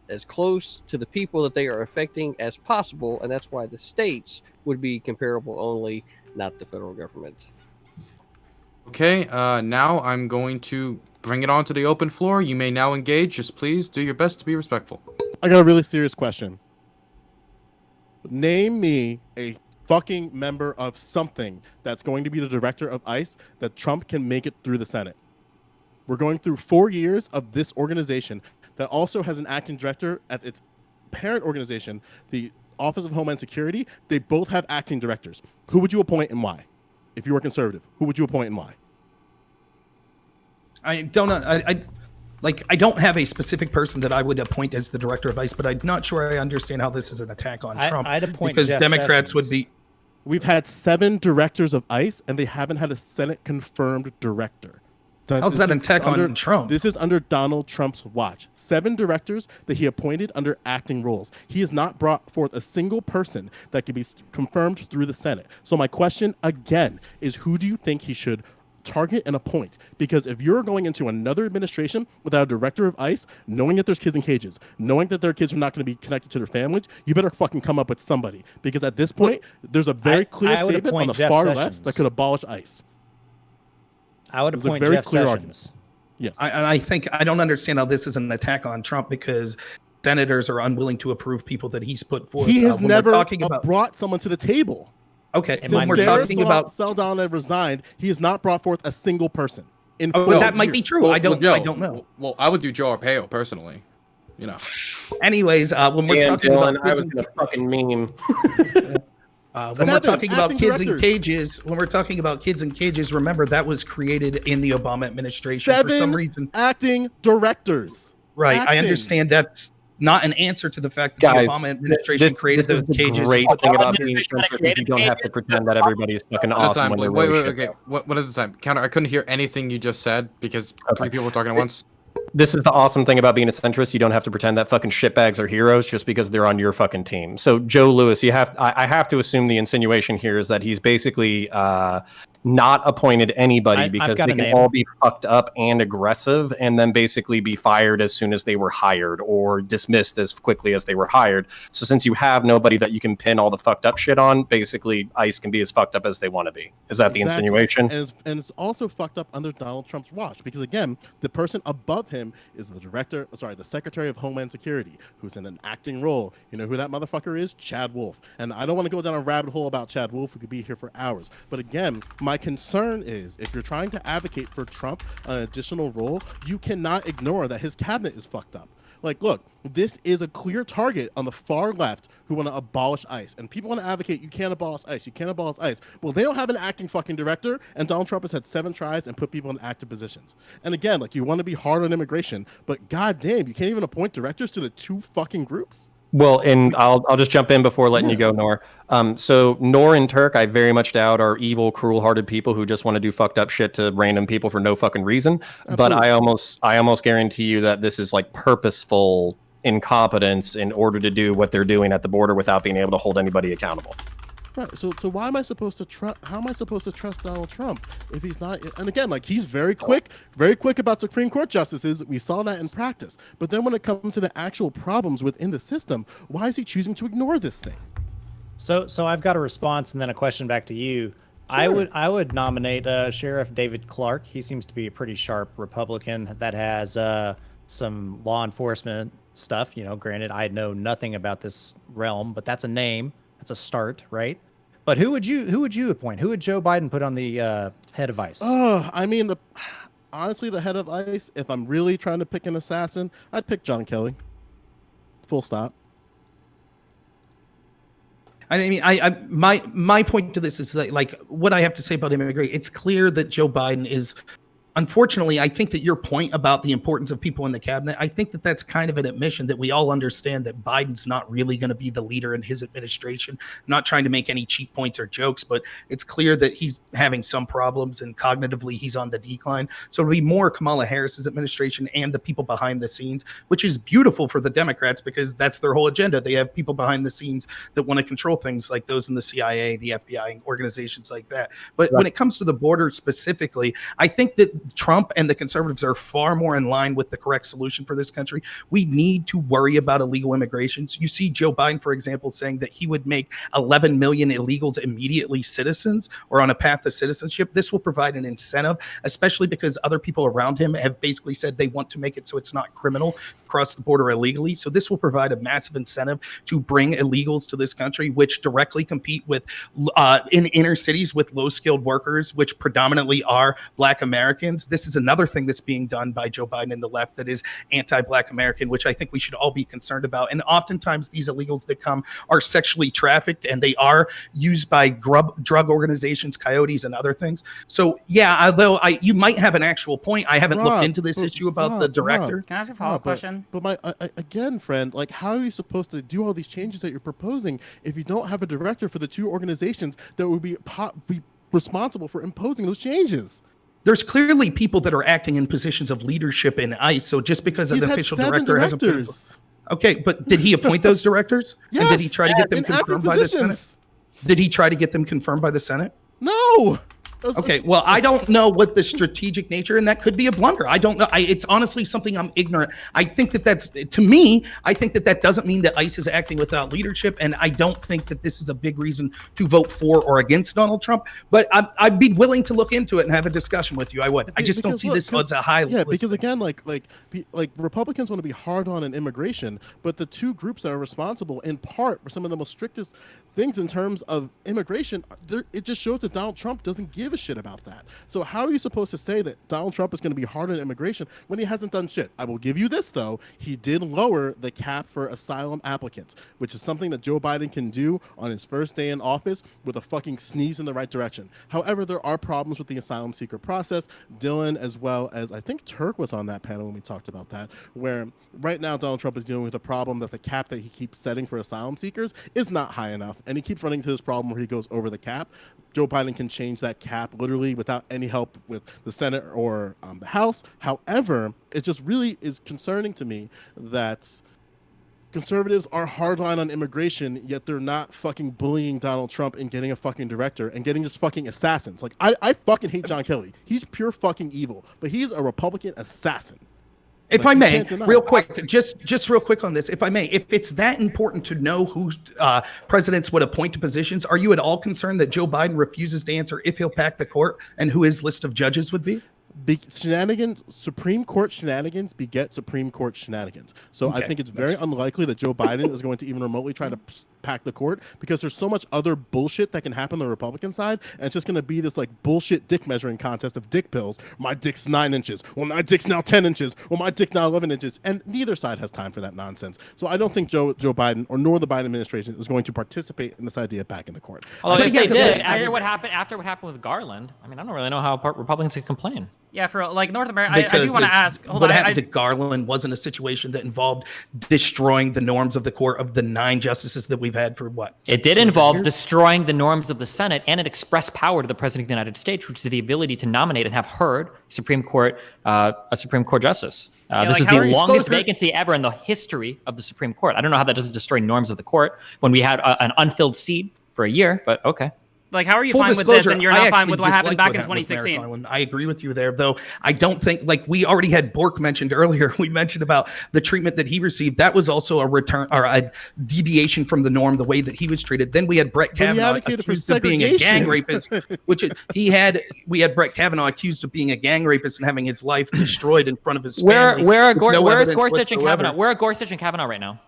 as close to the people that they are affecting as possible, and that's why the states would be comparable only, not the federal government. Okay, now I'm going to bring it onto the open floor. You may now engage. Just please do your best to be respectful. I got a really serious question. Name me a fucking member of something that's going to be the director of ICE that Trump can make it through the Senate. We're going through 4 years of this organization that also has an acting director at its parent organization, the Office of Homeland Security. They both have acting directors. Who would you appoint and why? If you were conservative, who would you appoint and why? I don't know. I don't have a specific person that I would appoint as the director of ICE, but I'm not sure I understand how this is an attack on Trump. I'd appoint because Jeff Democrats Sessions. would be. We've had 7 directors of ICE, and they haven't had a Senate confirmed director. How's that an attack on Trump? This is under Donald Trump's watch. 7 directors that he appointed under acting roles. He has not brought forth a single person that can be confirmed through the Senate. So my question again is, who do you think he should target and appoint? Because if you're going into another administration without a director of ICE, knowing that there's kids in cages, knowing that their kids are not going to be connected to their families, you better fucking come up with somebody. Because at this point, there's a very clear statement on the Jeff far Sessions. left that could abolish ICE. I would There's a appoint very Jeff clear Sessions. Yes. I think I don't understand how this is an attack on Trump, because senators are unwilling to approve people that he's put forth. He has when we're never talking about. brought someone to the table. Okay, And so mine we're were talking about. Saldana resigned. He has not brought forth a single person. Oh, that might be true. I don't know. Well, I would do Joe Arpaio personally. Anyways, when we're Damn, talking Dylan, about I kids was gonna fucking meme. when we're talking about acting kids in directors. cages, remember that was created in the Obama administration for some 7 reason. acting directors. Right. I Acting. understand that's not an answer to the fact that Guys, the Obama administration created this those is the cages. great and put thing them about in being cages. centrist is you don't have to pretend that everybody's fucking awesome when they're Wait, really okay. shit. What is the time? Counter. I couldn't hear anything you just said because 3 people were talking at once. This is the awesome thing about being a centrist. You don't have to pretend that fucking shitbags are heroes just because they're on your fucking team. So Joe Lewis, I have to assume the insinuation here is that he's basically not appointed anybody because got they a can name. all be fucked up and aggressive and then basically be fired as soon as they were hired or dismissed as quickly as they were hired. So since you have nobody that you can pin all the fucked up shit on, basically ICE can be as fucked up as they want to be. Is that the Exactly. insinuation? And it's also fucked up under Donald Trump's watch because again, the person above him is the Secretary of Homeland Security, who's in an acting role. You know who that motherfucker is? Chad Wolf. And I don't want to go down a rabbit hole about Chad Wolf. We could be here for hours. But again, my concern is if you're trying to advocate for Trump an additional role, you cannot ignore that his cabinet is fucked up. Like, look, this is a clear target on the far left who want to abolish ICE. And people want to advocate, you can't abolish ICE, you can't abolish ICE. Well, they don't have an acting fucking director, and Donald Trump has had 7 tries and put people in active positions. And again, like, you want to be hard on immigration, but goddamn, you can't even appoint directors to the 2 fucking groups? Well, and I'll just jump in before letting you go, Nor. So Nor and Turk, I very much doubt are evil, cruel-hearted people who just want to do fucked up shit to random people for no fucking reason. Absolutely. But I almost guarantee you that this is like purposeful incompetence in order to do what they're doing at the border without being able to hold anybody accountable. Right. So why am I supposed to trust? How am I supposed to trust Donald Trump if he's not? And again, like, he's very quick about Supreme Court justices. We saw that in practice. But then when it comes to the actual problems within the system, why is he choosing to ignore this thing? So I've got a response and then a question back to you. Sure. I would nominate Sheriff David Clark. He seems to be a pretty sharp Republican that has some law enforcement stuff. You know, granted, I know nothing about this realm, but that's a name. That's a start, right? But who would you appoint? Who would Joe Biden put on the head of ICE? I mean, honestly, the head of ICE, if I'm really trying to pick an assassin, I'd pick John Kelly. Full stop. I mean, my point to this is that, like, what I have to say about immigration, it's clear that Joe Biden is. Unfortunately, I think that your point about the importance of people in the cabinet, I think that that's kind of an admission that we all understand that Biden's not really going to be the leader in his administration. I'm not trying to make any cheap points or jokes, but it's clear that he's having some problems and cognitively he's on the decline. So it'll be more Kamala Harris's administration and the people behind the scenes, which is beautiful for the Democrats because that's their whole agenda. They have people behind the scenes that want to control things like those in the CIA, the FBI, and organizations like that. But when it comes to the border specifically, I think that Trump and the conservatives are far more in line with the correct solution for this country. We need to worry about illegal immigration. So you see Joe Biden, for example, saying that he would make 11 million illegals immediately citizens or on a path to citizenship. This will provide an incentive, especially because other people around him have basically said they want to make it so it's not criminal to cross the border illegally. So this will provide a massive incentive to bring illegals to this country, which directly compete with in inner cities with low-skilled workers, which predominantly are Black Americans. This is another thing that's being done by Joe Biden and the left that is anti-Black American, which I think we should all be concerned about. And oftentimes these illegals that come are sexually trafficked and they are used by drug organizations, coyotes, and other things. So yeah, although you might have an actual point, I haven't looked into this issue about the director. Can I ask a follow-up question? But again, friend, like, how are you supposed to do all these changes that you're proposing if you don't have a director for the 2 organizations that would be responsible for imposing those changes? There's clearly people that are acting in positions of leadership in ICE. So just because an official director has a okay, but did he appoint those directors? Yes, and did he try to get them confirmed by the Senate? Did he try to get them confirmed by the Senate? No. Okay, well, I don't know what the strategic nature, and that could be a blunder. I don't know. It's honestly something I'm ignorant. I think that's, to me, I think that doesn't mean that ICE is acting without leadership, and I don't think that this is a big reason to vote for or against Donald Trump, but I'd be willing to look into it and have a discussion with you. I would. I just don't see this as a high list. Yeah, because again, like Republicans want to be hard on immigration, but the two groups that are responsible in part for some of the most strictest things in terms of immigration, it just shows that Donald Trump doesn't give a shit about that. So how are you supposed to say that Donald Trump is going to be hard on immigration when he hasn't done shit? I will give you this, though. He did lower the cap for asylum applicants, which is something that Joe Biden can do on his first day in office with a fucking sneeze in the right direction. However, there are problems with the asylum seeker process. Dylan, as well as I think Turk was on that panel when we talked about that, where right now Donald Trump is dealing with a problem that the cap that he keeps setting for asylum seekers is not high enough, and he keeps running into this problem where he goes over the cap. Joe Biden can change that cap literally without any help with the Senate or the House. However, it just really is concerning to me that conservatives are hardline on immigration, yet they're not fucking bullying Donald Trump and getting a fucking director and getting just fucking assassins. Like, I fucking hate John Kelly. He's pure fucking evil, but he's a Republican assassin. If I may, real quick, just real quick on this, if I may, if it's that important to know who presidents would appoint to positions, are you at all concerned that Joe Biden refuses to answer if he'll pack the court and who his list of judges would be? Supreme Court shenanigans beget Supreme Court shenanigans. So I think it's very unlikely that Joe Biden is going to even remotely try to pack the court, because there's so much other bullshit that can happen on the Republican side, and it's just going to be this like bullshit dick measuring contest of dick pills. My dick's 9 inches. Well, my dick's now 10 inches. Well, my dick's now 11 inches. And neither side has time for that nonsense. So I don't think Joe Biden nor the Biden administration is going to participate in this idea of packing the court. Although if they did, after what happened with Garland, I mean, I don't really know how Republicans could complain. Yeah, for like North America, I do want to ask. What happened to Garland wasn't a situation that involved destroying the norms of the court of the 9 justices that we've had for what? It did involve destroying the norms of the Senate, and it expressed power to the President of the United States, which is the ability to nominate and have heard a Supreme Court justice. This is the longest vacancy ever in the history of the Supreme Court. I don't know how that doesn't destroy norms of the court when we had an unfilled seat for a year, but okay. Like, how are you fine with this and you're not fine with what happened back in 2016? I agree with you there, though. I don't think, like, we already had Bork mentioned earlier. We mentioned about the treatment that he received. That was also a return or a deviation from the norm, the way that he was treated. Then we had Brett Kavanaugh accused of being a gang rapist, we had Brett Kavanaugh accused of being a gang rapist and having his life destroyed in front of his family. Where is Gorsuch and Kavanaugh? Where are Gorsuch and Kavanaugh right now?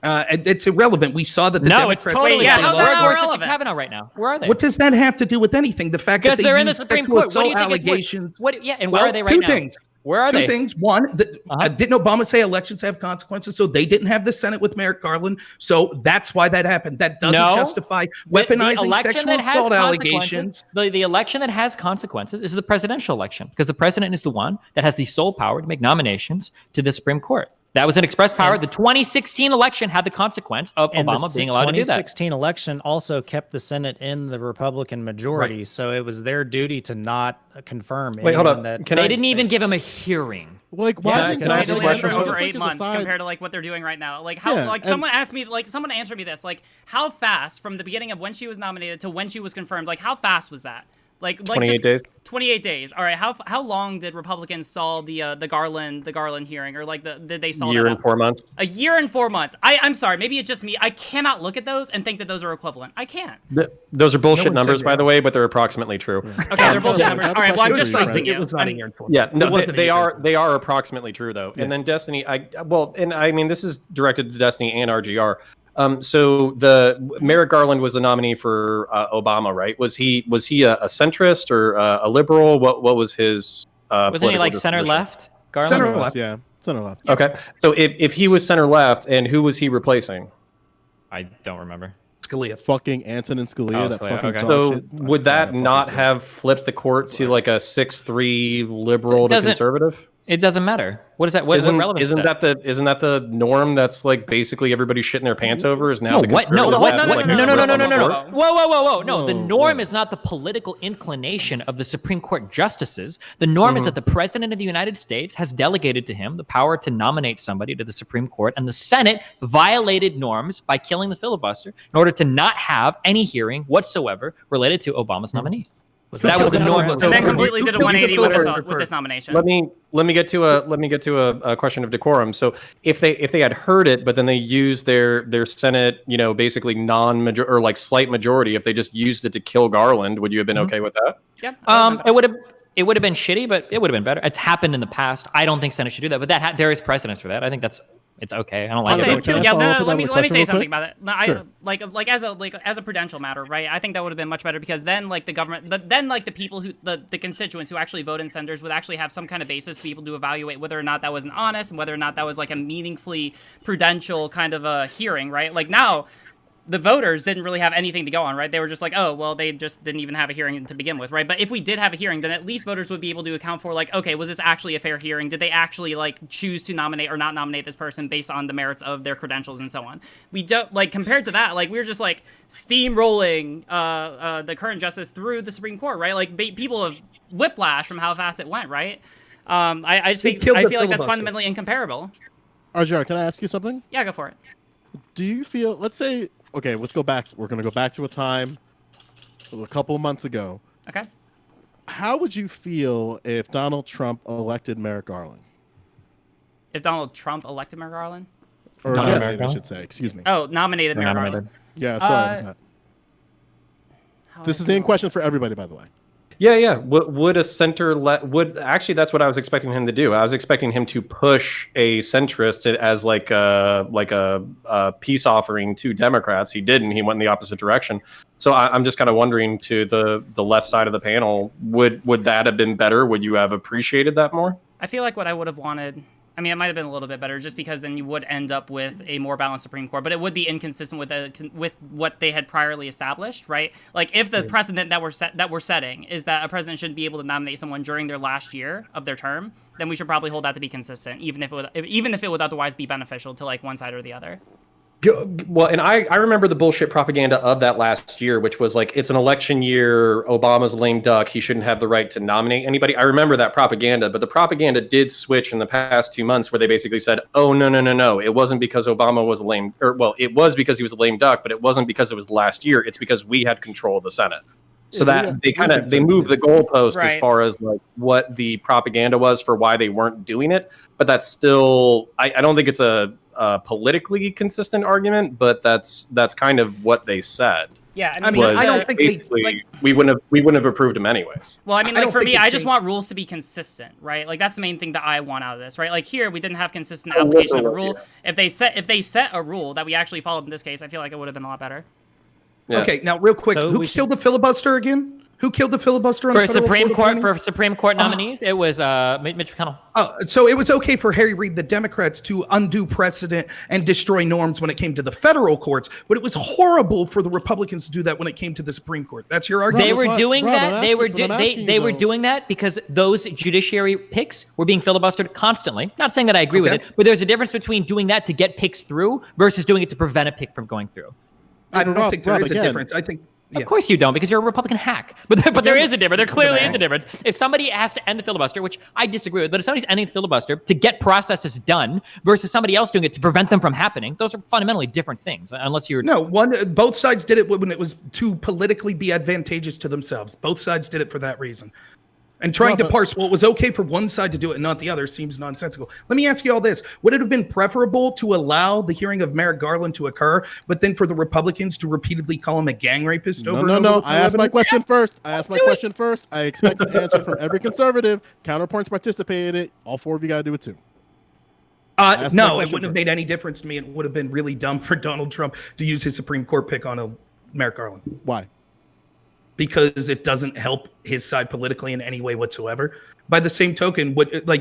It's irrelevant. We saw that the Democrats... it's totally irrelevant. Where are Gorsuch and Kavanaugh right now? Where are they? What does that have to do with anything? The fact that they're in the Supreme Court. What do you think allegations. And where are they right now? Two things. Where are they? Two things. One, didn't Obama say elections have consequences? So they didn't have the Senate with Merrick Garland. So that's why that happened. That doesn't justify weaponizing sexual assault allegations. The election that has consequences is the presidential election, because the president is the one that has the sole power to make nominations to the Supreme Court. That was an express power. The 2016 election had the consequence of Obama being allowed to do that. The 2016 election also kept the Senate in the Republican majority, so it was their duty to not confirm. Wait, hold up. They didn't even give him a hearing. Like, why? Can I ask a question? Over 8 months compared to like what they're doing right now. Like how? Like someone asked me. Like someone answered me this. Like how fast from the beginning of when she was nominated to when she was confirmed? Like how fast was that? Like 28 days. 28 days. All right. How long did Republicans solve the Garland hearing, or like did they solve a year and 4 months? A year and 4 months. I'm sorry. Maybe it's just me. I cannot look at those and think that those are equivalent. I can't. Those are bullshit numbers, by the way, but they're approximately true. Okay, they're bullshit numbers. All right. Well, I'm just trusting you. It was not a year and 4 months. Yeah, no, they are approximately true though. Yeah. And then Destiny, I mean, this is directed to Destiny and RGR. So the Merrick Garland was the nominee for Obama, right? Was he a centrist or a liberal? What was his? Wasn't he like center left? Garland? Center left, yeah, center left. Okay, so if he was center left, and who was he replacing? I don't remember. Scalia. Fucking Antonin Scalia. So would that not have flipped the court to like a 6-3 liberal to conservative? It doesn't matter. What is that? What relevance? Isn't that the norm? That's like basically everybody shitting their pants over is now. No, what? No. Whoa. No, the norm is not the political inclination of the Supreme Court justices. The norm is that the President of the United States has delegated to him the power to nominate somebody to the Supreme Court, and the Senate violated norms by killing the filibuster in order to not have any hearing whatsoever related to Obama's nominee. That was the normal. And then completely did a 180 with filibuster this nomination. Let me get to a question of decorum. So if they had heard it, but then they used their Senate, basically non-major or like slight majority, if they just used it to kill Garland, would you have been okay with that? Yeah. It would have been shitty, but it would have been better. It's happened in the past. I don't think Senate should do that, but there is precedence for that. I think it's okay. I don't like it. Can I Yeah, follow up with let that me with a let me question say real something quick? about it. No, Sure. as a prudential matter, right? I think that would have been much better because then the government, then the people the constituents who actually vote in senators would actually have some kind of basis to be able to evaluate whether or not that was an honest and whether or not that was like a meaningfully prudential kind of a hearing, right? Like now, the voters didn't really have anything to go on, right? They were just like, oh, well, they just didn't even have a hearing to begin with, right? But if we did have a hearing, then at least voters would be able to account for, like, okay, was this actually a fair hearing? Did they actually, like, choose to nominate or not nominate this person based on the merits of their credentials and so on? We don't, like, compared to that, like, we were just, like, steamrolling the current justice through the Supreme Court, right? Like, people have whiplash from how fast it went, right? I feel like that's fundamentally incomparable. RGR, can I ask you something? Yeah, go for it. Do you feel, let's say, okay, let's go back. We're going to go back to a time a couple of months ago. Okay. How would you feel if Donald Trump elected Merrick Garland? If Donald Trump elected Merrick Garland? Or nominated, I should say. Excuse me. Oh, nominated Merrick Garland. Yeah, sorry about that. This is the same question for everybody, by the way. Yeah. Would a center actually? That's what I was expecting him to do. I was expecting him to push a centrist as like a peace offering to Democrats. He didn't. He went in the opposite direction. So I'm just kind of wondering to the left side of the panel, would that have been better? Would you have appreciated that more? I feel like what I would have wanted, I mean, it might have been a little bit better just because then you would end up with a more balanced Supreme Court, but it would be inconsistent with what they had priorly established, right? Like if the precedent that we're setting is that a president shouldn't be able to nominate someone during their last year of their term, then we should probably hold that to be consistent, even if it would otherwise be beneficial to like one side or the other. Well, and I remember the bullshit propaganda of that last year, which was like, it's an election year, Obama's a lame duck, he shouldn't have the right to nominate anybody. I remember that propaganda, but the propaganda did switch in the past 2 months where they basically said, oh, no. It wasn't because Obama was it was because he was a lame duck, but it wasn't because it was last year. It's because we had control of the Senate. So that they moved the goalpost as far as like what the propaganda was for why they weren't doing it. But that's still, I don't think it's a politically consistent argument, but that's kind of what they said. Yeah, I mean, I don't think basically we wouldn't have approved him anyways. Well, I mean, like for me, I just want rules to be consistent, right? Like that's the main thing that I want out of this, right? Like here, we didn't have consistent application of a rule. Yeah. If they set a rule that we actually followed in this case, I feel like it would have been a lot better. Yeah. Okay, now real quick, who killed the filibuster again? Who killed the filibuster on for the Supreme Court? For Supreme Court nominees, it was Mitch McConnell. So it was okay for Harry Reid, the Democrats, to undo precedent and destroy norms when it came to the federal courts, but it was horrible for the Republicans to do that when it came to the Supreme Court. That's your argument. They were doing that. They were doing that because those judiciary picks were being filibustered constantly. Not saying that I agree with it, but there's a difference between doing that to get picks through versus doing it to prevent a pick from going through. I don't think there is a difference. I think. Yeah. Of course you don't, because you're a Republican hack. But there is a difference. There clearly is a difference. If somebody has to end the filibuster, which I disagree with, but if somebody's ending the filibuster to get processes done versus somebody else doing it to prevent them from happening, those are fundamentally different things. Unless you're both sides did it when it was to politically be advantageous to themselves. Both sides did it for that reason. And trying to parse what was okay for one side to do it and not the other seems nonsensical. Let me ask you all this. Would it have been preferable to allow the hearing of Merrick Garland to occur, but then for the Republicans to repeatedly call him a gang rapist over? No. I asked my question first. I expect an answer from every conservative. Counterpoints participated. All four of you got to do it too. No, it wouldn't have made any difference to me. It would have been really dumb for Donald Trump to use his Supreme Court pick on a Merrick Garland. Why? Because it doesn't help his side politically in any way whatsoever. By the same token,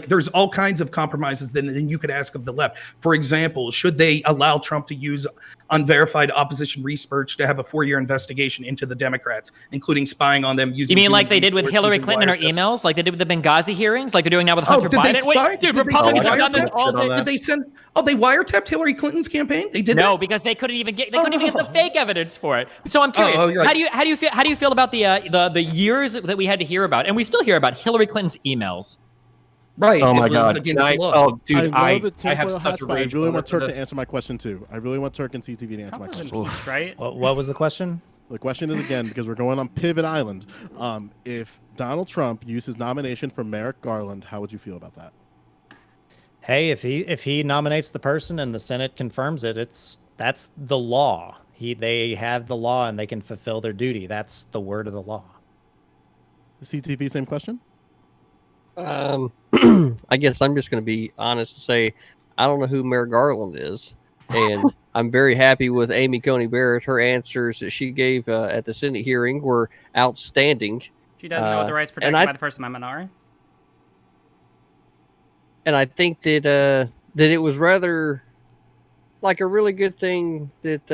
there's all kinds of compromises that then you could ask of the left. For example, should they allow Trump to use unverified opposition research to have a 4-year investigation into the Democrats, including spying on them using... You mean like they did with Hillary Clinton in her emails? Like they did with the Benghazi hearings? Like they're doing now with Hunter Biden? Dude, Republicans have done this all day. Did they send... Oh, they wiretapped Hillary Clinton's campaign? They did that? No, because they couldn't even get the fake evidence for it. So I'm curious, how do you feel about the years that we had to hear about, and we still hear about Hillary Clinton's emails? Right. Oh my God. I have such a rage. I really want Turk to answer my question too. I really want Turk and CTV to answer my question. Right? What was the question? The question is again, because we're going on Pivot Island. If Donald Trump used his nomination for Merrick Garland, how would you feel about that? Hey, if he nominates the person and the Senate confirms it, that's the law. They have the law and they can fulfill their duty. That's the word of the law. CTV, same question. I guess I'm just going to be honest and say I don't know who Merrick Garland is, and I'm very happy with Amy Coney Barrett. Her answers that she gave at the Senate hearing were outstanding. She doesn't know what the rights protected by the First Amendment are. And I think that it was rather like a really good thing that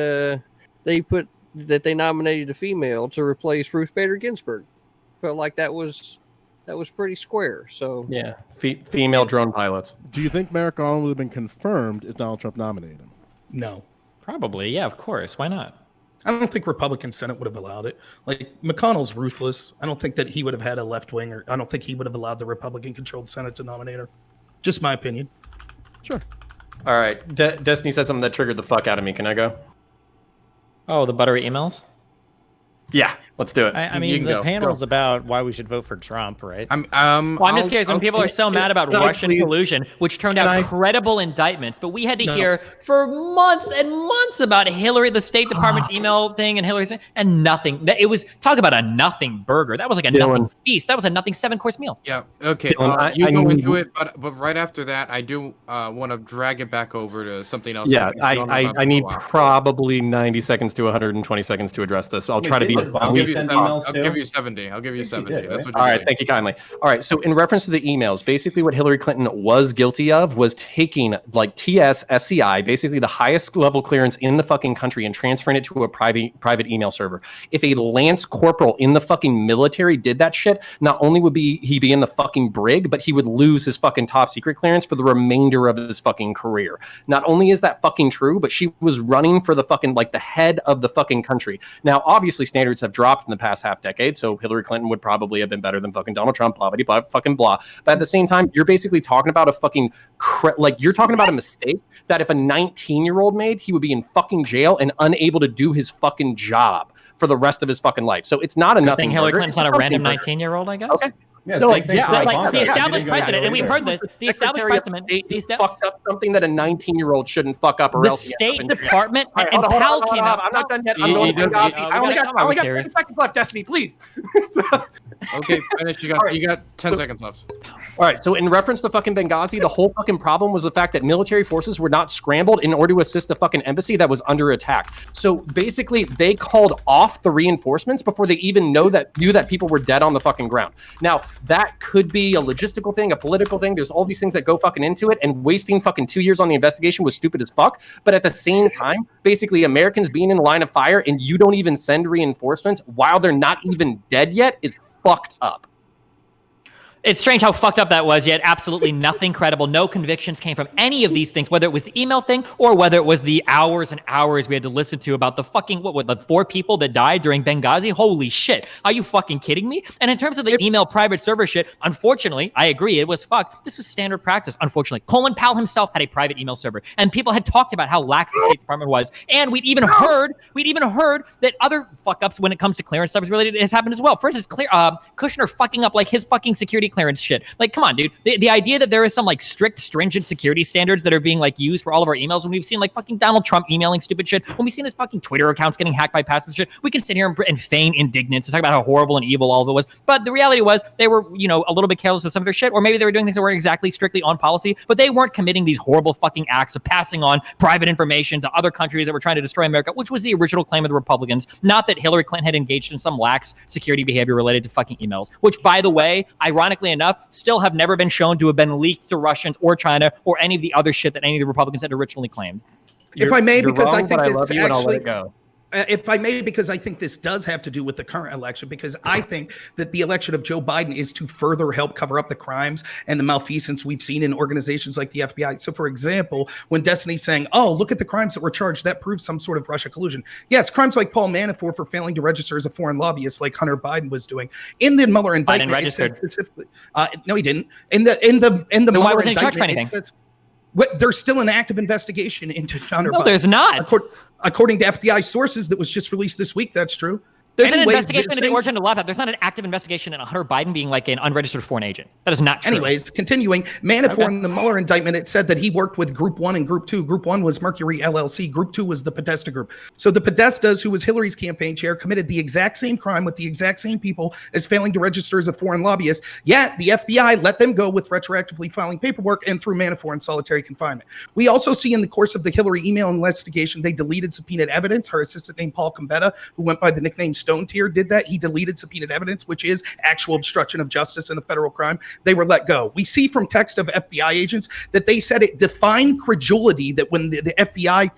they nominated a female to replace Ruth Bader Ginsburg. Felt like that was pretty square. So Yeah, female drone pilots. Do you think Merrick Garland would have been confirmed if Donald Trump nominated him? No. Probably, yeah, of course. Why not? I don't think Republican Senate would have allowed it. Like, McConnell's ruthless. I don't think that he would have had a left winger. I don't think he would have allowed the Republican-controlled Senate to nominate her. Just my opinion. Sure. All right, Destiny said something that triggered the fuck out of me. Can I go? Oh, the buttery emails? Yeah, let's do it. I mean, the panel's about why we should vote for Trump, right? Well, I'm just curious when people are so mad about Russian collusion, which turned out credible indictments, but we had to hear for months and months about Hillary, the State Department's email thing, and Hillary's, and nothing. It was talk about a nothing burger. That was like a nothing feast. That was a nothing 7-course meal. Yeah. Okay. Dylan, You go into it, but right after that, I do want to drag it back over to something else. Yeah, I need probably 90 seconds to 120 seconds to address this. I'll try to be. I'll give you 70. I'll give you 70. Did, right? That's what All right, thank you kindly. All right, so in reference to the emails, basically what Hillary Clinton was guilty of was taking like SCI, basically the highest level clearance in the fucking country, and transferring it to a private email server. If a Lance Corporal in the fucking military did that shit, not only would he be in the fucking brig, but he would lose his fucking top secret clearance for the remainder of his fucking career. Not only is that fucking true, but she was running for the fucking like the head of the fucking country. Now, obviously, standards have dropped in the past half decade, so Hillary Clinton would probably have been better than fucking Donald Trump, blah, blah, blah, fucking blah. But at the same time, you're basically talking about a fucking, you're talking about a mistake that if a 19-year-old made, he would be in fucking jail and unable to do his fucking job for the rest of his fucking life. So it's not a nothing. Hillary Clinton's not a random 19-year-old, I guess? Okay. Yeah, No, like the established precedent, and we've heard this. The established precedent, fucked up something that a 19-year-old shouldn't fuck up, or the else State Department and Powell came out. I'm not done yet. I only got 10 seconds left, Destiny, please. Okay, finish. You got 10 seconds left. All right, so in reference to fucking Benghazi, the whole fucking problem was the fact that military forces were not scrambled in order to assist the fucking embassy that was under attack. So basically, they called off the reinforcements before they even knew that people were dead on the fucking ground. Now, that could be a logistical thing, a political thing. There's all these things that go fucking into it, and wasting fucking 2 years on the investigation was stupid as fuck. But at the same time, basically, Americans being in the line of fire and you don't even send reinforcements while they're not even dead yet is fucked up. It's strange how fucked up that was, yet absolutely nothing credible. No convictions came from any of these things, whether it was the email thing or whether it was the hours and hours we had to listen to about the fucking, the 4 people that died during Benghazi? Holy shit. Are you fucking kidding me? And in terms of the email private server shit, unfortunately, I agree, it was fucked. This was standard practice, unfortunately. Colin Powell himself had a private email server, and people had talked about how lax the State Department was. And we'd even heard that other fuck-ups when it comes to clearance stuff is related has happened as well. For instance, Kushner fucking up like his fucking security clearance shit. Like, come on, dude. The idea that there is some like strict, stringent security standards that are being like used for all of our emails when we've seen like fucking Donald Trump emailing stupid shit, when we've seen his fucking Twitter accounts getting hacked by passwords shit, we can sit here and feign indignance and talk about how horrible and evil all of it was. But the reality was they were, a little bit careless with some of their shit, or maybe they were doing things that weren't exactly strictly on policy, but they weren't committing these horrible fucking acts of passing on private information to other countries that were trying to destroy America, which was the original claim of the Republicans. Not that Hillary Clinton had engaged in some lax security behavior related to fucking emails, which, by the way, ironically enough, still have never been shown to have been leaked to Russians or China or any of the other shit that any of the Republicans had originally claimed. If I may, because I think it's actually... If I may, because I think this does have to do with the current election, because I think that the election of Joe Biden is to further help cover up the crimes and the malfeasance we've seen in organizations like the FBI. So, for example, when Destiny's saying, oh, look at the crimes that were charged, that proves some sort of Russia collusion. Yes, crimes like Paul Manafort for failing to register as a foreign lobbyist like Hunter Biden was doing. In the Mueller indictment, Biden registered. Specifically, no, he didn't. In the Mueller wasn't he charged for anything? There's still an active investigation into Hunter Biden. No, there's not. according to FBI sources that was just released this week. That's true. There's an Anyways, investigation into the origin of the laptop. There's not an active investigation in Hunter Biden being like an unregistered foreign agent. That is not true. Anyways, continuing, Manafort in the Mueller indictment, it said that he worked with Group 1 and Group 2. Group 1 was Mercury LLC. Group 2 was the Podesta Group. So the Podestas, who was Hillary's campaign chair, committed the exact same crime with the exact same people as failing to register as a foreign lobbyist. Yet the FBI let them go with retroactively filing paperwork and threw Manafort in solitary confinement. We also see in the course of the Hillary email investigation, they deleted subpoenaed evidence. Her assistant named Paul Combetta, who went by the nickname Stone Tier, did that. He deleted subpoenaed evidence, which is actual obstruction of justice and a federal crime. They were let go. We see from text of FBI agents that they said it defined credulity that when the FBI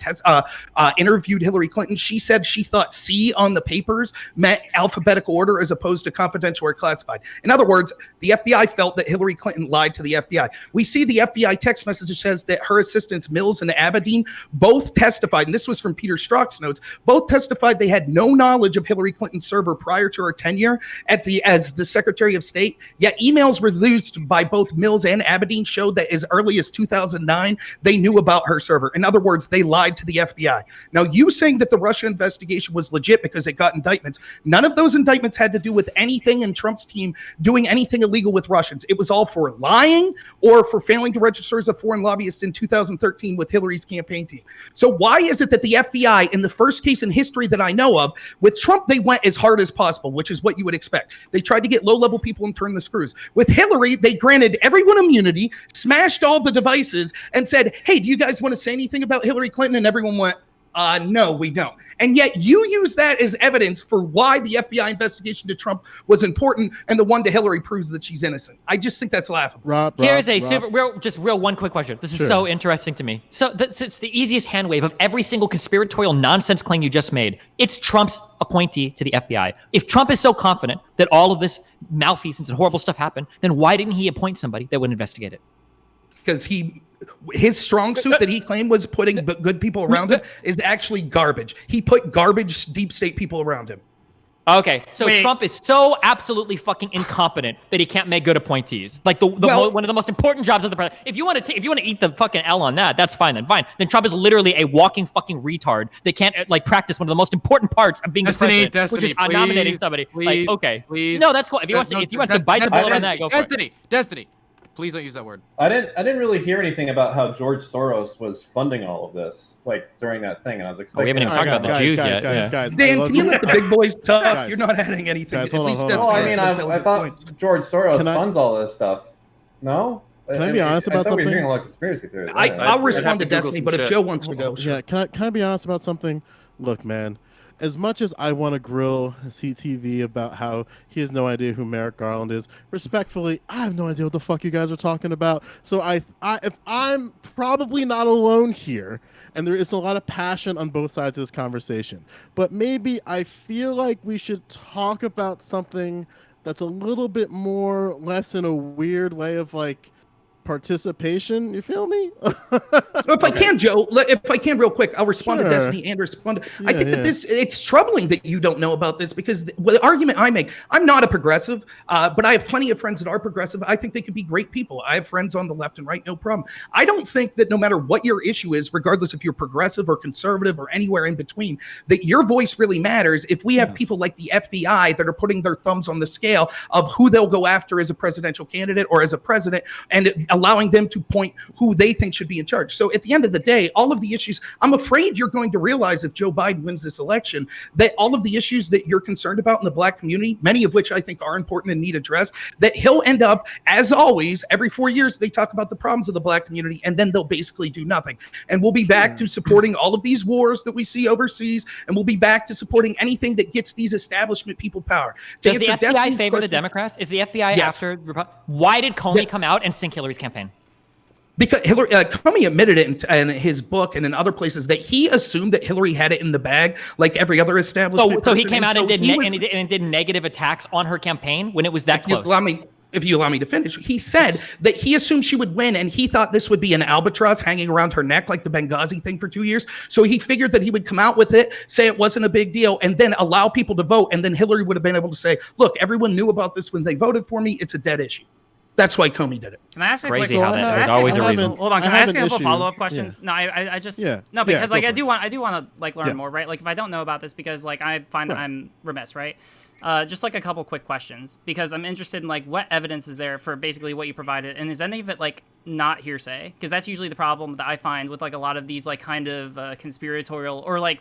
interviewed Hillary Clinton, she said she thought C on the papers meant alphabetical order as opposed to confidential or classified. In other words, the FBI felt that Hillary Clinton lied to the FBI. We see the FBI text message that says that her assistants Mills and Abedin both testified, and this was from Peter Strzok's notes, both testified they had no knowledge of Hillary Clinton's server prior to her tenure as the Secretary of State. Yet emails released by both Mills and Abedin showed that as early as 2009, they knew about her server. In other words, they lied to the FBI. Now, you saying that the Russia investigation was legit because it got indictments, none of those indictments had to do with anything in Trump's team doing anything illegal with Russians. It was all for lying or for failing to register as a foreign lobbyist in 2013 with Hillary's campaign team. So why is it that the FBI, in the first case in history that I know of, with Trump, they went as hard as possible, which is what you would expect. They tried to get low-level people and turn the screws. With Hillary, they granted everyone immunity, smashed all the devices, and said, hey, do you guys want to say anything about Hillary Clinton? And everyone went, no, we don't. And yet you use that as evidence for why the FBI investigation to Trump was important, and the one to Hillary proves that she's innocent. I just think that's laughable. Here's a super real one quick question. This is so interesting to me. So it's the easiest hand wave of every single conspiratorial nonsense claim you just made. It's Trump's appointee to the FBI. If Trump is so confident that all of this malfeasance and horrible stuff happened, then why didn't he appoint somebody that would investigate it? Because his strong suit that he claimed was putting good people around him is actually garbage. He put garbage deep state people around him. Okay, so Trump is so absolutely fucking incompetent that he can't make good appointees. Like one of the most important jobs of the president. If you want to eat the fucking L on that, that's fine. Then Trump is literally a walking fucking retard that can't practice one of the most important parts of being the president, which is nominating somebody. Please, okay, please. No, that's cool. If you want to bite the bullet on that, go for it. Destiny. Please don't use that word. I didn't really hear anything about how George Soros was funding all of this, during that thing, and I was expecting. We haven't even talked about the Jews yet. Guys, Dan, can you let the big boys talk? You're not adding anything. Guys, hold on. No, I mean, I thought George Soros funds all this stuff. No? Can I be honest about something? I thought we were hearing a lot of conspiracy theories. I'll respond to Destiny, but if Joe wants to go. Yeah, can I be honest about something? Look, man. As much as I want to grill CTV about how he has no idea who Merrick Garland is, respectfully, I have no idea what the fuck you guys are talking about. So if I'm probably not alone here, and there is a lot of passion on both sides of this conversation, but maybe I feel like we should talk about something that's a little bit more less in a weird way of participation. You feel me? If I can, Joe, if I can real quick, I'll respond to Destiny and respond. I think that it's troubling that you don't know about this, because the argument I make, I'm not a progressive, but I have plenty of friends that are progressive. I think they could be great people. I have friends on the left and right, no problem. I don't think that no matter what your issue is, regardless if you're progressive or conservative or anywhere in between, that your voice really matters if we have people like the FBI that are putting their thumbs on the scale of who they'll go after as a presidential candidate or as a president, and allowing them to point who they think should be in charge. So at the end of the day, all of the issues, I'm afraid you're going to realize if Joe Biden wins this election, that all of the issues that you're concerned about in the black community, many of which I think are important and need addressed, that he'll end up, as always, every 4 years, they talk about the problems of the black community, and then they'll basically do nothing. And we'll be back to supporting all of these wars that we see overseas, and we'll be back to supporting anything that gets these establishment people power. Does the FBI favor the Democrats? Is the FBI after? Why did Comey come out and sink Hillary's campaign? Because Comey admitted it in his book and in other places that he assumed that Hillary had it in the bag, like every other establishment. So he came out and did negative attacks on her campaign when it was that close. If you allow me to finish, he said that he assumed she would win, and he thought this would be an albatross hanging around her neck like the Benghazi thing for 2 years. So he figured that he would come out with it, say it wasn't a big deal, and then allow people to vote. And then Hillary would have been able to say, look, everyone knew about this when they voted for me. It's a dead issue. That's why Comey did it. Can I ask a Crazy quick? how can I that there's ask always a- a reason. Hold on, can I I have ask a an couple issue. follow-up questions? Yeah. No, I just Yeah. no, because go like I for do it. want to like learn Yes. more, right? Like if I don't know about this, because like I find Right. I'm remiss, right? Just like a couple quick questions, because I'm interested in like what evidence is there for basically what you provided, and is any of it like not hearsay? Because that's usually the problem that I find with like a lot of these like kind of conspiratorial or like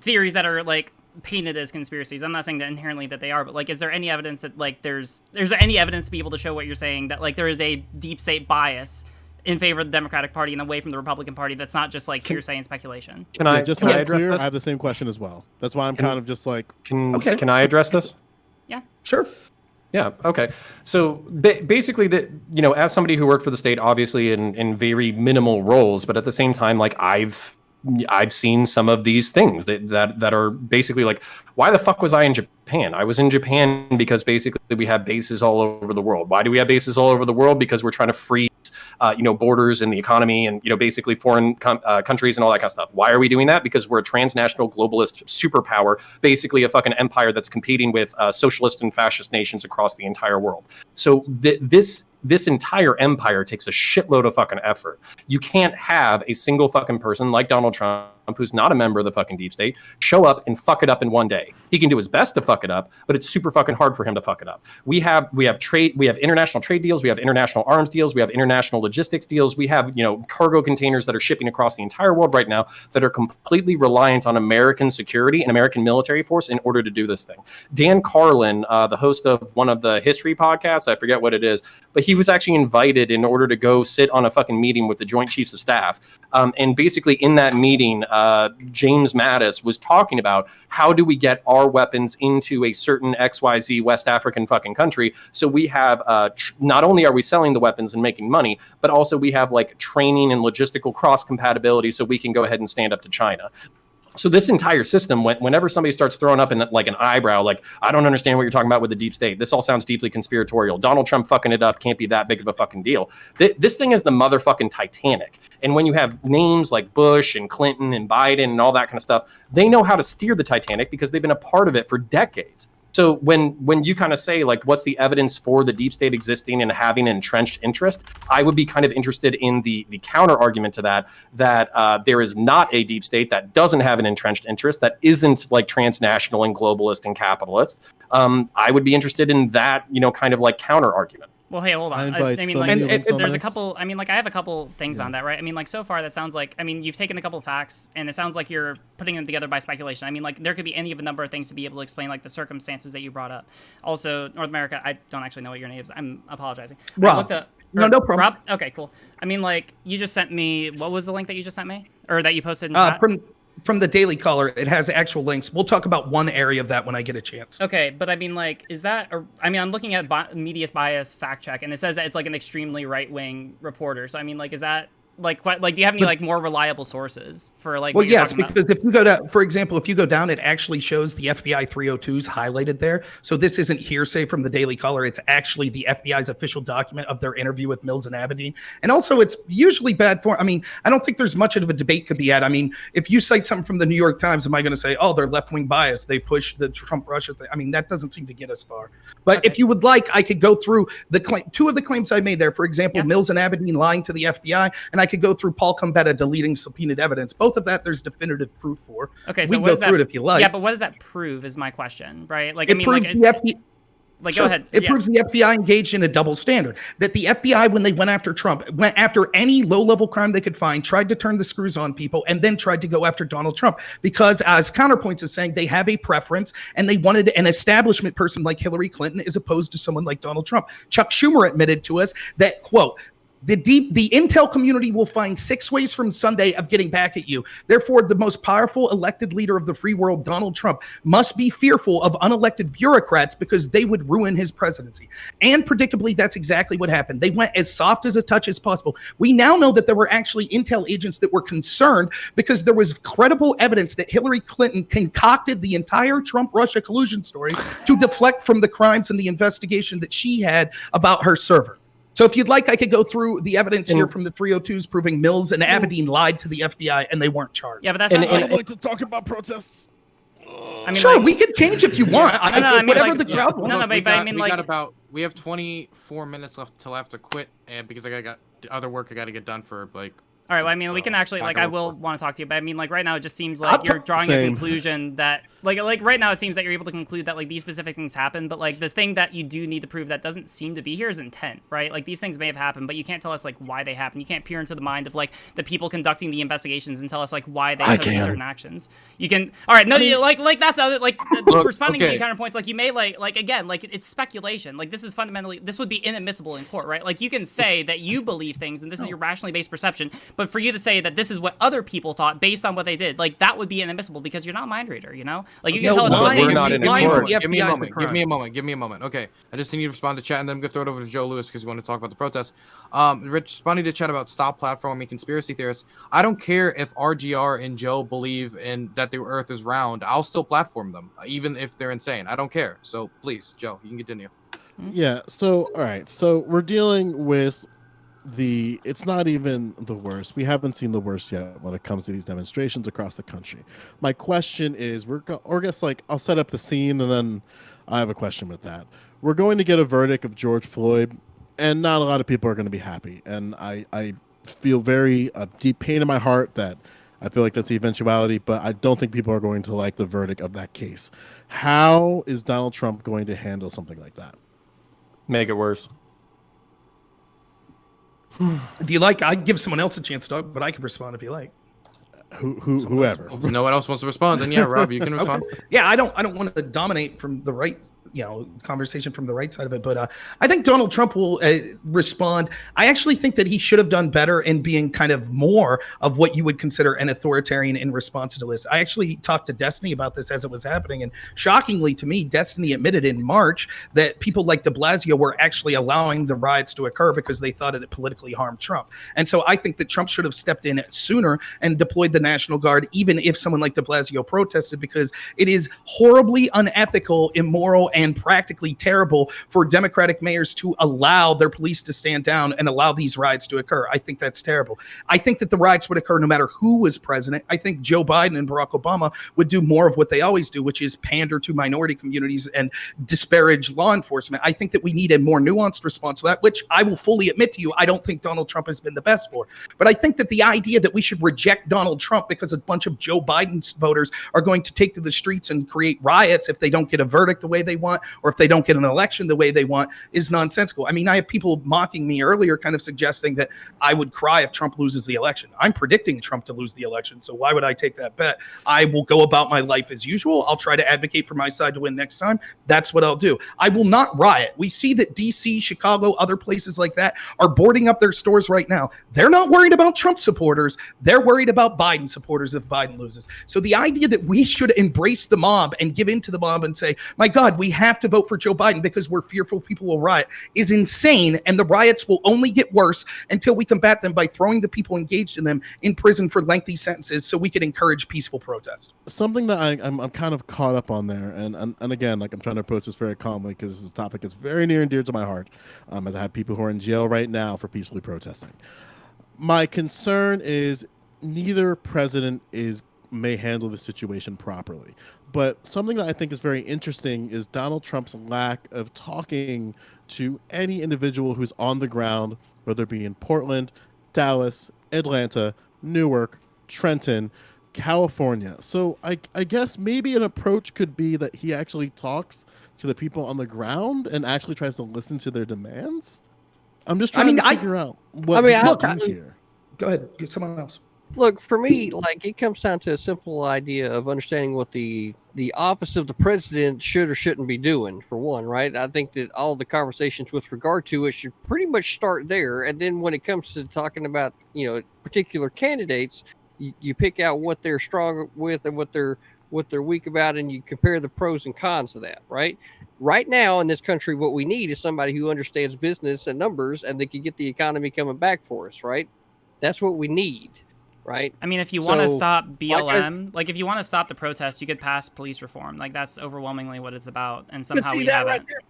theories that are like painted as conspiracies. I'm not saying that inherently that they are, but like, is there any evidence that like there's any evidence to be able to show what you're saying, that like there is a deep state bias in favor of the Democratic Party and away from the Republican Party that's not just like hearsay and speculation? Can I Just can so I I'm address clear, this? I have the same question as well. That's why I'm kind of just like, Okay. Can I address this? Sure. Yeah. Okay. So basically, as somebody who worked for the state, obviously in very minimal roles, but at the same time, like I've seen some of these things that are basically like, why the fuck was I in Japan? I was in Japan because basically we have bases all over the world. Why do we have bases all over the world? Because we're trying to freeze, borders and the economy and, basically foreign countries and all that kind of stuff. Why are we doing that? Because we're a transnational globalist superpower, basically a fucking empire that's competing with socialist and fascist nations across the entire world. So this entire empire takes a shitload of fucking effort. You can't have a single fucking person like Donald Trump, who's not a member of the fucking deep state, show up and fuck it up in one day. He can do his best to fuck it up, but it's super fucking hard for him to fuck it up. We have international trade deals, we have international arms deals, we have international logistics deals, we have, cargo containers that are shipping across the entire world right now that are completely reliant on American security and American military force in order to do this thing. Dan Carlin, the host of one of the history podcasts, I forget what it is, but he was actually invited in order to go sit on a fucking meeting with the Joint Chiefs of Staff. And basically in that meeting, James Mattis was talking about how do we get our weapons into a certain XYZ West African fucking country. So we have, not only are we selling the weapons and making money, but also we have like training and logistical cross compatibility so we can go ahead and stand up to China. So this entire system, whenever somebody starts throwing up in like an eyebrow, like, I don't understand what you're talking about with the deep state. This all sounds deeply conspiratorial. Donald Trump fucking it up can't be that big of a fucking deal. This thing is the motherfucking Titanic. And when you have names like Bush and Clinton and Biden and all that kind of stuff, they know how to steer the Titanic because they've been a part of it for decades. So when you kind of say, like, what's the evidence for the deep state existing and having an entrenched interest, I would be kind of interested in the counter argument to that there is not a deep state that doesn't have an entrenched interest, that isn't like transnational and globalist and capitalist. I would be interested in that, kind of like counter argument. Well, hey, hold on. I mean, like, there's a couple. I mean, like, I have a couple things on that, right? I mean, like, so far that sounds like. I mean, you've taken a couple facts, and it sounds like you're putting them together by speculation. I mean, like, there could be any of a number of things to be able to explain, like, the circumstances that you brought up. Also, North America. I don't actually know what your name is. I'm apologizing. Rob. I looked up, No problem. Rob. Okay, cool. I mean, like, you just sent me. What was the link that you just sent me, or that you posted in chat? From the Daily Caller, it has actual links. We'll talk about one area of that when I get a chance. Okay, but I mean, like, is that? I mean, I'm looking at Media's Bias fact check, and it says that it's like an extremely right wing reporter. So I mean, like, is that like quite like? Do you have any like more reliable sources for like? Well, what you're yes, talking about? because if you go down, for example, if you go down, it actually shows the FBI 302s highlighted there. So this isn't hearsay from the Daily Caller. It's actually the FBI's official document of their interview with Mills and Abedin. And also, it's usually bad form. I mean, I don't think there's much of a debate could be had. I mean, if you cite something from the New York Times, am I going to say, oh, they're left-wing biased, they push the Trump-Russia thing? I mean, that doesn't seem to get us far. But if you would like, I could go through two of the claims I made there. For example, Mills and Abedin lying to the FBI, and I could go through Paul Combetta deleting subpoenaed evidence. Both of that, there's definitive proof for. Okay, so so we what can does go through that, it if you like. Yeah, but what does that prove is my question, right? Like, It I mean, proves like, the FBI. like Sure. Go ahead. It proves the FBI engaged in a double standard. That the FBI, when they went after Trump, went after any low-level crime they could find, tried to turn the screws on people, and then tried to go after Donald Trump. Because as Counterpoints is saying, they have a preference, and they wanted an establishment person like Hillary Clinton as opposed to someone like Donald Trump. Chuck Schumer admitted to us that, quote, the intel community will find 6 ways from Sunday of getting back at you. Therefore, the most powerful elected leader of the free world, Donald Trump, must be fearful of unelected bureaucrats because they would ruin his presidency. And predictably, that's exactly what happened. They went as soft as a touch as possible. We now know that there were actually intel agents that were concerned because there was credible evidence that Hillary Clinton concocted the entire Trump-Russia collusion story to deflect from the crimes and the investigation that she had about her server. So if you'd like, I could go through the evidence here from the 302s proving Mills and Abedin lied to the FBI and they weren't charged. Yeah, but that's I'd like to talk about protests. I mean, sure, like, we could change if you want. I mean, whatever like, the crowd wants. No, but I mean, we like, got about we have 24 minutes left till I have to quit, and because I got other work I got to get done for like. All right, well, I mean, we can actually, like, I will want to talk to you, but I mean, like, right now it just seems like you're drawing a conclusion that, like, right now it seems that you're able to conclude that, like, these specific things happen, but, like, the thing that you do need to prove that doesn't seem to be here is intent, right? Like, these things may have happened, but you can't tell us, like, why they happened. You can't peer into the mind of, like, the people conducting the investigations and tell us, like, why they took certain actions. You can, all right, no, I mean, like, that's other, like, responding to the counterpoints, like, you may, like, again, like, it's speculation. Like, this is fundamentally, this would be inadmissible in court, right? Like, you can say that you believe things and this is your rationally based perception, but for you to say that this is what other people thought based on what they did, like, that would be inadmissible because you're not a mind reader, you know? Like, you can tell us what we're not in a court. Give me a moment. Give me a moment. Okay, I just need you to respond to chat, and then I'm gonna throw it over to Joe Lewis because we want to talk about the protests. Rich, responding to chat about stop platforming conspiracy theorists. I don't care if RGR and Joe believe in that the Earth is round. I'll still platform them, even if they're insane. I don't care. So please, Joe, you can continue. Yeah. So all right. So we're dealing with it's not even the worst. We haven't seen the worst yet when it comes to these demonstrations across the country. My question is, or I guess, like, I'll set up the scene and then I have a question with that. We're going to get a verdict of George Floyd, and not a lot of people are going to be happy. And I feel very deep pain in my heart that I feel like that's the eventuality, but I don't think people are going to like the verdict of that case. How is Donald Trump going to handle something like that? Make it worse. If you like, I'd give someone else a chance to talk, but I can respond if you like. Whoever. If no one else wants to respond, then yeah, Rob, you can respond. Okay. Yeah, I don't want to dominate from the right, conversation from the right side of it, but I think Donald Trump will respond. I actually think that he should have done better in being kind of more of what you would consider an authoritarian in response to this. I actually talked to Destiny about this as it was happening, and shockingly to me, Destiny admitted in March that people like de Blasio were actually allowing the riots to occur because they thought it politically harmed Trump. And so I think that Trump should have stepped in sooner and deployed the National Guard, even if someone like de Blasio protested, because it is horribly unethical, immoral, and practically terrible for Democratic mayors to allow their police to stand down and allow these riots to occur. I think that's terrible. I think that the riots would occur no matter who was president. I think Joe Biden and Barack Obama would do more of what they always do, which is pander to minority communities and disparage law enforcement. I think that we need a more nuanced response to that, which I will fully admit to you, I don't think Donald Trump has been the best for. But I think that the idea that we should reject Donald Trump because a bunch of Joe Biden's voters are going to take to the streets and create riots if they don't get a verdict the way they want, or if they don't get an election the way they want, is nonsensical. I mean, I have people mocking me earlier, kind of suggesting that I would cry if Trump loses the election. I'm predicting Trump to lose the election, so why would I take that bet? I will go about my life as usual. I'll try to advocate for my side to win next time. That's what I'll do. I will not riot. We see that DC, Chicago, other places like that are boarding up their stores right now. They're not worried about Trump supporters. They're worried about Biden supporters if Biden loses. So the idea that we should embrace the mob and give in to the mob and say, my God, we have to vote for Joe Biden because we're fearful people will riot is insane. And the riots will only get worse until we combat them by throwing the people engaged in them in prison for lengthy sentences so we can encourage peaceful protest. Something that I'm kind of caught up on there, and again, like, I'm trying to approach this very calmly because this is a topic that's very near and dear to my heart, as I have people who are in jail right now for peacefully protesting. My concern is neither president may handle the situation properly. But something that I think is very interesting is Donald Trump's lack of talking to any individual who's on the ground, whether it be in Portland, Dallas, Atlanta, Newark, Trenton, California. So I guess maybe an approach could be that he actually talks to the people on the ground and actually tries to listen to their demands. I'm just trying to figure out what here. Go ahead, get someone else. Look, for me, like, it comes down to a simple idea of understanding what the office of the president should or shouldn't be doing, for one, right? I think that all the conversations with regard to it should pretty much start there. And then when it comes to talking about, particular candidates, you pick out what they're strong with and what they're weak about, and you compare the pros and cons of that, right? Right now in this country, what we need is somebody who understands business and numbers, and they can get the economy coming back for us, right? That's what we need. Right. I mean, if you want to stop BLM, like if you want to stop the protests, you could pass police reform. Like, that's overwhelmingly what it's about. And somehow we haven't. Right there,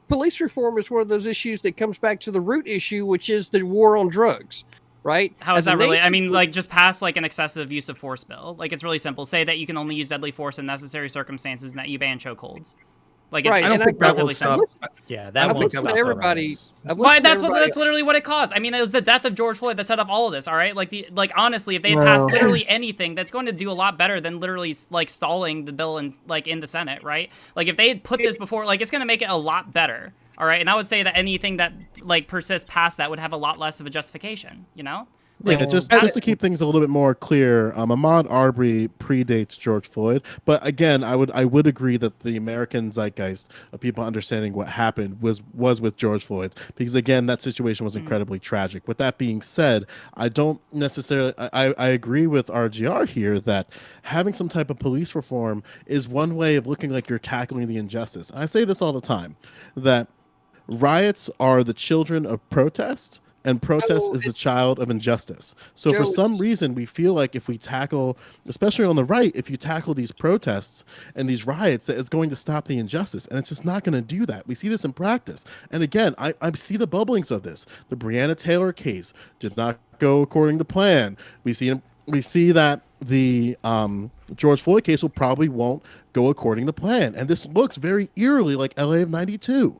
police reform is one of those issues that comes back to the root issue, which is the war on drugs. Right. How is that really? I mean, like, just pass like an excessive use of force bill. Like, it's really simple. Say that you can only use deadly force in necessary circumstances and that you ban chokeholds. Like, it's, Right, I don't it's think that will relatively stop. simple. Yeah, I that don't won't think stop that the will everybody. riots. Well, that's literally what it caused. I mean, it was the death of George Floyd that set up all of this. All right, like honestly, if they had passed literally anything, that's going to do a lot better than literally like stalling the bill in the Senate, right? Like if they had put this before, like it's going to make it a lot better. All right, and I would say that anything that like persists past that would have a lot less of a justification. You know. Yeah, just to keep things a little bit more clear, Ahmaud Arbery predates George Floyd, but again, I would agree that the American zeitgeist of people understanding what happened was with George Floyd, because again, that situation was incredibly tragic. With that being said, I don't necessarily I agree with RGR here that having some type of police reform is one way of looking like you're tackling the injustice. And I say this all the time, that riots are the children of protest, and protest is the child of injustice. So for some reason, we feel like if we tackle, especially on the right, if you tackle these protests and these riots, that it's going to stop the injustice. And it's just not going to do that. We see this in practice. And again, I see the bubblings of this. The Breonna Taylor case did not go according to plan. We see that the George Floyd case probably won't go according to plan. And this looks very eerily like LA of 92.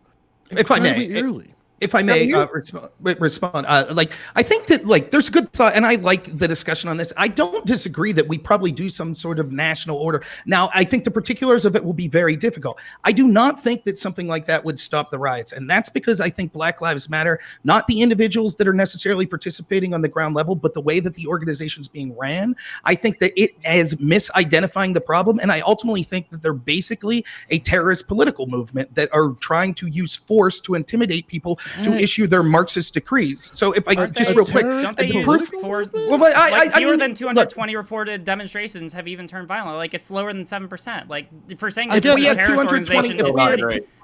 If I may, eerily. If I may respond, like I think that like there's a good thought, and I like the discussion on this. I don't disagree that we probably do some sort of national order. Now, I think the particulars of it will be very difficult. I do not think that something like that would stop the riots, and that's because I think Black Lives Matter, not the individuals that are necessarily participating on the ground level, but the way that the organization's being ran. I think that it is misidentifying the problem, and I ultimately think that they're basically a terrorist political movement that are trying to use force to intimidate people to issue their Marxist decrees. So if I Aren't just they real quick, don't they use force? well, but Fewer mean, than 220 reported demonstrations have even turned violent. Like it's lower than 7%. Like for saying that this is a terrorist organization,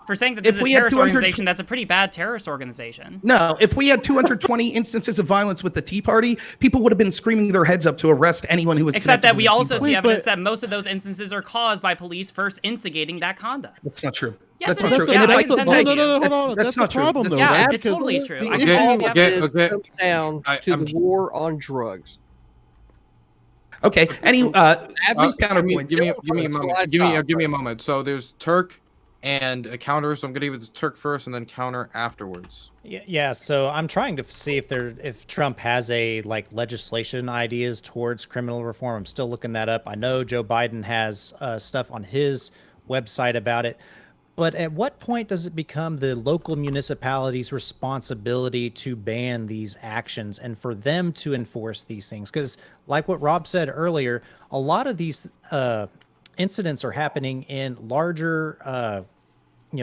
for saying that this is a terrorist organization, that's a pretty bad terrorist organization. No, if we had 220 instances of violence with the Tea Party, people would have been screaming their heads up to arrest anyone who was. Except that we also see evidence that most of those instances are caused by police first instigating that conduct. That's not true. Yes, that's not true. That's the problem, though. Yeah, right? it's totally true. It comes down to the war on drugs. Okay. Any counterpoints? Give me a moment. So there's Turk and a counter. So I'm gonna give it to Turk first, and then counter afterwards. Yeah. So I'm trying to see if Trump has a legislation ideas towards criminal reform. I'm still looking that up. I know Joe Biden has stuff on his website about it. But at what point does it become the local municipalities' responsibility to ban these actions and for them to enforce these things? Because like what Rob said earlier, a lot of these incidents are happening in larger,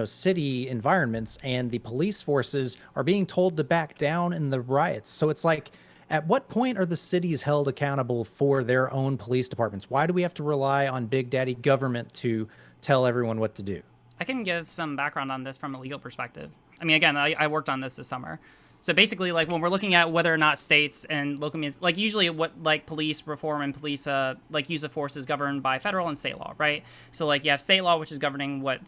city environments, and the police forces are being told to back down in the riots. So it's like, at what point are the cities held accountable for their own police departments? Why do we have to rely on big daddy government to tell everyone what to do? I can give some background on this from a legal perspective. I mean, again, I worked on this summer. So basically, like when we're looking at whether or not states and local, like usually what police reform and police use of force is governed by federal and state law, right? So like you have state law, which is governing what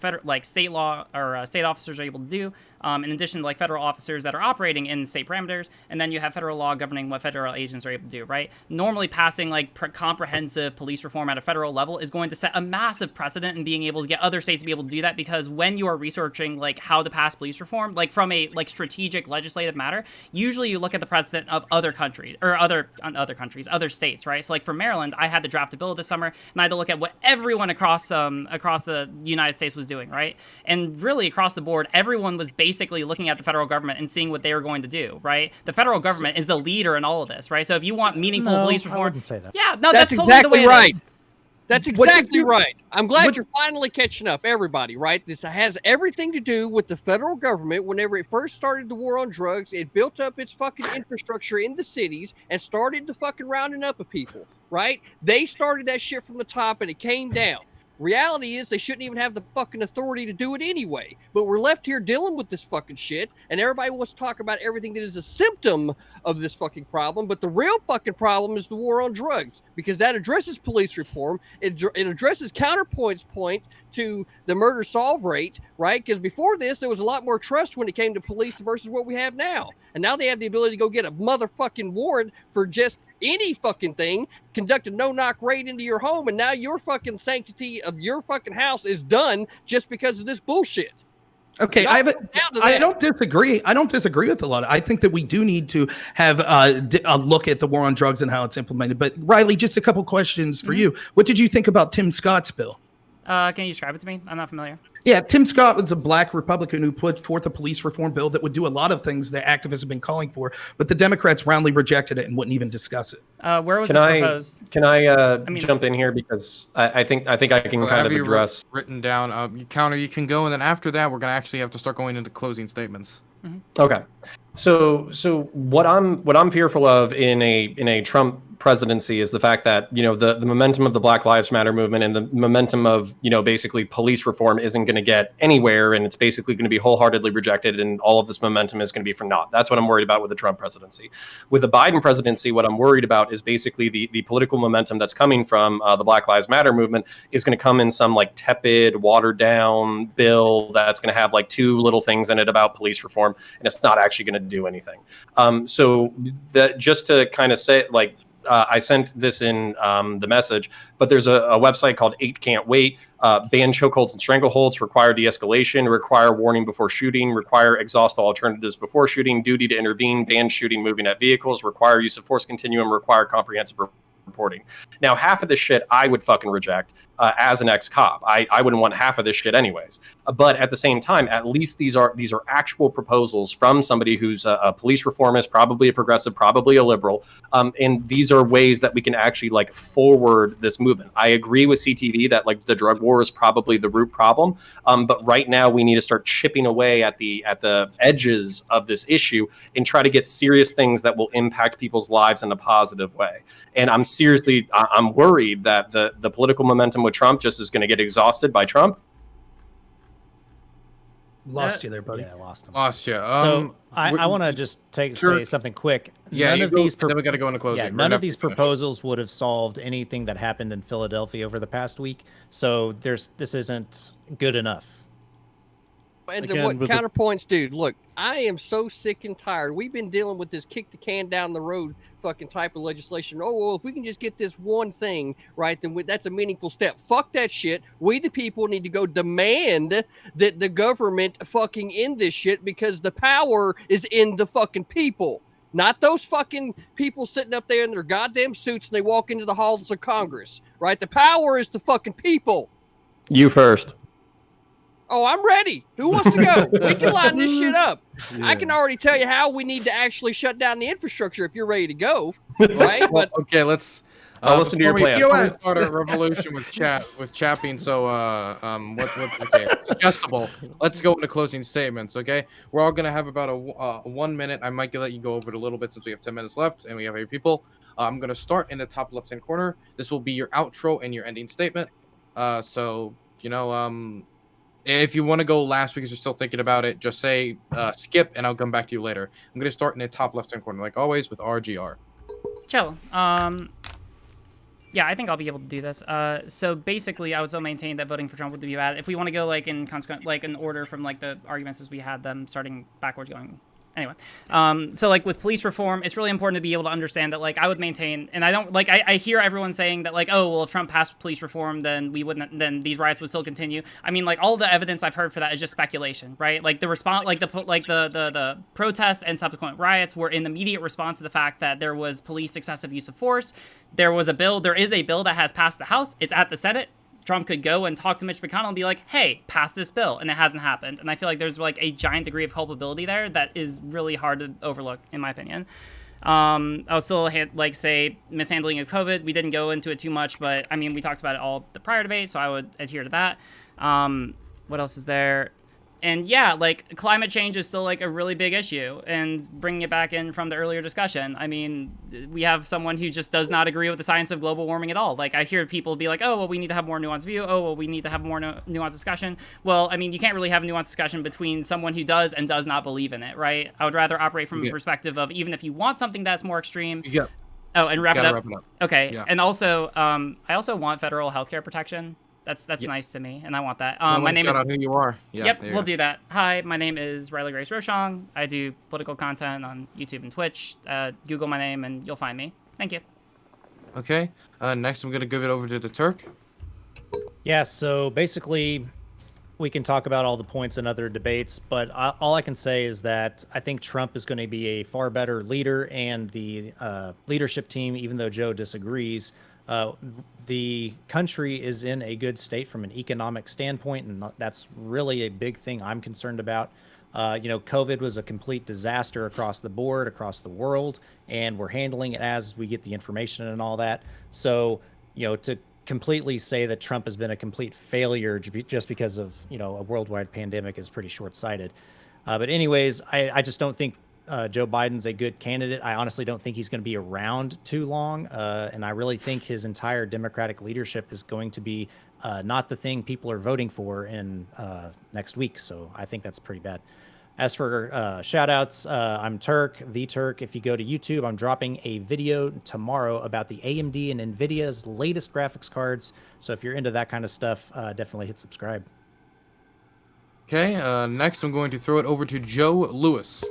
state law or state officers are able to do, in addition to federal officers that are operating in state parameters, and then you have federal law governing what federal agents are able to do, right? Normally, passing comprehensive police reform at a federal level is going to set a massive precedent in being able to get other states to be able to do that, because when you are researching how to pass police reform, from a strategic legislative matter, usually you look at the precedent of other countries or other states, right? So for Maryland, I had to draft a bill this summer, and I had to look at what everyone across the United States was doing, right? And really across the board, everyone was basically looking at the federal government and seeing what they were going to do, right? The federal government is the leader in all of this, right? So if you want meaningful police reform, I wouldn't say that. Yeah, no, that's totally exactly the way right. it is. That's exactly right. I'm glad you're finally catching up, everybody, right? This has everything to do with the federal government. Whenever it first started the war on drugs, it built up its fucking infrastructure in the cities and started the fucking rounding up of people, right? They started that shit from the top and it came down. Reality is they shouldn't even have the fucking authority to do it anyway. But we're left here dealing with this fucking shit, and everybody wants to talk about everything that is a symptom of this fucking problem. But the real fucking problem is the war on drugs, because that addresses police reform. It addresses counterpoint to the murder solve rate, right? Because before this, there was a lot more trust when it came to police versus what we have now. And now they have the ability to go get a motherfucking warrant for just any fucking thing, conduct a no-knock raid into your home, and now your fucking sanctity of your fucking house is done just because of this bullshit. Okay, Y'all I come down to I that. don't disagree. I don't disagree with a lot. I think that we do need to have a look at the war on drugs and how it's implemented. But Riley, just a couple questions for you. What did you think about Tim Scott's bill? Can you describe it to me? I'm not familiar. Yeah, Tim Scott was a black Republican who put forth a police reform bill that would do a lot of things that activists have been calling for, but the Democrats roundly rejected it and wouldn't even discuss it. Where was this proposed? Can I jump in here, because I think I can kind of address written down. You counter, you can go, and then after that, we're gonna actually have to start going into closing statements. Okay. So what I'm fearful of in a Trump presidency is the fact that, you know, the momentum of the Black Lives Matter movement and the momentum of, you know, basically police reform isn't going to get anywhere, and it's basically going to be wholeheartedly rejected, and all of this momentum is going to be for naught. That's what I'm worried about with the Trump presidency. With the Biden presidency, what I'm worried about is basically the political momentum that's coming from the Black Lives Matter movement is going to come in some like tepid, watered down bill that's going to have like 2 little things in it about police reform, and it's not actually going to do anything. So that, just to kind of say, like, I sent this in the message, but there's a website called 8 Can't Wait. Ban chokeholds and strangleholds, require de-escalation, require warning before shooting, require exhaust all alternatives before shooting, duty to intervene, ban shooting moving at vehicles, require use of force continuum, require comprehensive reporting. Now, half of this shit I would fucking reject as an ex-cop. I wouldn't want half of this shit anyways. But at the same time, at least these are actual proposals from somebody who's a police reformist, probably a progressive, probably a liberal. And these are ways that we can actually like forward this movement. I agree with CTV that like the drug war is probably the root problem. But right now we need to start chipping away at the edges of this issue and try to get serious things that will impact people's lives in a positive way. And I'm worried that the political momentum with Trump just is going to get exhausted by Trump. Lost you there, buddy. Yeah, I lost him. Lost you. So I want to just say something quick. Yeah, none of these then we got to go into closing. Yeah, none of these proposals would have solved anything that happened in Philadelphia over the past week. So this isn't good enough. And Again, what with counterpoints, dude? Look, I am so sick and tired. We've been dealing with this kick the can down the road fucking type of legislation. Oh, well, if we can just get this one thing right, then that's a meaningful step. Fuck that shit. We, the people, need to go demand that the government fucking end this shit, because the power is in the fucking people. Not those fucking people sitting up there in their goddamn suits and they walk into the halls of Congress, right? The power is the fucking people. You first. Oh, I'm ready. Who wants to go? We can line this shit up. Yeah. I can already tell you how we need to actually shut down the infrastructure if you're ready to go. Right? Well, okay, let's I'll listen to your plan. Before we start a revolution with chapping, so okay, suggestible. Let's go into closing statements, okay? We're all gonna have about a 1 minute. I might let you go over it a little bit since we have 10 minutes left and we have 8 people. I'm gonna start in the top left-hand corner. This will be your outro and your ending statement. So you know, if you want to go last because you're still thinking about it, just say skip, and I'll come back to you later. I'm gonna start in the top left-hand corner, like always, with RGR. Chill. Yeah, I think I'll be able to do this. So basically, I would still maintain that voting for Trump would be bad. If we want to go like in order from like the arguments as we had them, starting backwards, going. Anyway, so like with police reform, it's really important to be able to understand that like I would maintain, and I don't like I hear everyone saying that like, oh well, if Trump passed police reform, then we wouldn't, then these riots would still continue. I mean, like all the evidence I've heard for that is just speculation, right? Like the response, like the protests and subsequent riots were in immediate response to the fact that there was police excessive use of force. There is a bill that has passed the House. It's at the Senate. Trump could go and talk to Mitch McConnell and be like, hey, pass this bill, and it hasn't happened. And I feel like there's like a giant degree of culpability there that is really hard to overlook, in my opinion. I'll still say mishandling of COVID. We didn't go into it too much, but I mean, we talked about it all the prior debate, so I would adhere to that. What else is there? And yeah, like climate change is still like a really big issue, and bringing it back in from the earlier discussion, I mean, we have someone who just does not agree with the science of global warming at all. Like I hear people be like, oh, well, we need to have more nuanced view. Oh, well, we need to have more nuanced discussion. Well, I mean, you can't really have a nuanced discussion between someone who does and does not believe in it, right? I would rather operate from a perspective of, even if you want something that's more extreme. Yeah. Oh, and wrap it up. Okay. Yeah. And also, I also want federal healthcare protection. That's nice to me, and I want that. My name is. Shout out who you are. Yeah, yep, we'll do that. Hi, my name is Riley Grace Roshong. I do political content on YouTube and Twitch. Google my name, and you'll find me. Thank you. Okay. Next, I'm going to give it over to the Turk. Yeah, so basically, we can talk about all the points in other debates, but all I can say is that I think Trump is going to be a far better leader, and the leadership team, even though Joe disagrees, the country is in a good state from an economic standpoint, and that's really a big thing I'm concerned about. COVID was a complete disaster across the board, across the world, and we're handling it as we get the information and all that. So, to completely say that Trump has been a complete failure just because of, a worldwide pandemic is pretty short-sighted. But anyways, I just don't think Joe Biden's a good candidate. I honestly don't think he's going to be around too long. And I really think his entire Democratic leadership is going to be not the thing people are voting for in next week. So I think that's pretty bad. As for shout outs, I'm the Turk. If you go to YouTube, I'm dropping a video tomorrow about the AMD and NVIDIA's latest graphics cards. So if you're into that kind of stuff, definitely hit subscribe. Okay. Next, I'm going to throw it over to Joe Lewis.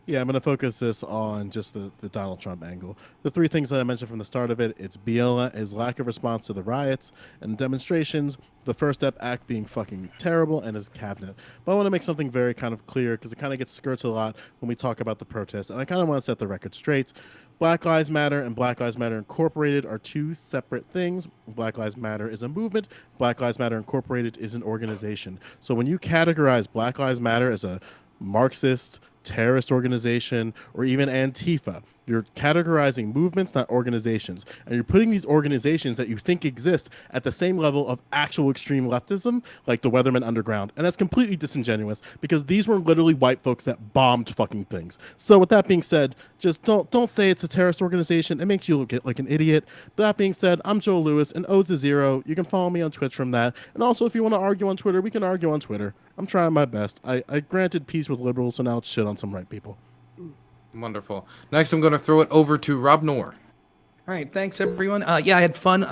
Yeah, I'm going to focus this on just the Donald Trump angle. The three things that I mentioned from the start of it, it's Biola, his lack of response to the riots and demonstrations, the First Step Act being fucking terrible, and his cabinet. But I want to make something very kind of clear, because it kind of gets skirts a lot when we talk about the protests, and I kind of want to set the record straight. Black Lives Matter and Black Lives Matter Incorporated are two separate things. Black Lives Matter is a movement. Black Lives Matter Incorporated is an organization. So when you categorize Black Lives Matter as a Marxist, terrorist organization, or even Antifa, you're categorizing movements, not organizations. And you're putting these organizations that you think exist at the same level of actual extreme leftism, like the Weatherman Underground. And that's completely disingenuous, because these were literally white folks that bombed fucking things. So with that being said, just don't say it's a terrorist organization. It makes you look like an idiot. But that being said, I'm Joe Lewis, and O's is 0. You can follow me on Twitch from that. And also, if you want to argue on Twitter, we can argue on Twitter. I'm trying my best. I granted peace with liberals, so now it's shit on some right people. Wonderful. Next, I'm going to throw it over to Rob Noor. All right, thanks everyone. Yeah, I had fun.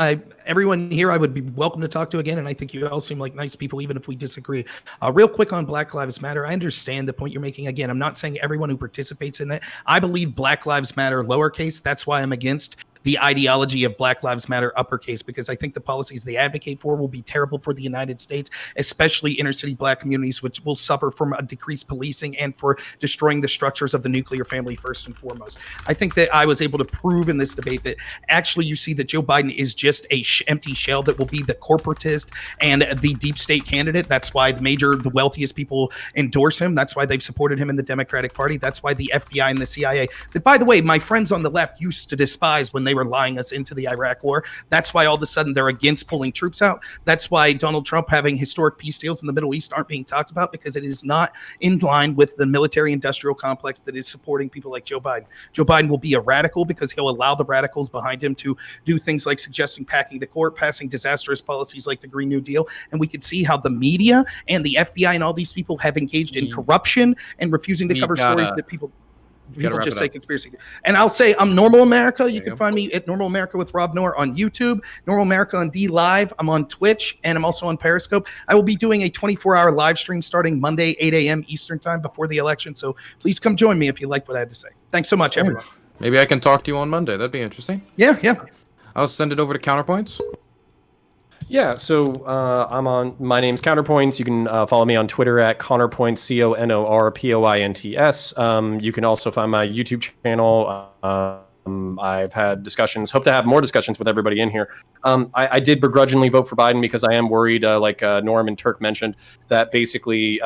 Everyone here, I would be welcome to talk to again, and I think you all seem like nice people, even if we disagree. Real quick on Black Lives Matter, I understand the point you're making. Again, I'm not saying everyone who participates in it. I believe Black Lives Matter lowercase. That's why I'm against the ideology of Black Lives Matter uppercase, because I think the policies they advocate for will be terrible for the United States, especially inner city Black communities, which will suffer from a decreased policing and for destroying the structures of the nuclear family first and foremost. I think that I was able to prove in this debate that actually you see that Joe Biden is just a empty shell that will be the corporatist and the deep state candidate. That's why the wealthiest people endorse him. That's why they've supported him in the Democratic Party. That's why the FBI and the CIA, that, by the way, my friends on the left used to despise when they were lying us into the Iraq war. That's why all of a sudden they're against pulling troops out. That's why Donald Trump having historic peace deals in the Middle East aren't being talked about, because it is not in line with the military industrial complex that is supporting people like Joe Biden. Joe Biden will be a radical because he'll allow the radicals behind him to do things like suggesting packing the court, passing disastrous policies like the Green New Deal. And we could see how the media and the FBI and all these people have engaged in corruption and refusing to cover stories that people just say conspiracy. And I'll say I'm Normal America. You can find me at Normal America with Rob Noor on YouTube, Normal America on D Live. I'm on Twitch, and I'm also on Periscope. I will be doing a 24-hour live stream starting Monday, 8 a.m. Eastern time before the election. So please come join me if you like what I had to say. Thanks so much, everyone. Maybe I can talk to you on Monday. That'd be interesting. Yeah. I'll send it over to Counterpoints. Yeah, so my name's Counterpoints. You can follow me on Twitter at Counterpoints, CONORPOINTS. You can also find my YouTube channel. I've had discussions, hope to have more discussions with everybody in here. I did begrudgingly vote for Biden because I am worried, like Norm and Turk mentioned, that basically,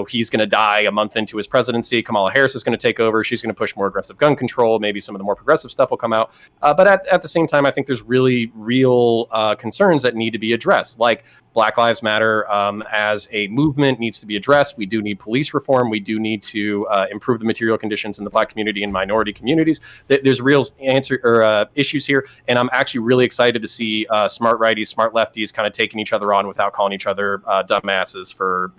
he's going to die a month into his presidency. Kamala Harris is going to take over. She's going to push more aggressive gun control. Maybe some of the more progressive stuff will come out. But at the same time, I think there's really real concerns that need to be addressed, like Black Lives Matter as a movement needs to be addressed. We do need police reform. We do need to improve the material conditions in the Black community and minority communities. There's real issues here, and I'm actually really excited to see smart righties, smart lefties kind of taking each other on without calling each other dumbasses for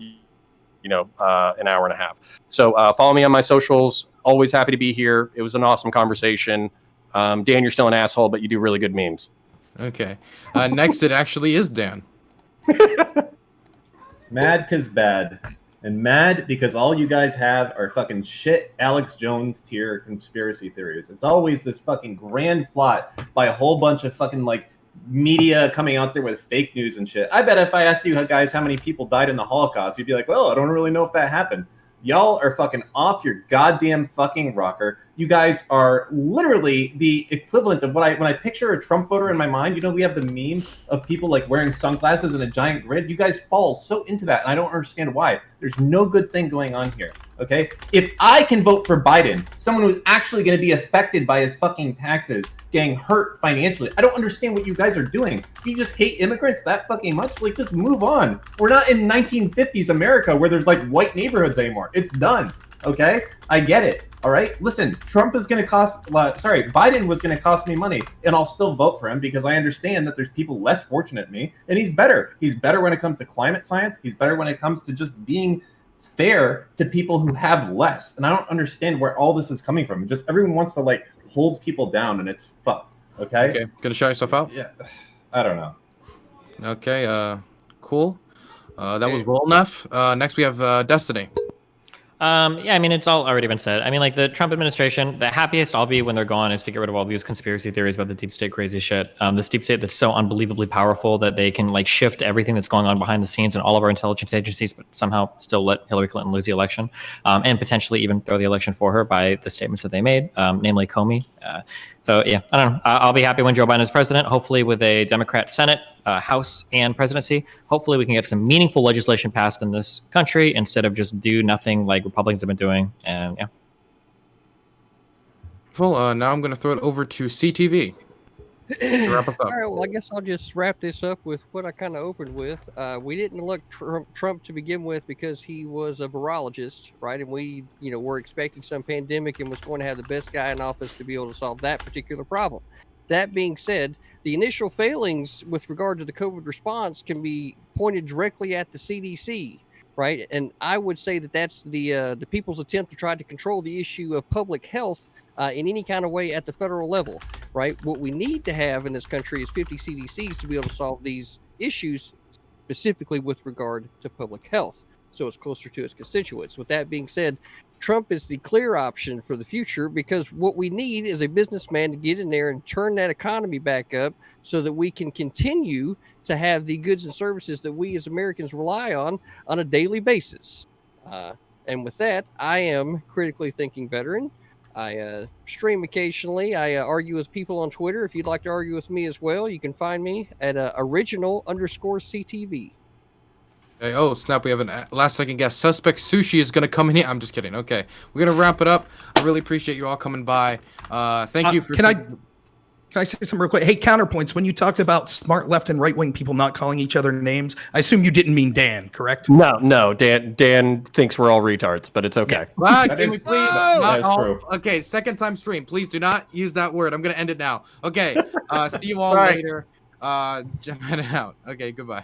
an hour and a half. So follow me on my socials. Always happy to be here. It was an awesome conversation. Dan, you're still an asshole, but you do really good memes. Okay. Next, it actually is Dan. Mad 'cause bad. and mad because all you guys have are fucking shit Alex Jones tier conspiracy theories. It's always this fucking grand plot by a whole bunch of fucking like media coming out there with fake news and shit. I bet if I asked you guys how many people died in the Holocaust, you'd be like, well, I don't really know if that happened. Y'all are fucking off your goddamn fucking rocker. You guys are literally the equivalent of when I picture a Trump voter in my mind, you know, we have the meme of people like wearing sunglasses and a giant grid. You guys fall so into that, and I don't understand why. There's no good thing going on here, okay? If I can vote for Biden, someone who's actually going to be affected by his fucking taxes, getting hurt financially, I don't understand what you guys are doing. Do you just hate immigrants that fucking much? Like, just move on. We're not in 1950s America where there's like white neighborhoods anymore. It's done, okay? I get it. All right, listen, Trump is going to Biden was going to cost me money, and I'll still vote for him because I understand that there's people less fortunate than me, and he's better. He's better when it comes to climate science. He's better when it comes to just being fair to people who have less. And I don't understand where all this is coming from. Just everyone wants to like hold people down, and it's fucked. Okay. Okay, gonna shout yourself out. Yeah, I don't know. Okay. Cool. That was well enough. Next we have Destiny. Yeah, I mean, it's all already been said. I mean, like the Trump administration, the happiest I'll be when they're gone is to get rid of all these conspiracy theories about the deep state crazy shit. This deep state that's so unbelievably powerful that they can like shift everything that's going on behind the scenes in all of our intelligence agencies, but somehow still let Hillary Clinton lose the election, and potentially even throw the election for her by the statements that they made, namely Comey. So yeah, I don't know. I'll be happy when Joe Biden is president, hopefully with a Democrat Senate, House, and presidency. Hopefully we can get some meaningful legislation passed in this country instead of just do nothing like Republicans have been doing. And yeah. Well, now I'm going to throw it over to CTV. To wrap us up. All right, well, I guess I'll just wrap this up with what I kind of opened with. We didn't elect Trump to begin with because he was a virologist, right? And we, were expecting some pandemic and was going to have the best guy in office to be able to solve that particular problem. That being said, the initial failings with regard to the COVID response can be pointed directly at the CDC, right? And I would say that that's the people's attempt to try to control the issue of public health in any kind of way at the federal level, right? What we need to have in this country is 50 CDCs to be able to solve these issues, specifically with regard to public health, so it's closer to its constituents. With that being said, Trump is the clear option for the future because what we need is a businessman to get in there and turn that economy back up so that we can continue to have the goods and services that we as Americans rely on a daily basis. And with that, I am Critically Thinking Veteran. I stream occasionally. I argue with people on Twitter. If you'd like to argue with me as well, you can find me at original_CTV. Hey, oh, snap. We have a last second guest. Suspect Sushi is going to come in here. I'm just kidding. Okay. We're going to wrap it up. I really appreciate you all coming by. Thank you for... Can I say something real quick? Hey, counterpoints. When you talked about smart left and right wing people not calling each other names, I assume you didn't mean Dan, correct? No. Dan thinks we're all retards, but it's okay. Can we please? That is true. Okay, second time stream. Please do not use that word. I'm going to end it now. Okay. See you all later. Jump in and out. Okay, goodbye.